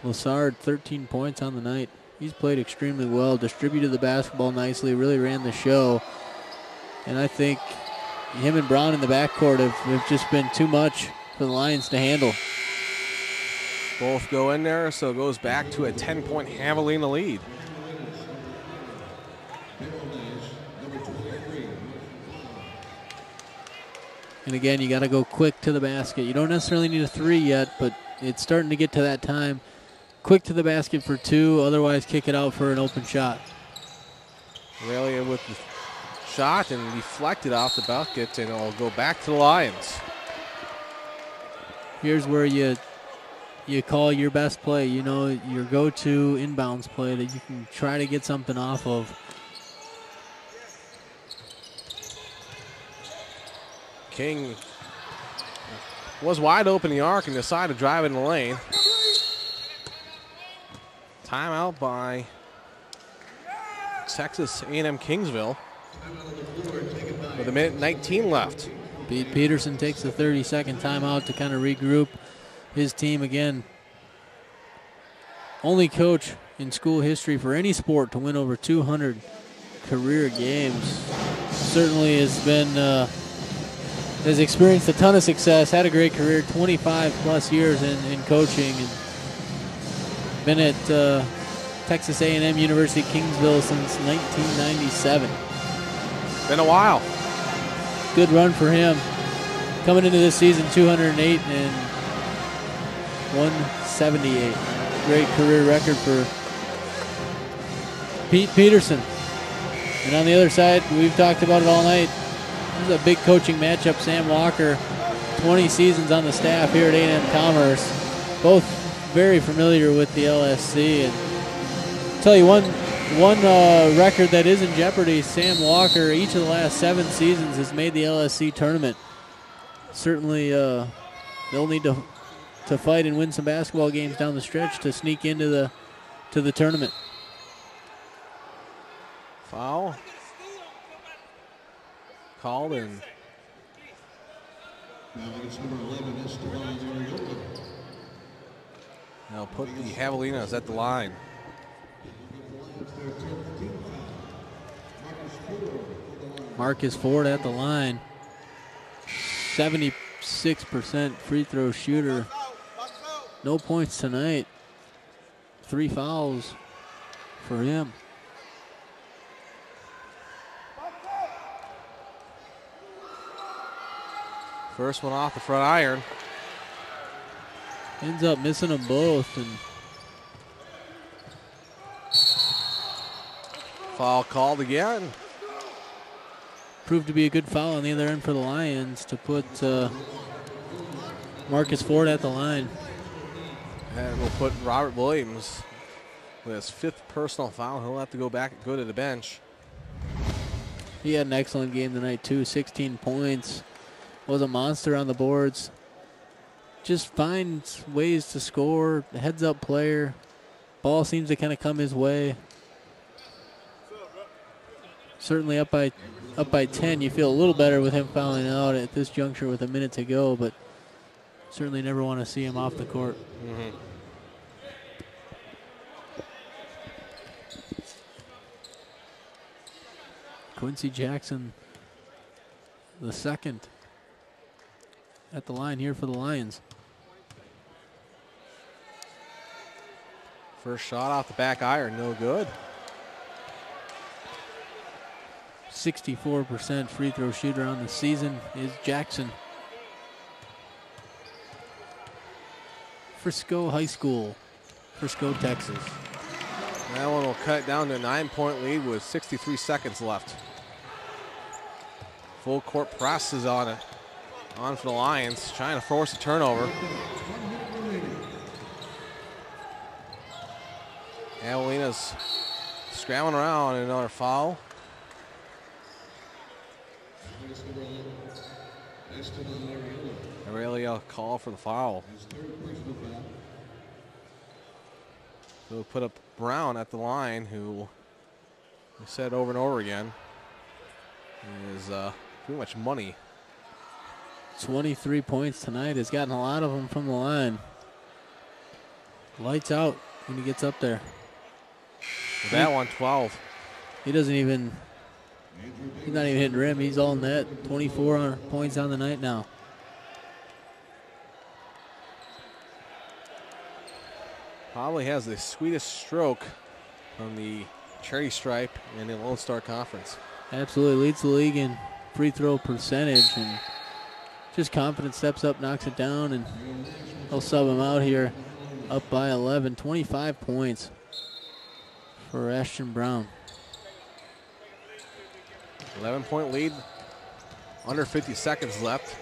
Lassard, 13 points on the night. He's played extremely well, distributed the basketball nicely, really ran the show. And I think him and Brown in the backcourt have just been too much for the Lions to handle. Both go in there, so it goes back to a 10-point Javelina lead. And again, you got to go quick to the basket. You don't necessarily need a 3 yet, but it's starting to get to that time. Quick to the basket for 2, otherwise kick it out for an open shot. Aurelia with the shot and deflected off the bucket, and it'll go back to the Lions. Here's where you call your best play, your go-to inbounds play that you can try to get something off of. King was wide open in the arc and decided to drive in the lane. Timeout by Texas A&M-Kingsville with a minute 19 left. Pete Peterson takes the 30-second timeout to kind of regroup his team again. Only coach in school history for any sport to win over 200 career games. Certainly has experienced a ton of success, had a great career, 25 plus years in coaching, and been at Texas A&M University Kingsville since 1997. Been a while. Good run for him. Coming into this season, 208 and 178. Great career record for Pete Peterson. And on the other side, we've talked about it all night. This is a big coaching matchup. Sam Walker, 20 seasons on the staff here at A&M-Commerce. Both very familiar with the LSC. And I'll tell you one record that is in jeopardy. Sam Walker, each of the last 7 seasons, has made the LSC tournament. Certainly, they'll need to fight and win some basketball games down the stretch to sneak into the tournament. Foul. Called in. Now put the Javelinas at the line. Marcus Ford at the line. 76% free throw shooter. No points tonight. 3 fouls for him. First one off the front iron. Ends up missing them both. And foul called again. Proved to be a good foul on the other end for the Lions to put Marcus Ford at the line. And we'll put Robert Williams with his 5th personal foul. He'll have to go back and go to the bench. He had an excellent game tonight too. 16 points. Was a monster on the boards. Just finds ways to score. Heads up player. Ball seems to kind of come his way. Certainly up by 10. You feel a little better with him fouling out at this juncture with a minute to go, but certainly never want to see him off the court. Mm-hmm. Quincy Jackson, the second, at the line here for the Lions. First shot off the back iron, no good. 64% free throw shooter on the season is Jackson. Frisco High School, Frisco, Texas. That one will cut down to a 9-point lead with 63 seconds left. Full court press is on it. On for the Lions, trying to force a turnover. Avelina's scrambling around, and another foul. Aurelia call for the foul. So we'll put up Brown at the line, who we said over and over again is pretty much money. 23 points tonight. Has gotten a lot of them from the line. Lights out when he gets up there. With that one, 12. He doesn't even, he's not even hitting rim. He's all net. 24 points on the night now. Probably has the sweetest stroke on the charity stripe in the Lone Star Conference. Absolutely leads the league in free throw percentage, and just confident, steps up, knocks it down, and they'll sub him out here up by 11. 25 points for Ashton Brown. 11-point lead, under 50 seconds left.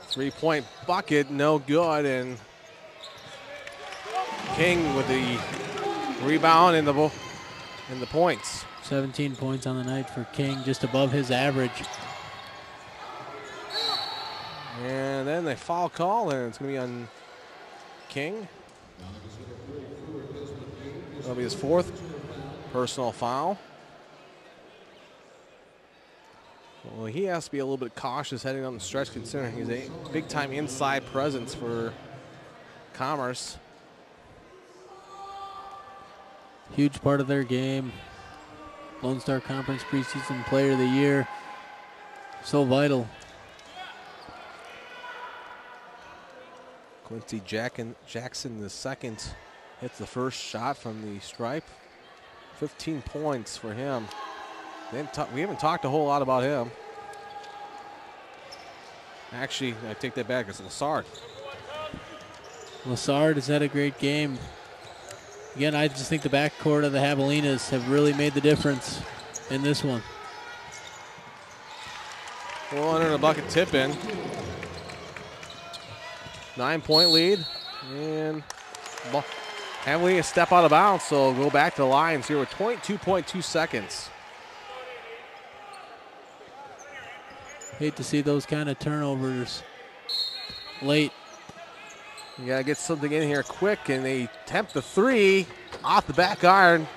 3-point bucket, no good, and King with the rebound and the points. 17 points on the night for King, just above his average. And then they foul call, and it's going to be on King. That'll be his 4th personal foul. Well, he has to be a little bit cautious heading on the stretch, considering he's a big-time inside presence for Commerce. Huge part of their game. Lone Star Conference preseason player of the year. So vital. Quincy Jackson II hits the first shot from the stripe. 15 points for him. We haven't talked a whole lot about him. Actually, I take that back. It's Lassard. Lassard has had a great game. Again, I just think the backcourt of the Javelinas have really made the difference in this one. Well, under the bucket tip in. 9-point lead. And Javelina step out of bounds, so go back to the lines here with 22.2 seconds. Hate to see those kind of turnovers late. You got to get something in here quick, and they attempt the three off the back iron.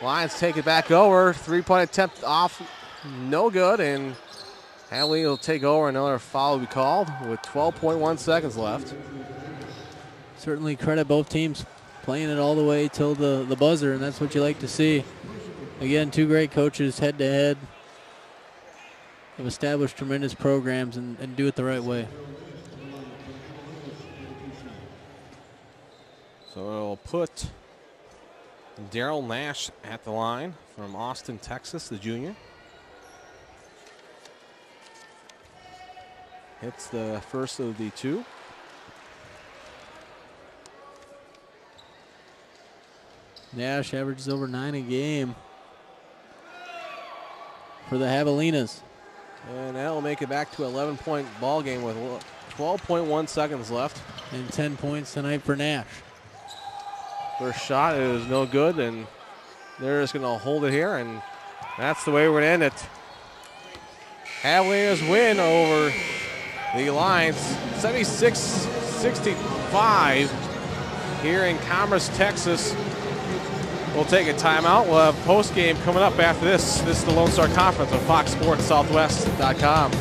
Lions take it back over. 3-point attempt off, no good, and Javelina will take over. Another foul will be called with 12.1 seconds left. Certainly credit both teams playing it all the way till the buzzer, and that's what you like to see. Again, two great coaches head to head. Have established tremendous programs and do it the right way. So it'll put Daryl Nash at the line from Austin, Texas, the junior. Hits the first of the two. Nash averages over 9 a game for the Javelinas. And that'll make it back to an 11-point ball game with 12.1 seconds left. And 10 points tonight for Nash. First shot is no good, and they're just going to hold it here, and that's the way we're going to end it. Javelina's win over the Lions, 76-65 here in Commerce, Texas. We'll take a timeout. We'll have postgame coming up after this. This is the Lone Star Conference on FoxSportsSouthwest.com.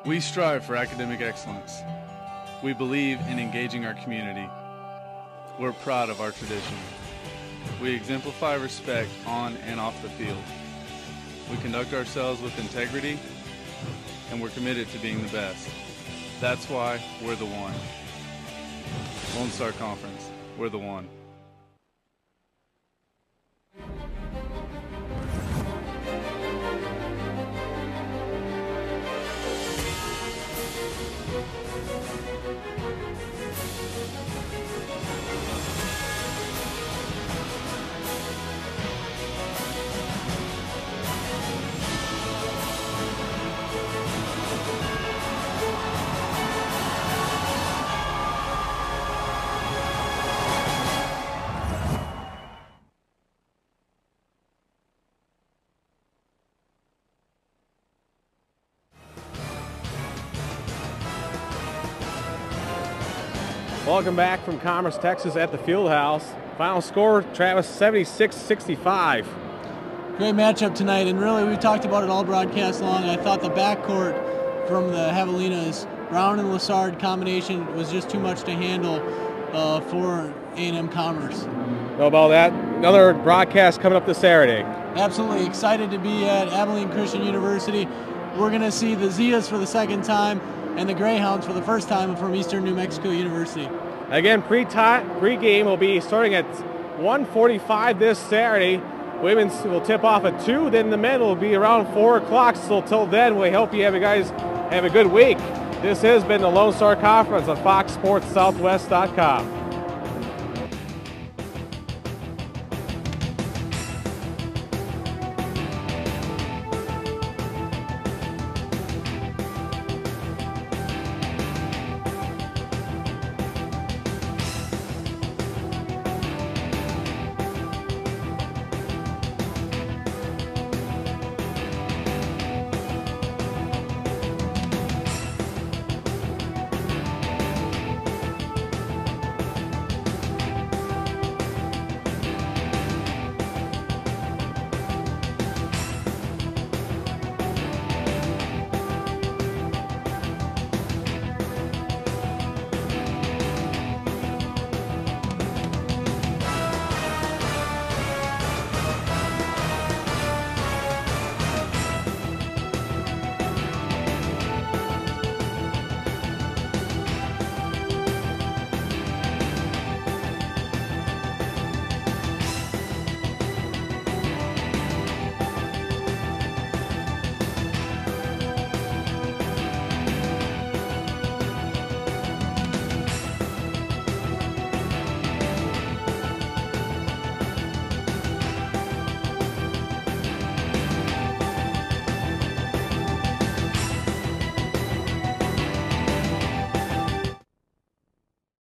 We strive for academic excellence. We believe in engaging our community. We're proud of our tradition. We exemplify respect on and off the field. We conduct ourselves with integrity, and we're committed to being the best. That's why we're the one. Lone Star Conference, we're the one. Welcome back from Commerce, Texas at the Fieldhouse. Final score, Travis, 76-65. Great matchup tonight, and really we talked about it all broadcast long. I thought the backcourt from the Javelinas, Brown and Lassard combination was just too much to handle for A&M-Commerce. Know about that? Another broadcast coming up this Saturday. Absolutely excited to be at Abilene Christian University. We're going to see the Zias for the second time and the Greyhounds for the first time from Eastern New Mexico University. Again, pre-game will be starting at 1:45 this Saturday. Women's will tip off at 2, then the men will be around 4 o'clock. So till then, we hope you guys have a good week. This has been the Lone Star Conference on FoxSportsSouthwest.com.